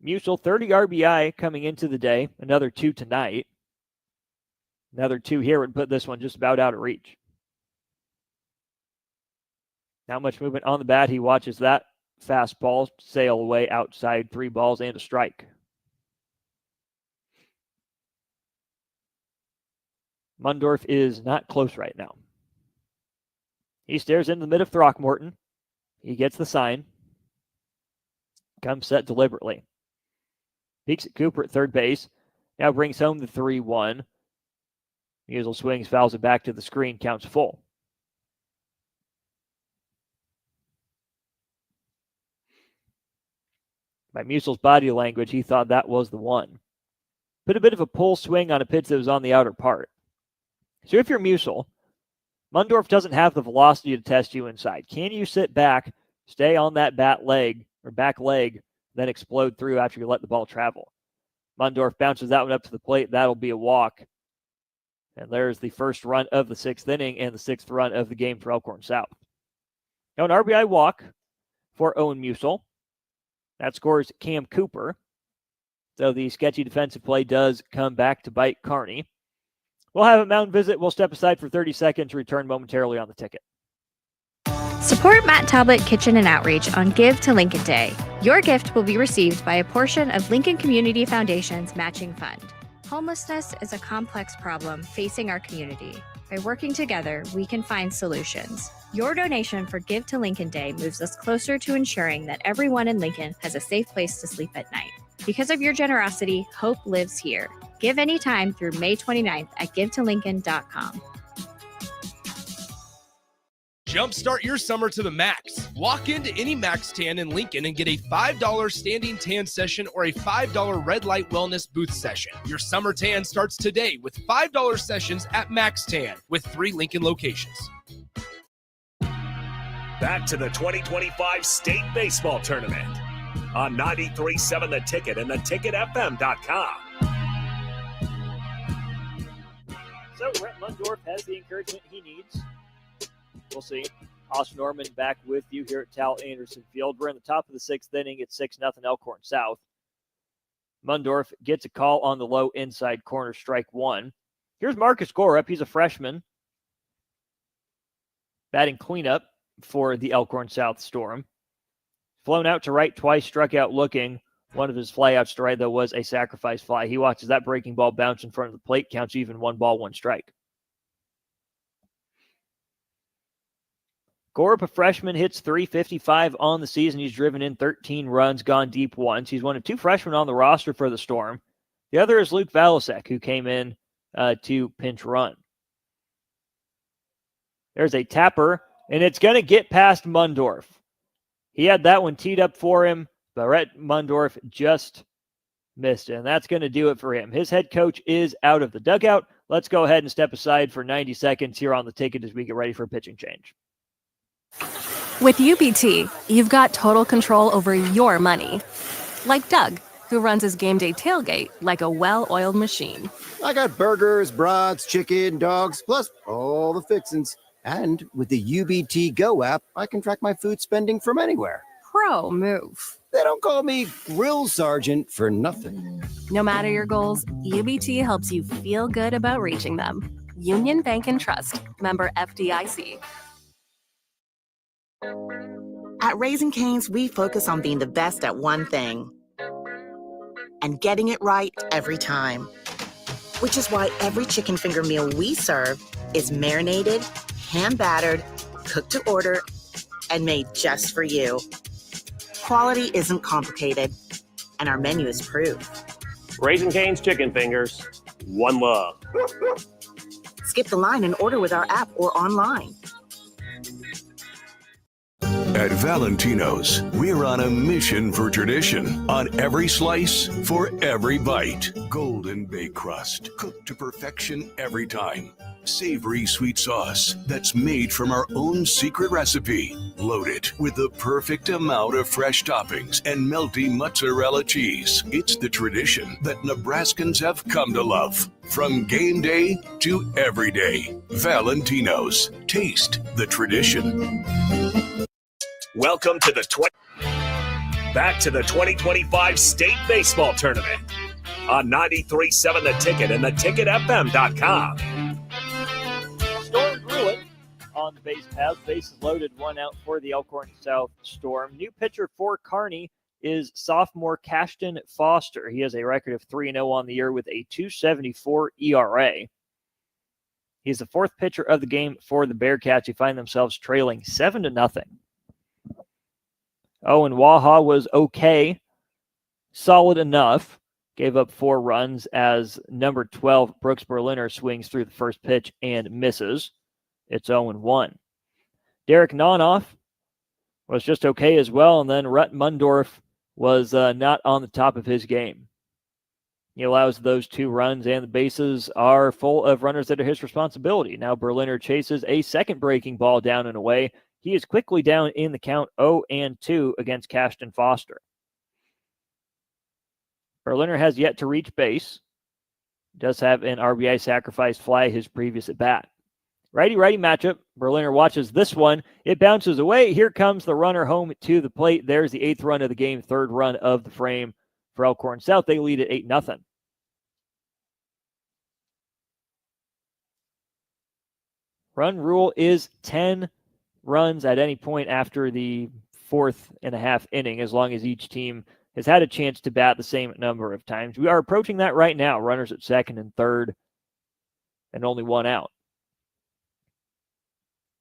Musil, 30 RBI coming into the day. Another 2 tonight. Another 2 here would put this one just about out of reach. Not much movement on the bat. He watches that fastball sail away outside, 3 balls and a strike. Mundorf is not close right now. He stares into the mid of Throckmorton. He gets the sign. Comes set deliberately. Peeks at Cooper at third base. Now brings home the 3-1. Musil swings, fouls it back to the screen, counts full. By Musil's body language, he thought that was the one. Put a bit of a pull swing on a pitch that was on the outer part. So if you're Musil, Mundorf doesn't have the velocity to test you inside. Can you sit back, stay on that back leg, then explode through after you let the ball travel? Mundorf bounces that one up to the plate. That'll be a walk. And there's the first run of the 6th inning and the 6th run of the game for Elkhorn South. Now an RBI walk for Owen Musil. That scores Cam Cooper. So the sketchy defensive play does come back to bite Kearney. We'll have a mound visit. We'll step aside for 30 seconds, return momentarily on the ticket. Support Matt Talbot Kitchen and Outreach on Give to Lincoln Day. Your gift will be received by a portion of Lincoln Community Foundation's matching fund. Homelessness is a complex problem facing our community. By working together, we can find solutions. Your donation for Give to Lincoln Day moves us closer to ensuring that everyone in Lincoln has a safe place to sleep at night. Because of your generosity, hope lives here. Give anytime through May 29th at givetolincoln.com. Jumpstart your summer to the max. Walk into any Max Tan in Lincoln and get a $5 standing tan session or a $5 red light wellness booth session. Your summer tan starts today with $5 sessions at Max Tan with 3 Lincoln locations. Back to the 2025 State Baseball Tournament on 93.7 The Ticket and theticketfm.com. So Rhett Mundorf has the encouragement he needs. We'll see. Austin Norman back with you here at Tal Anderson Field. We're in the top of the 6th inning. It's 6-0 Elkhorn South. Mundorf gets a call on the low inside corner, strike one. Here's Marcus Gorup. He's a freshman. Batting cleanup for the Elkhorn South Storm. Flown out to right twice, struck out looking. One of his flyouts to right, though, was a sacrifice fly. He watches that breaking ball bounce in front of the plate, counts even 1 ball, 1 strike. Gorup, a freshman, hits .355 on the season. He's driven in 13 runs, gone deep once. He's one of 2 freshmen on the roster for the Storm. The other is Luke Valasek, who came in to pinch run. There's a tapper, and it's going to get past Mundorf. He had that one teed up for him, but Rhett Mundorf just missed it, and that's going to do it for him. His head coach is out of the dugout. Let's go ahead and step aside for 90 seconds here on the ticket as we get ready for a pitching change. With UBT, you've got total control over your money. Like Doug, who runs his game day tailgate like a well-oiled machine. I got burgers, brats, chicken, dogs, plus all the fixins. And with the UBT Go app, I can track my food spending from anywhere. Pro move. They don't call me Grill Sergeant for nothing. No matter your goals, UBT helps you feel good about reaching them. Union Bank and Trust. Member FDIC. At Raising Cane's, we focus on being the best at one thing and getting it right every time. Which is why every chicken finger meal we serve is marinated, hand-battered, cooked to order, and made just for you. Quality isn't complicated, and our menu is proof. Raising Cane's Chicken Fingers, one love. Skip the line and order with our app or online. At Valentino's, we're on a mission for tradition. On every slice, for every bite. Golden baked crust, cooked to perfection every time. Savory sweet sauce that's made from our own secret recipe. Loaded with the perfect amount of fresh toppings and melty mozzarella cheese. It's the tradition that Nebraskans have come to love. From game day to every day. Valentino's. Taste the tradition. Welcome to back to the 2025 State Baseball Tournament on 93.7 The Ticket and theticketfm.com. Storm grew it on the base path. Bases loaded, 1 out for the Elkhorn South Storm. New pitcher for Kearney is sophomore Cashton Foster. He has a record of 3-0 on the year with a .274 ERA. He's the 4th pitcher of the game for the Bearcats, who find themselves trailing 7-0. Owen Waha was okay, solid enough. Gave up 4 runs as number 12, Brooks Berliner, swings through the first pitch and misses. It's 0-1. Derek Nonoff was just okay as well, and then Rhett Mundorf was not on the top of his game. He allows those 2 runs, and the bases are full of runners that are his responsibility. Now Berliner chases a second breaking ball down and away. He is quickly down in the count 0-2 against Cashton Foster. Berliner has yet to reach base. Does have an RBI sacrifice fly his previous at bat. Righty-righty matchup. Berliner watches this one. It bounces away. Here comes the runner home to the plate. There's the 8th run of the game, 3rd run of the frame for Elkhorn South. They lead at 8-0. Run rule is 10 runs at any point after the 4th and a half inning, as long as each team has had a chance to bat the same number of times. We are approaching that right now. Runners at second and third, and only one out.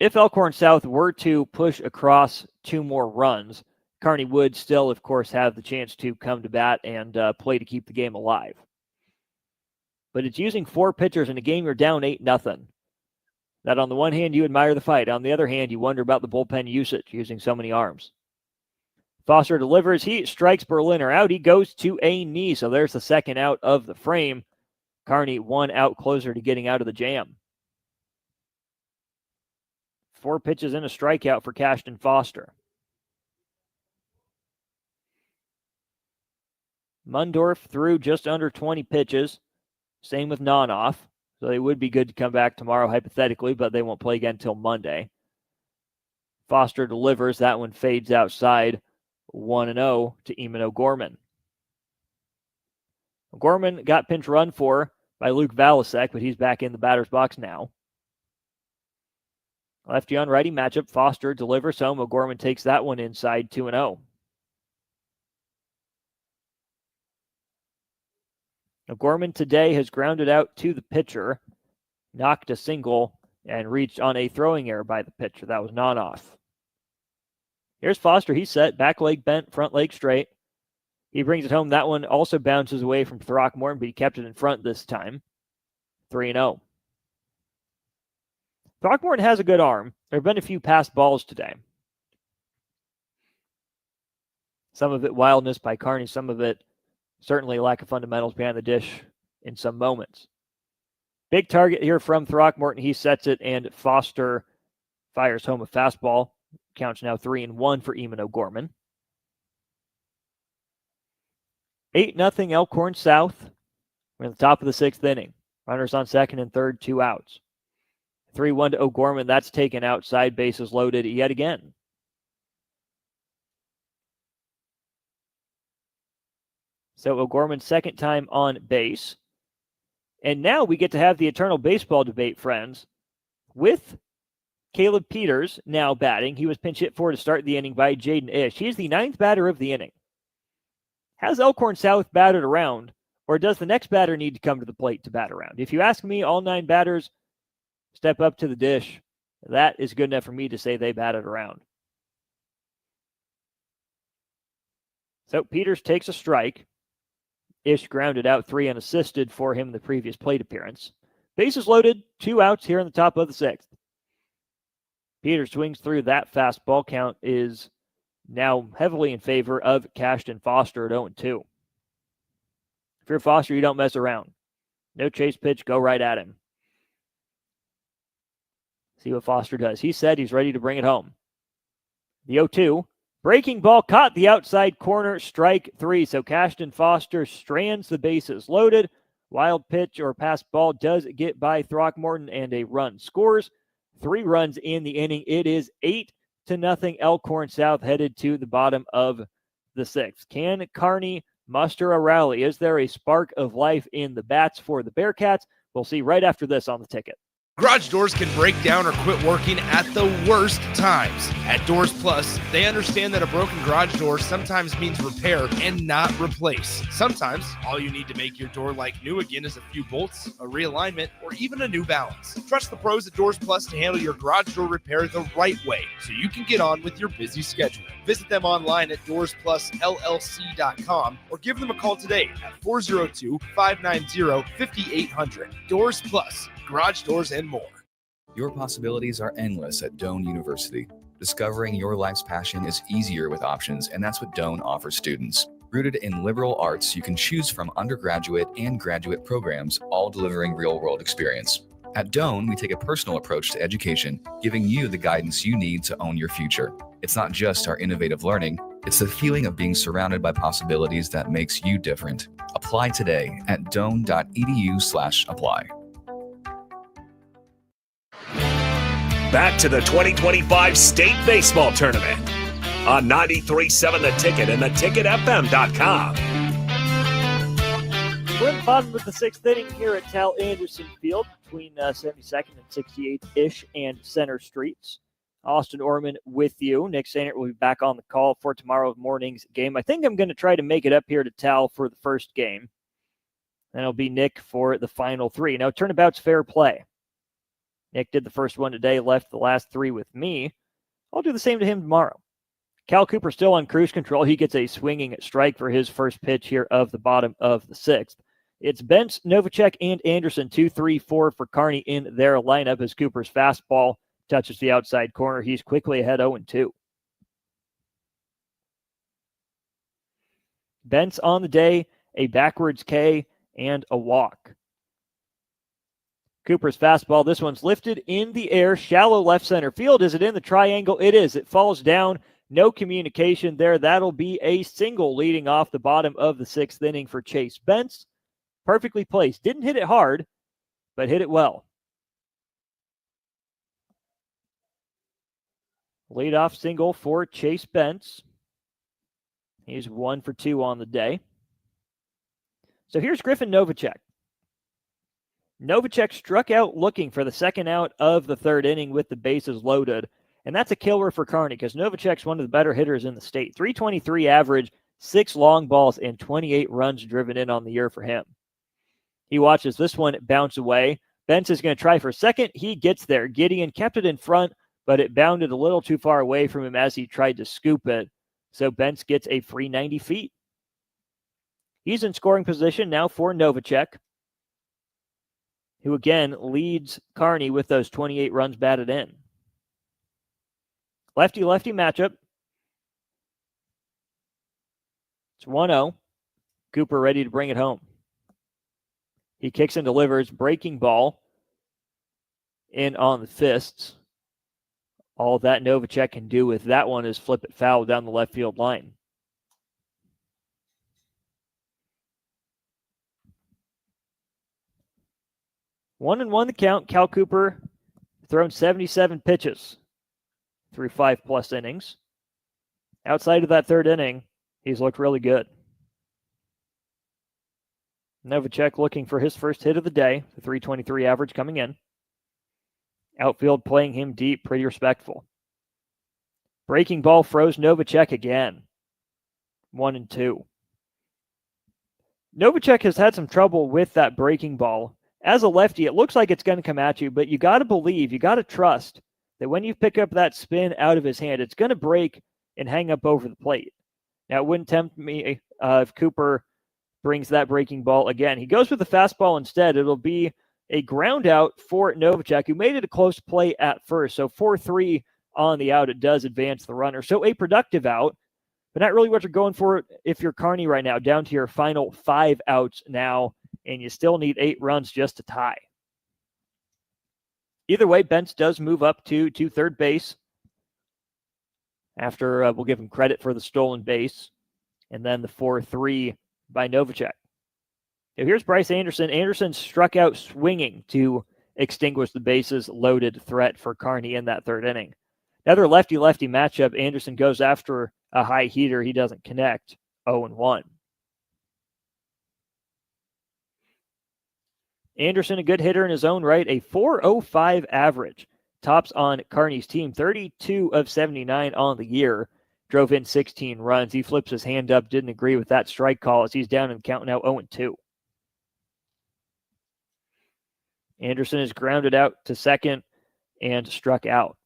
If Elkhorn South were to push across 2 more runs, Kearney would still, of course, have the chance to come to bat and play to keep the game alive. But it's using 4 pitchers in a game you're down 8-0. That on the one hand, you admire the fight. On the other hand, you wonder about the bullpen usage, using so many arms. Foster delivers. He strikes Berliner out. He goes to a knee. So there's the second out of the frame. Kearney 1 out closer to getting out of the jam. 4 pitches and a strikeout for Cashton Foster. Mundorf threw just under 20 pitches. Same with Nonoff. So they would be good to come back tomorrow, hypothetically, but they won't play again until Monday. Foster delivers. That one fades outside. 1-0 to Eamon O'Gorman. O'Gorman got pinch run for by Luke Valasek, but he's back in the batter's box now. Lefty on righty matchup. Foster delivers home. O'Gorman takes that one inside. 2-0. O'Gorman today has grounded out to the pitcher, knocked a single, and reached on a throwing error by the pitcher. That was Nonoff. Here's Foster. He's set. Back leg bent, front leg straight. He brings it home. That one also bounces away from Throckmorton, but he kept it in front this time. 3-0. Throckmorton has a good arm. There have been a few passed balls today. Some of it wildness by Kearney, some of it certainly lack of fundamentals behind the dish in some moments. Big target here from Throckmorton. He sets it, and Foster fires home a fastball. Counts now 3-1 for Eamon O'Gorman. 8-0 Elkhorn South. We're in the top of the 6th inning. Runners on second and third, 2 outs. 3-1 to O'Gorman. That's taken outside, bases loaded yet again. So O'Gorman's second time on base. And now we get to have the eternal baseball debate, friends, with Caleb Peters now batting. He was pinch hit for to start the inning by Jaden Ish. He's the 9th batter of the inning. Has Elkhorn South batted around, or does the next batter need to come to the plate to bat around? If you ask me, all 9 batters step up to the dish. That is good enough for me to say they batted around. So Peters takes a strike. Ish grounded out 3 unassisted for him in the previous plate appearance. Bases loaded, 2 outs here in the top of the 6th. Peters swings through. That fastball. Count is now heavily in favor of Cashton Foster at 0-2. If you're Foster, you don't mess around. No chase pitch, go right at him. See what Foster does. He said he's ready to bring it home. The 0-2. Breaking ball caught the outside corner, strike 3. So Cashton Foster strands the bases loaded. Wild pitch or pass ball does get by Throckmorton, and a run scores. 3 runs in the inning. It is 8-0 Elkhorn South, headed to the bottom of the 6th. Can Kearney muster a rally? Is there a spark of life in the bats for the Bearcats? We'll see right after this on the ticket. Garage doors can break down or quit working at the worst times. At Doors Plus, they understand that a broken garage door sometimes means repair and not replace. Sometimes, all you need to make your door like new again is a few bolts, a realignment, or even a new balance. Trust the pros at Doors Plus to handle your garage door repair the right way so you can get on with your busy schedule. Visit them online at DoorsPlusLLC.com or give them a call today at 402-590-5800. Doors Plus. Garage doors and more. Your possibilities are endless at Doane University. Discovering your life's passion is easier with options, and that's what Doane offers students. Rooted in liberal arts, you can choose from undergraduate and graduate programs, all delivering real-world experience. At Doane, we take a personal approach to education, giving you the guidance you need to own your future. It's not just our innovative learning, it's the feeling of being surrounded by possibilities that makes you different. Apply today at doane.edu/apply. Back to the 2025 State Baseball Tournament on 93.7 The Ticket and theticketfm.com. We're in the bottom of the 6th inning here at Tal Anderson Field between 72nd and 68th-ish and Center Streets. Austin Orman with you. Nick Sainert will be back on the call for tomorrow morning's game. I think I'm going to try to make it up here to Tal for the first game. Then it'll be Nick for the final three. Now, turnabout's fair play. Nick did the first one today, left the last three with me. I'll do the same to him tomorrow. Cal Cooper still on cruise control. He gets a swinging strike for his first pitch here of the bottom of the sixth. It's Bentz, Novacek, and Anderson, 2, 3, 4 for Kearney in their lineup as Cooper's fastball touches the outside corner. He's quickly ahead 0-2. Bentz on the day, a backwards K and a walk. Cooper's fastball, this one's lifted in the air, shallow left center field. Is it in the triangle? It is. It falls down. No communication there. That'll be a single leading off the bottom of the sixth inning for Chase Bentz. Perfectly placed. Didn't hit it hard, but hit it well. Leadoff single for Chase Bentz. He's 1 for 2 on the day. So here's Griffin Novacek. Novacek struck out looking for the second out of the third inning with the bases loaded. And that's a killer for Kearney because Novacek's one of the better hitters in the state. 323 average, 6 long balls, and 28 runs driven in on the year for him. He watches this one bounce away. Bentz is going to try for second. He gets there. Gideon kept it in front, but it bounded a little too far away from him as he tried to scoop it. So Bentz gets a free 90 feet. He's in scoring position now for Novacek, who again leads Kearney with those 28 runs batted in. Lefty-lefty matchup. It's 1-0. Cooper ready to bring it home. He kicks and delivers. Breaking ball in on the fists. All that Novacek can do with that one is flip it foul down the left field line. One and one the count. Cal Cooper thrown 77 pitches through 5+ innings. Outside of that third inning, he's looked really good. Novacek looking for his first hit of the day, the 323 average coming in. Outfield playing him deep, pretty respectful. Breaking ball froze Novacek again. 1-2. Novacek has had some trouble with that breaking ball. As a lefty, it looks like it's going to come at you, but you got to believe, you got to trust that when you pick up that spin out of his hand, it's going to break and hang up over the plate. Now, it wouldn't tempt me if Cooper brings that breaking ball again. He goes with the fastball instead. It'll be a ground out for Novacek, who made it a close play at first. So 4-3 on the out. It does advance the runner. So a productive out, but not really what you're going for if you're Kearney right now, down to your final 5 outs now, and you still need 8 runs just to tie. Either way, Bentz does move up to third base after we'll give him credit for the stolen base, and then the 4-3 by Novacek. Now here's Bryce Anderson. Anderson struck out swinging to extinguish the bases loaded threat for Kearney in that third inning. Another lefty-lefty matchup. Anderson goes after a high heater. He doesn't connect. 0-1. Anderson, a good hitter in his own right, a 4.05 average. Tops on Kearney's team, 32 of 79 on the year. Drove in 16 runs. He flips his hand up, didn't agree with that strike call as he's down in the count now 0-2. Anderson is grounded out to second and struck out.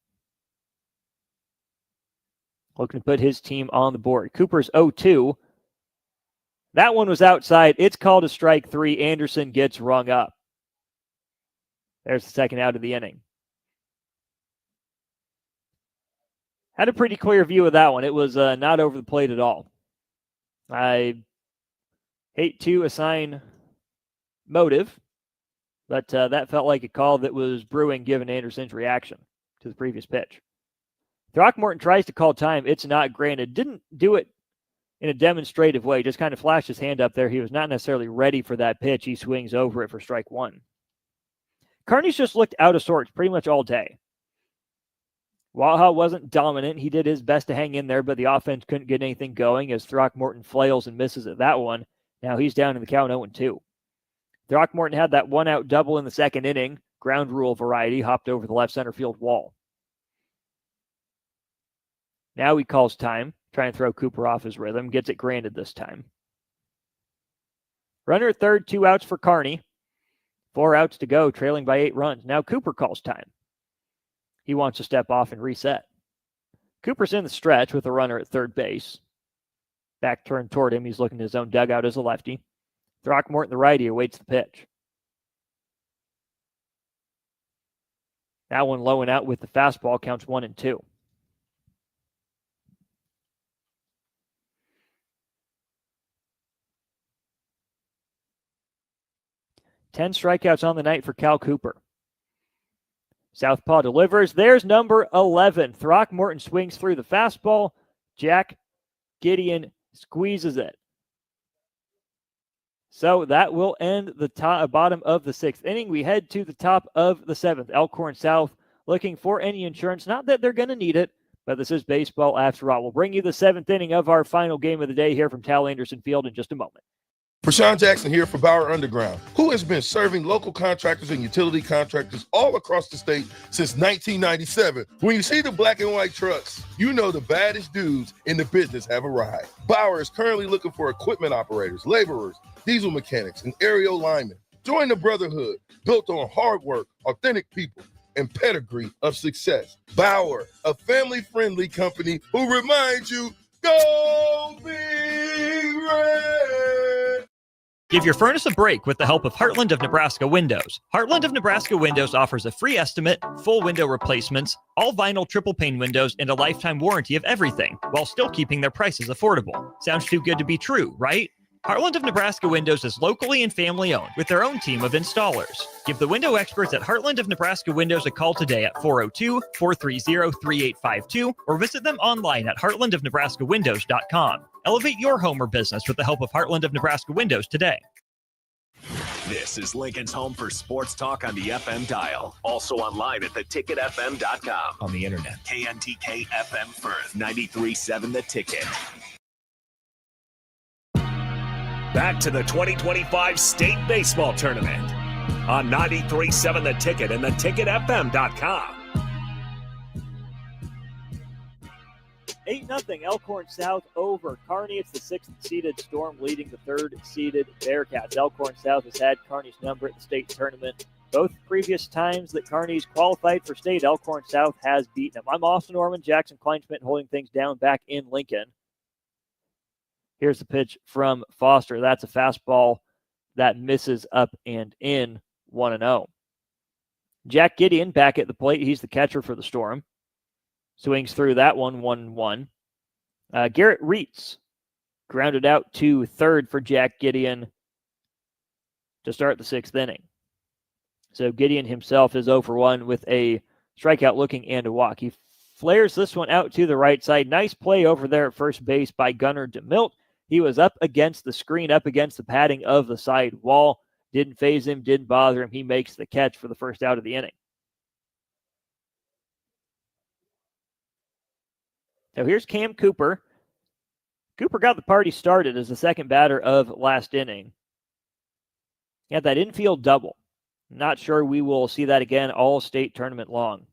Looking to put his team on the board. Cooper's 0-2. That one was outside. It's called a strike 3. Anderson gets rung up. There's the second out of the inning. Had a pretty clear view of that one. It was not over the plate at all. I hate to assign motive, but that felt like a call that was brewing given Anderson's reaction to the previous pitch. Throckmorton tries to call time. It's not granted. Didn't do it in a demonstrative way. Just kind of flashed his hand up there. He was not necessarily ready for that pitch. He swings over it for strike 1. Kearney's just looked out of sorts pretty much all day. Waha wasn't dominant. He did his best to hang in there, but the offense couldn't get anything going as Throckmorton flails and misses at that one. Now he's down in the count 0-2. Throckmorton had that 1-out double in the second inning. Ground rule variety, hopped over the left center field wall. Now he calls time, trying to throw Cooper off his rhythm, gets it granted this time. Runner at third, 2 outs for Kearney. 4 outs to go, trailing by 8 runs. Now Cooper calls time. He wants to step off and reset. Cooper's in the stretch with a runner at third base. Back turned toward him. He's looking at his own dugout as a lefty. Throckmorton, the righty, awaits the pitch. That one low and out with the fastball, counts 1-2. Ten strikeouts on the night for Cal Cooper. Southpaw delivers. There's number 11. Throckmorton swings through the fastball. Jack Gideon squeezes it. So that will end the bottom of the 6th inning. We head to the top of the 7th. Elkhorn South looking for any insurance. Not that they're going to need it, but this is baseball after all. We'll bring you the 7th inning of our final game of the day here from Tal Anderson Field in just a moment. Prashawn Jackson here for Bauer Underground, who has been serving local contractors and utility contractors all across the state since 1997. When you see the black and white trucks, you know the baddest dudes in the business have arrived. Bauer is currently looking for equipment operators, laborers, diesel mechanics, and aerial linemen. Join the brotherhood built on hard work, authentic people, and pedigree of success. Bauer, a family-friendly company who reminds you, go Big Red! Give your furnace a break with the help of Heartland of Nebraska Windows. Heartland of Nebraska Windows offers a free estimate, full window replacements, all vinyl triple pane windows, and a lifetime warranty of everything, while still keeping their prices affordable. Sounds too good to be true, right? Heartland of Nebraska Windows is locally and family owned with their own team of installers. Give the window experts at Heartland of Nebraska Windows a call today at 402-430-3852 or visit them online at heartlandofnebraskawindows.com. Elevate your home or business with the help of Heartland of Nebraska Windows today. This is Lincoln's home for sports talk on the FM dial. Also online at theticketfm.com. On the internet. KNTK FM Firth, 93.7 The Ticket. Back to the 2025 State Baseball Tournament on 93.7 The Ticket and theticketfm.com. 8-0 Elkhorn South over Kearney. It's the 6th-seeded Storm leading the 3rd-seeded Bearcats. Elkhorn South has had Kearney's number at the state tournament. Both previous times that Kearney's qualified for state, Elkhorn South has beaten them. I'm Austin Orman, Jackson Kleinschmidt holding things down back in Lincoln. Here's the pitch from Foster. That's a fastball that misses up and in, 1-0. Jack Gideon back at the plate. He's the catcher for the Storm. Swings through that one, 1-1. Garrett Reitz grounded out to third for Jack Gideon to start the 6th inning. So Gideon himself is 0 for 1 with a strikeout looking and a walk. He flares this one out to the right side. Nice play over there at first base by Gunnar DeMilt. He was up against the screen, up against the padding of the side wall. Didn't phase him, didn't bother him. He makes the catch for the first out of the inning. Now here's Cam Cooper. Cooper got the party started as the second batter of last inning. He had that infield double. Not sure we will see that again all state tournament long.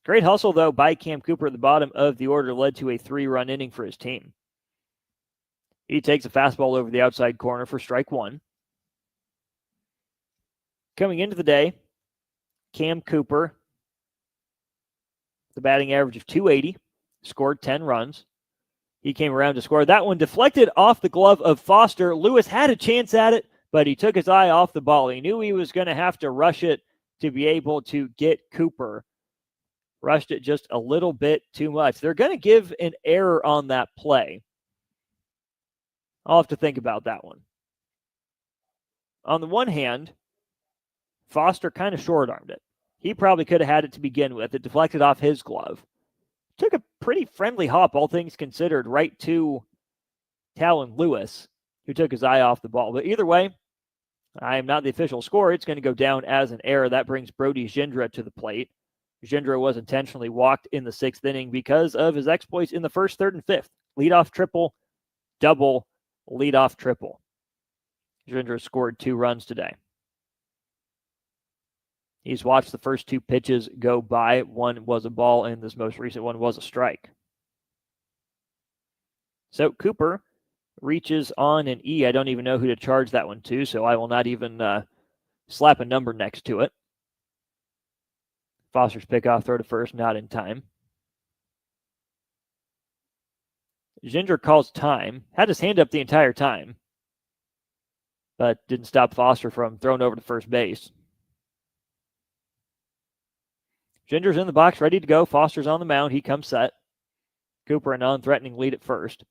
Great hustle, though, by Cam Cooper at the bottom of the order led to a 3-run inning for his team. He takes a fastball over the outside corner for strike 1. Coming into the day, Cam Cooper, the batting average of .280, scored 10 runs. He came around to score. That one deflected off the glove of Foster. Lewis had a chance at it, but he took his eye off the ball. He knew he was going to have to rush it to be able to get Cooper. Rushed it just a little bit too much. They're going to give an error on that play. I'll have to think about that one. On the one hand, Foster kind of short-armed it. He probably could have had it to begin with. It deflected off his glove. Took a pretty friendly hop, all things considered, right to Talon Lewis, who took his eye off the ball. But either way, I am not the official scorer. It's going to go down as an error. That brings Brody Gindra to the plate. Gindra was intentionally walked in the 6th inning because of his exploits in the 1st, 3rd, and 5th. Leadoff triple, double, leadoff triple. Gindra scored 2 runs today. He's watched the first 2 pitches go by. One was a ball, and this most recent one was a strike. So Cooper reaches on an E. I don't even know who to charge that one to, so I will not even slap a number next to it. Foster's pickoff throw to first, not in time. Ginger calls time. Had his hand up the entire time, but didn't stop Foster from throwing over to first base. Ginger's in the box, ready to go. Foster's on the mound. He comes set. Cooper a non-threatening lead at first.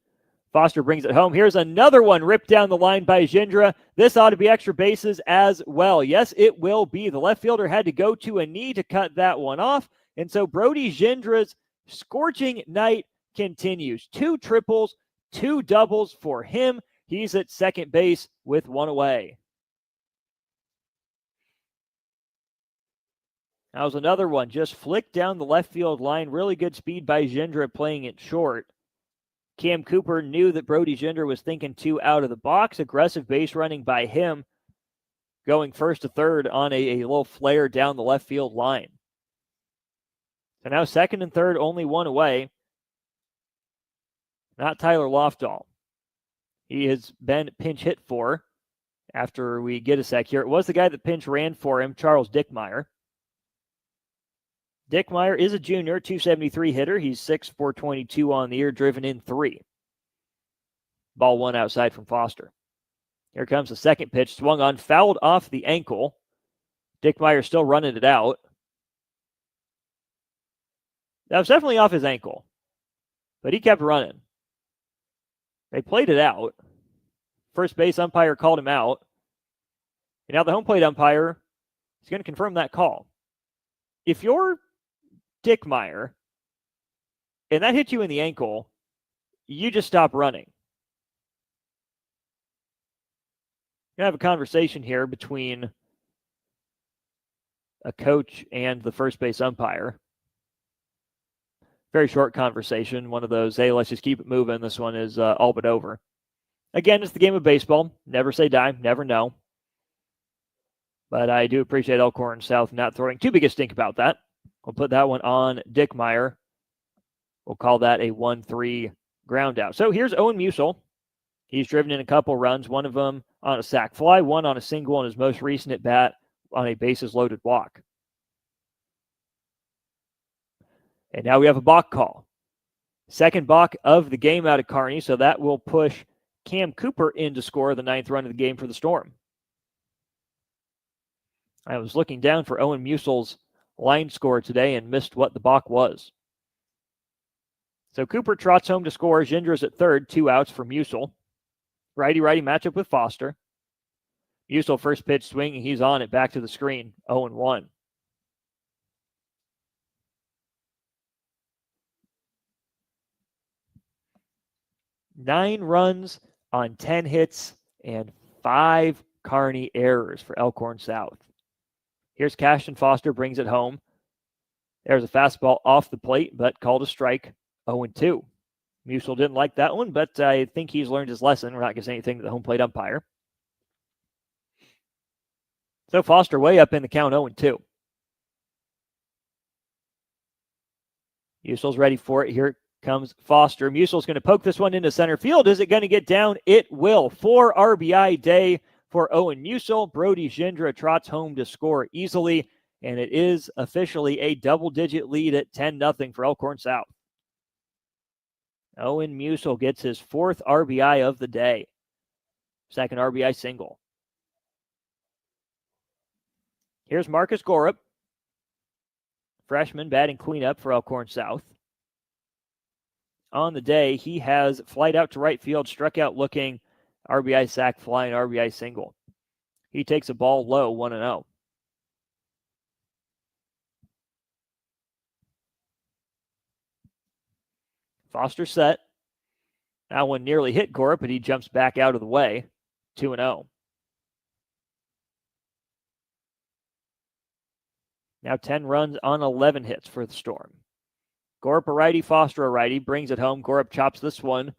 Foster brings it home. Here's another one ripped down the line by Gindra. This ought to be extra bases as well. Yes, it will be. The left fielder had to go to a knee to cut that one off. And so Brody Gindra's scorching night continues. 2 triples, 2 doubles for him. He's at second base with 1 away. That was another one. Just flicked down the left field line. Really good speed by Gindra playing it short. Cam Cooper knew that Brody Gindra was thinking 2 out of the box. Aggressive base running by him, going first to third on a little flare down the left field line. So now second and third, only 1 away. Not Tyler Lofdahl. He has been pinch hit for after we get a sec here. It was the guy that pinch ran for him, Charles Dickmeyer. Dickmeyer is a junior, 273 hitter. He's 6'4", 422 on the year, driven in 3. Ball 1 outside from Foster. Here comes the second pitch, swung on, fouled off the ankle. Dickmeyer still running it out. That was definitely off his ankle, but he kept running. They played it out. First base umpire called him out. And now the home plate umpire is going to confirm that call. If you're Dickmeyer and that hit you in the ankle, you just stop running. You're going to have a conversation here between a coach and the first base umpire. Very short conversation. One of those, hey, let's just keep it moving. This one is all but over. Again, it's the game of baseball. Never say die. Never know. But I do appreciate Elkhorn South not throwing too big a stink about that. We'll put that one on Dickmeyer. We'll call that a 1-3 ground out. So here's Owen Musel. He's driven in a couple runs, one of them on a sac fly, one on a single in his most recent at bat on a bases loaded walk. And now we have a balk call. Second balk of the game out of Kearney, so that will push Cam Cooper in to score the 9th run of the game for the Storm. I was looking down for Owen Musel's line score today and missed what the balk was. So Cooper trots home to score. Gindra's at third, 2 outs for Musel. Righty-righty matchup with Foster. Musel first pitch swing, and he's on it back to the screen, 0-1. Nine runs on 10 hits and 5 Kearney errors for Elkhorn South. Here's Cashton Foster, brings it home. There's a fastball off the plate, but called a strike, 0-2. Musel didn't like that one, but I think he's learned his lesson. We're not going to say anything to the home plate umpire. So Foster way up in the count, 0-2. Musel's ready for it. Here comes Foster. Musel's going to poke this one into center field. Is it going to get down? It will. 4 RBI day for Owen Musel. Brody Gindra trots home to score easily, and it is officially a double-digit lead at 10-0 for Elkhorn South. Owen Musel gets his 4th RBI of the day. 2nd RBI single. Here's Marcus Gorup, freshman batting cleanup for Elkhorn South. On the day, he has flight out to right field, struck out looking, RBI sac fly, and RBI single. He takes a ball low, 1-0. Foster set. That one nearly hit Gorup, but he jumps back out of the way, 2-0. Now 10 runs on 11 hits for the Storm. Gorup a righty, Foster a righty, brings it home. Gorup chops this one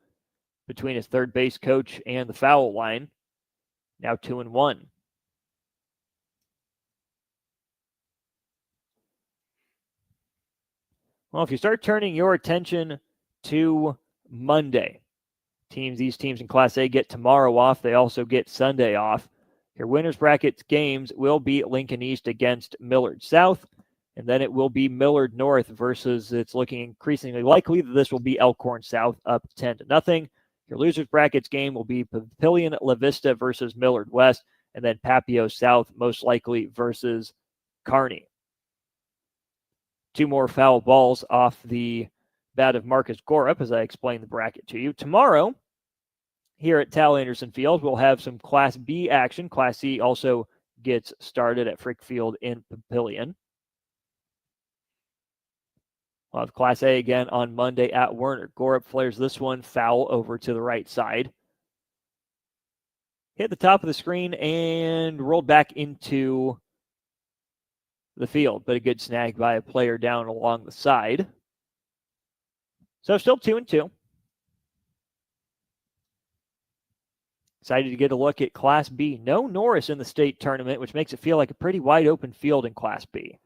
between his third base coach and the foul line. Now 2-1. Well, if you start turning your attention to Monday, These teams in Class A get tomorrow off. They also get Sunday off. Your winners bracket games will be Lincoln East against Millard South, and then it will be Millard North versus, it's looking increasingly likely that this will be Elkhorn South up 10-0. Your losers brackets game will be Papillion La Vista versus Millard West, and then Papio South most likely versus Kearney. 2 more foul balls off the bat of Marcus Gorup as I explain the bracket to you. Tomorrow, here at Tal Anderson Field, we'll have some Class B action. Class C also gets started at Frick Field in Papillion. We'll have Class A again on Monday at Werner. Gorup flares this one foul over to the right side. Hit the top of the screen and rolled back into the field, but a good snag by a player down along the side. So still 2-2. Excited to get a look at Class B. No Norris in the state tournament, which makes it feel like a pretty wide open field in Class B.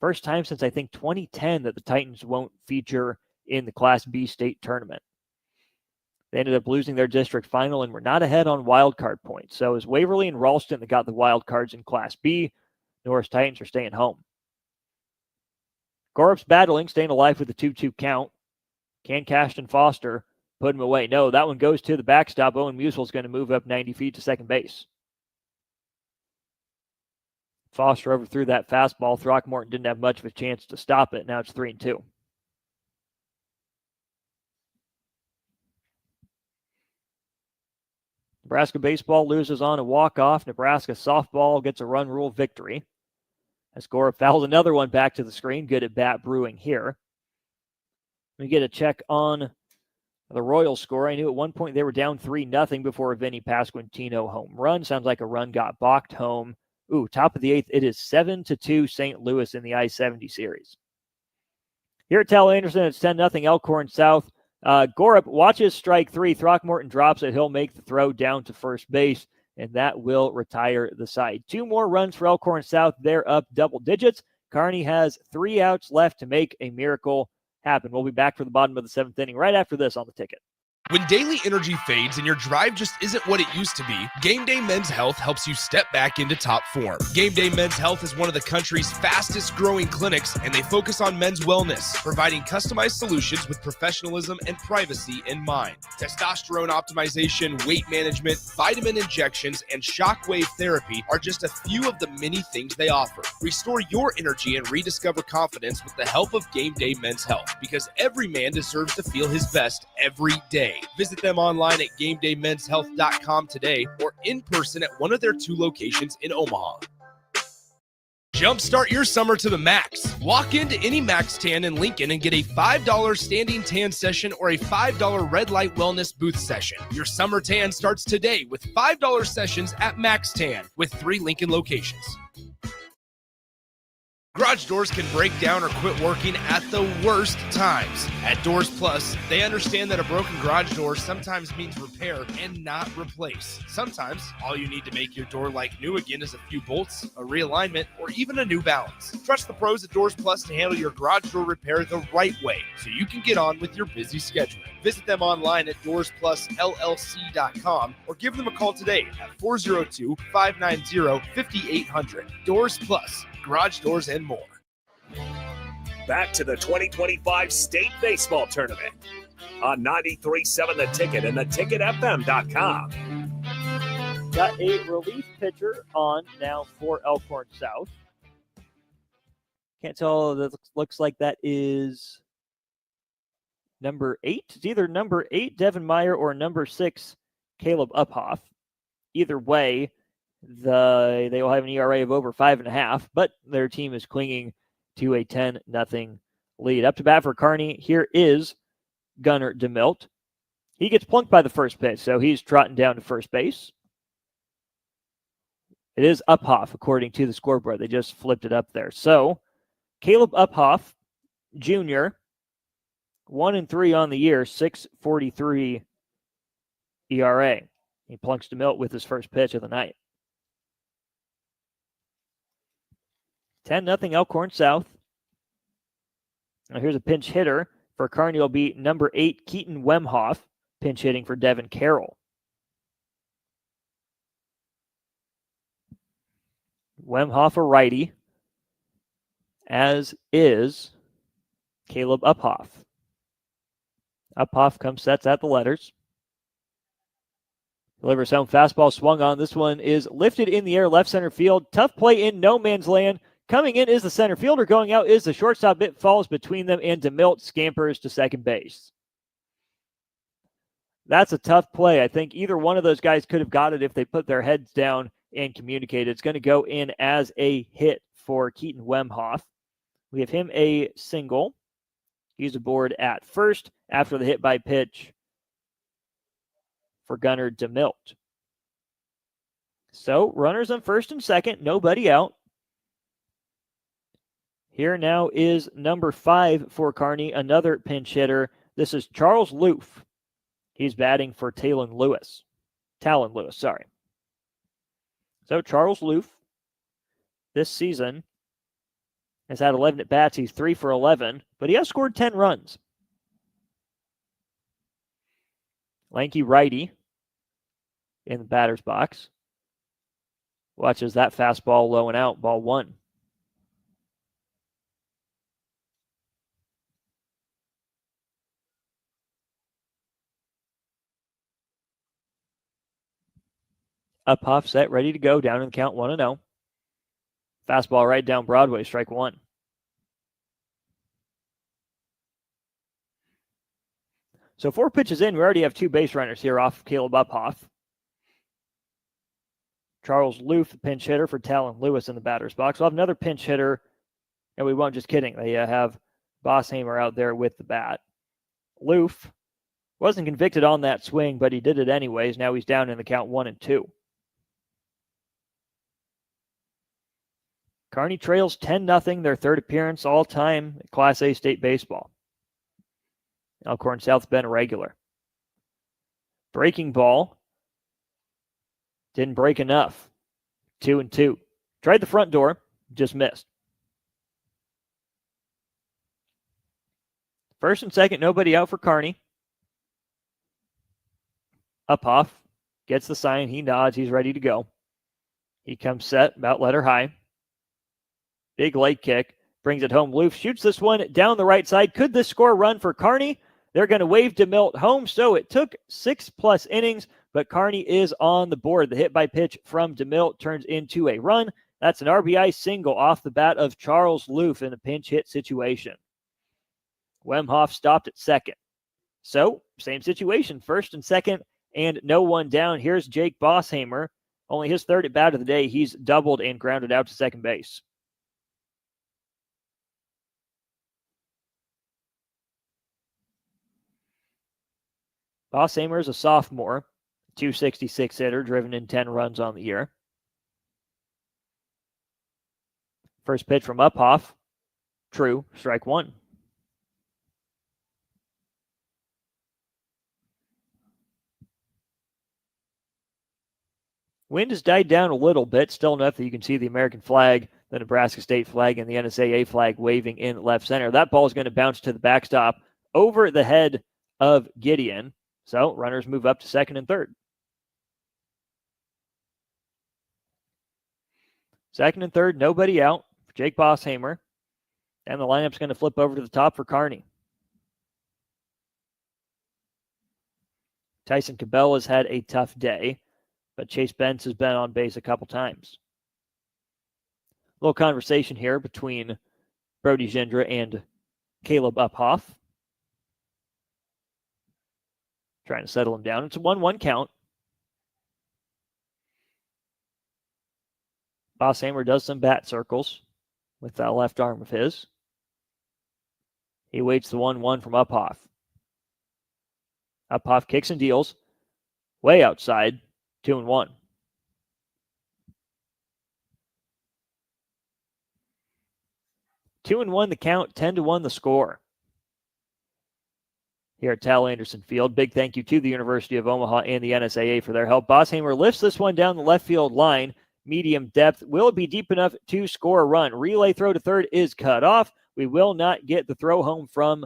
First time since I think 2010 that the Titans won't feature in the Class B state tournament. They ended up losing their district final and were not ahead on wild card points. So it was Waverly and Ralston that got the wild cards in Class B. Norris Titans are staying home. Gorup's battling, staying alive with the 2-2 count. Can Cashton Foster put him away? No, that one goes to the backstop. Owen Musel is going to move up 90 feet to second base. Foster overthrew that fastball. Throckmorton didn't have much of a chance to stop it. Now it's 3-2. Nebraska baseball loses on a walk-off. Nebraska softball gets a run rule victory. As Gorup fouls another one back to the screen. Good at bat brewing here. We get a check on the Royals score. I knew at one point they were down 3-0 before a Vinny Pasquantino home run. Sounds like a run got balked home. Ooh, top of the 8th. It is 7-2 St. Louis in the I-70 series. Here at Tal Anderson, it's 10-0 Elkhorn South. Gorup watches strike 3. Throckmorton drops it. He'll make the throw down to first base, and that will retire the side. 2 more runs for Elkhorn South. They're up double digits. Kearney has 3 outs left to make a miracle happen. We'll be back for the bottom of the 7th inning right after this on the ticket. When daily energy fades and your drive just isn't what it used to be, Game Day Men's Health helps you step back into top form. Game Day Men's Health is one of the country's fastest growing clinics, and they focus on men's wellness, providing customized solutions with professionalism and privacy in mind. Testosterone optimization, weight management, vitamin injections, and shockwave therapy are just a few of the many things they offer. Restore your energy and rediscover confidence with the help of Game Day Men's Health, because every man deserves to feel his best every day. Visit them online at GameDayMen'sHealth.com today or in person at one of their 2 locations in Omaha. Jumpstart your summer to the max. Walk into any Max Tan in Lincoln and get a $5 standing tan session or a $5 red light wellness booth session. Your summer tan starts today with $5 sessions at Max Tan with 3 Lincoln locations. Garage doors can break down or quit working at the worst times. At Doors Plus, they understand that a broken garage door sometimes means repair and not replace. Sometimes, all you need to make your door like new again is a few bolts, a realignment, or even a new balance. Trust the pros at Doors Plus to handle your garage door repair the right way so you can get on with your busy schedule. Visit them online at DoorsPlusLLC.com or give them a call today at 402-590-5800. Doors Plus. Garage doors and more. Back to the 2025 State Baseball Tournament on 93.7 The Ticket and theticketfm.com. Got a relief pitcher on now for Elkhorn South. Can't tell. That looks like that is number 8. It's either number 8, Devin Meyer, or number 6, Caleb Uphoff. Either way, they will have an ERA of over 5.5, but their team is clinging to a 10-0 lead. Up to bat for Kearney, here is Gunnar DeMilt. He gets plunked by the first pitch, so he's trotting down to first base. It is Uphoff, according to the scoreboard. They just flipped it up there. So, Caleb Uphoff, Jr., 1-3 on the year, 6.43 ERA. He plunks DeMilt with his first pitch of the night. 10-0 Elkhorn South. Now here's a pinch hitter for Kearney. Will be number 8, Keaton Wemhoff. pinch hitting for Devin Carroll. Wemhoff a righty, as is Caleb Uphoff. Uphoff comes sets at the letters. Delivers home fastball swung on. This one is lifted in the air, left center field. Tough play in no man's land. Coming in is the center fielder. Going out is the shortstop. It falls between them, and DeMilt scampers to second base. That's a tough play. I think either one of those guys could have got it if they put their heads down and communicated. It's going to go in as a hit for Keaton Wemhoff. We have him a single. He's aboard at first after the hit by pitch for Gunnar DeMilt. So runners on first and second, nobody out. Here now is number 5 for Kearney, another pinch hitter. This is Charles Loof. He's batting for Talon Lewis. So Charles Loof this season has had 11 at-bats. He's 3 for 11, but he has scored 10 runs. Lanky righty in the batter's box. Watches that fastball low and out, ball 1. Uphoff set, ready to go, down in the count 1-0. Fastball right down Broadway, strike 1. So 4 pitches in, we already have 2 base runners here off Caleb Uphoff. Charles Loof, the pinch hitter for Talon Lewis in the batter's box. We'll have another pinch hitter, and we won't, just kidding. They have Bosshamer out there with the bat. Loof wasn't convicted on that swing, but he did it anyways. Now he's down in the count 1-2. Kearney trails 10-0, their third appearance all time at Class A state baseball. Elkhorn South's been a regular. Breaking ball. Didn't break enough. 2-2. Tried the front door, just missed. First and second, nobody out for Kearney. Uphoff gets the sign. He nods. He's ready to go. He comes set, about letter high. Big leg kick. Brings it home. Loof shoots this one down the right side. Could this score a run for Kearney? They're going to wave DeMilt home. So it took 6+ innings, but Kearney is on the board. The hit by pitch from DeMilt turns into a run. That's an RBI single off the bat of Charles Loof in a pinch hit situation. Wemhoff stopped at second. So, same situation, first and second, and no one down. Here's Jake Bosshamer. Only his third at bat of the day. He's doubled and grounded out to second base. Bosshamer is a sophomore, 266 hitter, driven in 10 runs on the year. First pitch from Uphoff. True, strike 1. Wind has died down a little bit, still enough that you can see the American flag, the Nebraska State flag, and the NSAA flag waving in left center. That ball is going to bounce to the backstop over the head of Gideon. So runners move up to second and third. Second and third, nobody out for Jake Bosshamer. And the lineup's going to flip over to the top for Kearney. Tyson Cabell has had a tough day, but Chase Benz has been on base a couple times. A little conversation here between Brody Gindra and Caleb Uphoff. Trying to settle him down. It's a 1-1 count. Bosshamer does some bat circles with that left arm of his. He waits the 1-1 from Uphoff. Uphoff kicks and deals. Way outside. 2-1. Two and 1 the count, 10-1 the score. Here at Tal Anderson Field. Big thank you to the University of Omaha and the NSAA for their help. Bosshamer lifts this one down the left field line. Medium depth. Will it be deep enough to score a run? Relay throw to third is cut off. We will not get the throw home from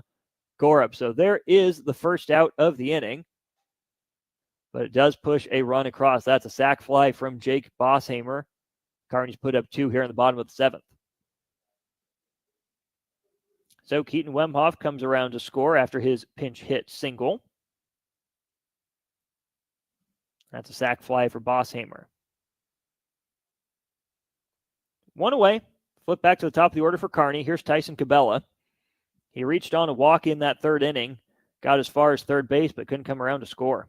Gorup. So there is the first out of the inning. but it does push a run across. That's a sac fly from Jake Bosshamer. Kearney's put up 2 here in the bottom of the 7th. So Keaton Wemhoff comes around to score after his pinch hit single. That's a sac fly for Bosshamer. 1 away. Flip back to the top of the order for Kearney. Here's Tyson Cabela. He reached on a walk in that 3rd inning, got as far as 3rd base, but couldn't come around to score.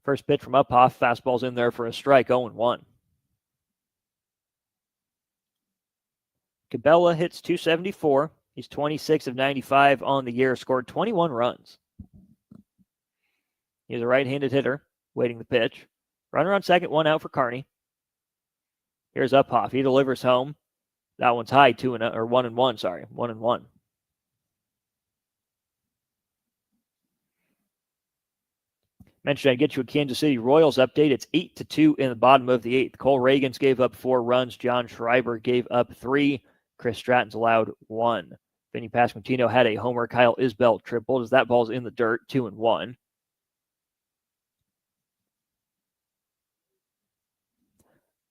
First pitch from Uphoff. Fastball's in there for a strike, 0-1. Cabela hits .274. He's 26 of 95 on the year, scored 21 runs. He's a right-handed hitter, waiting the pitch. Runner on second, 1 out for Kearney. Here's Uphoff. He delivers home. That one's high, 1-1, sorry, 1-1. Mentioned I'd get you a Kansas City Royals update. It's 8-2 in the bottom of the 8th. Cole Reagans gave up 4 runs. John Schreiber gave up 3. Chris Stratton's allowed 1. Vinny Pasquantino had a homer. Kyle Isbell tripled as that ball's in the dirt, 2-1.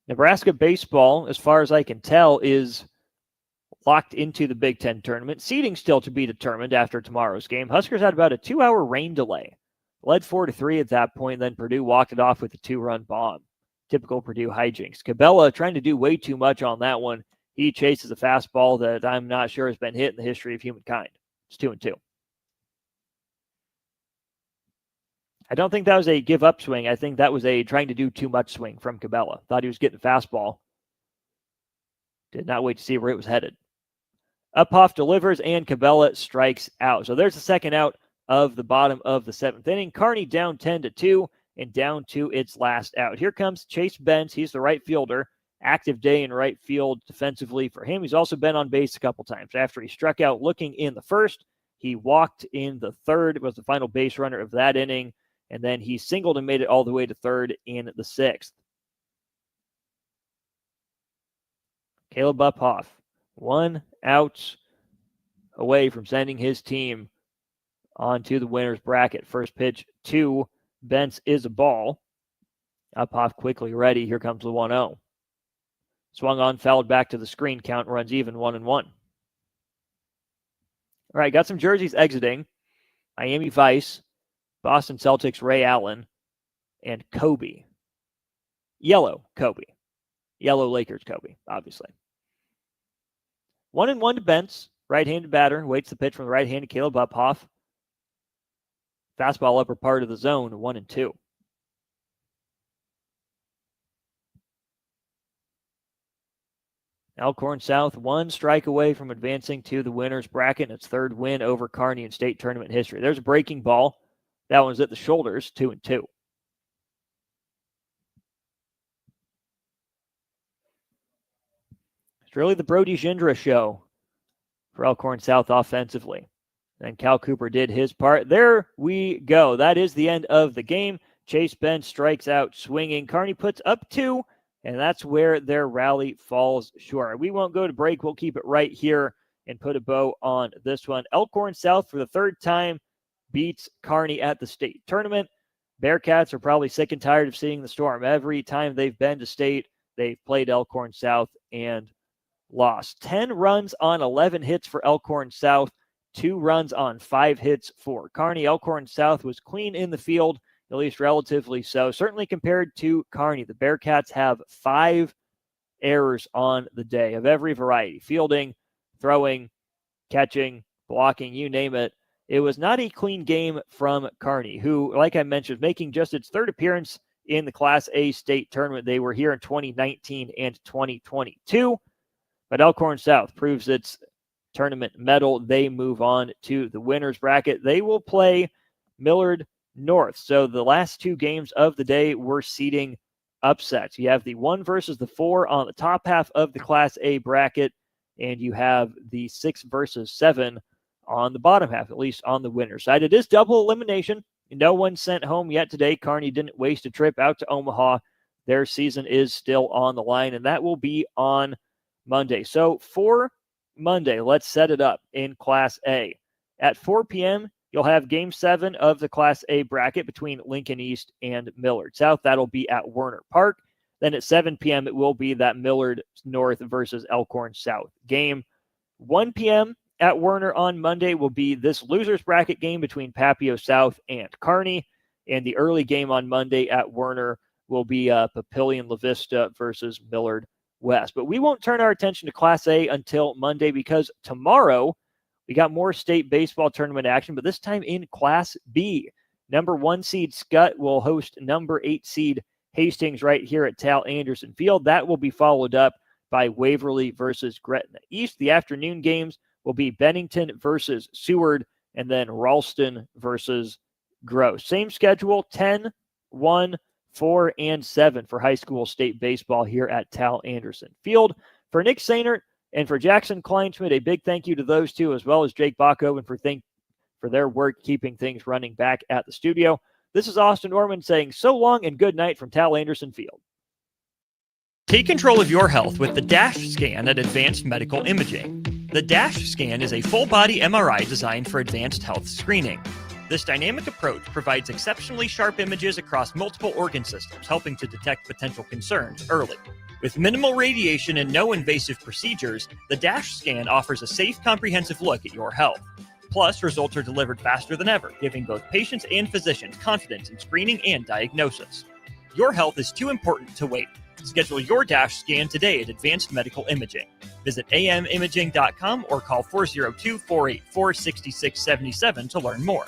Nebraska baseball, as far as I can tell, is locked into the Big Ten tournament. Seeding still to be determined after tomorrow's game. Huskers had about a 2-hour rain delay. Led 4-3 at that point, then Purdue walked it off with a 2-run bomb. Typical Purdue hijinks. Cabela trying to do way too much on that one. He chases a fastball that I'm not sure has been hit in the history of humankind. It's 2-2. I don't think that was a give-up swing. I think that was a trying to do too much swing from Cabela. Thought he was getting a fastball. Did not wait to see where it was headed. Uphoff delivers, and Cabela strikes out. So there's the second out of the bottom of the 7th inning. Kearney down 10-2 and down to its last out. Here comes Chase Benz. He's the right fielder. Active day in right field defensively for him. He's also been on base a couple times. After he struck out looking in the 1st, he walked in the 3rd, was the final base runner of that inning, and then he singled and made it all the way to 3rd in the 6th. Caleb Uphoff, 1 out away from sending his team onto the winner's bracket. First pitch to Bentz is a ball. Uphoff quickly ready. Here comes the 1-0. Swung on, fouled back to the screen. Count runs even, 1-1. All right, got some jerseys exiting. Miami Vice, Boston Celtics, Ray Allen, and Kobe. Yellow Kobe. Yellow Lakers Kobe, obviously. 1-1 to Bentz. Right-handed batter. Waits the pitch from the right-handed Caleb Uphoff. Fastball upper part of the zone, 1-2. Elkhorn South 1 strike away from advancing to the winner's bracket and its 3rd win over Kearney in state tournament history. There's a breaking ball. That one's at the shoulders, 2-2. It's really the Brody Gindra show for Elkhorn South offensively. And Cal Cooper did his part. There we go. That is the end of the game. Chase Benz strikes out swinging. Kearney puts up 2. And that's where their rally falls short. We won't go to break. We'll keep it right here and put a bow on this one. Elkhorn South, for the 3rd time, beats Kearney at the state tournament. Bearcats are probably sick and tired of seeing the storm. Every time they've been to state, they've played Elkhorn South and lost. 10 runs on 11 hits for Elkhorn South. 2 runs on 5 hits for Kearney. Elkhorn South was clean in the field, at least relatively so. Certainly compared to Kearney, the Bearcats have 5 errors on the day of every variety. Fielding, throwing, catching, blocking, you name it. It was not a clean game from Kearney, who, like I mentioned, making just its 3rd appearance in the Class A state tournament. They were here in 2019 and 2022. But Elkhorn South proves its tournament medal. They move on to the winner's bracket. They will play Millard North. So the last 2 games of the day were seeding upsets. You have the 1 versus the 4 on the top half of the Class A bracket, and you have the 6 versus 7 on the bottom half, at least on the winner's side. It is double elimination. No one sent home yet today. Kearney didn't waste a trip out to Omaha. Their season is still on the line, and that will be on Monday. So for Monday, let's set it up in Class A. At 4 p.m., you'll have Game 7 of the Class A bracket between Lincoln East and Millard South. That'll be at Werner Park. Then at 7 p.m., it will be that Millard North versus Elkhorn South game. 1 p.m. at Werner on Monday will be this loser's bracket game between Papio South and Kearney. And the early game on Monday at Werner will be Papillion La Vista versus Millard West. But we won't turn our attention to Class A until Monday because tomorrow we got more state baseball tournament action, but this time in Class B. Number 1 seed Scott will host number 8 seed Hastings right here at Tal Anderson Field. That will be followed up by Waverly versus Gretna East. The afternoon games will be Bennington versus Seward and then Ralston versus Gross. Same schedule, 10, 1, 4, and 7 for high school state baseball here at Tal Anderson Field. For Nick Sainert and for Jackson Kleinschmidt, a big thank you to those two, as well as Jake Bachhoven for their work keeping things running back at the studio. This is Austin Orman saying so long and good night from Tal Anderson Field. Take control of your health with the DASH scan at Advanced Medical Imaging. The DASH scan is a full-body MRI designed for advanced health screening. This dynamic approach provides exceptionally sharp images across multiple organ systems, helping to detect potential concerns early. With minimal radiation and no invasive procedures, the DASH scan offers a safe, comprehensive look at your health. Plus, results are delivered faster than ever, giving both patients and physicians confidence in screening and diagnosis. Your health is too important to wait. Schedule your DASH scan today at Advanced Medical Imaging. Visit amimaging.com or call 402-484-6677 to learn more.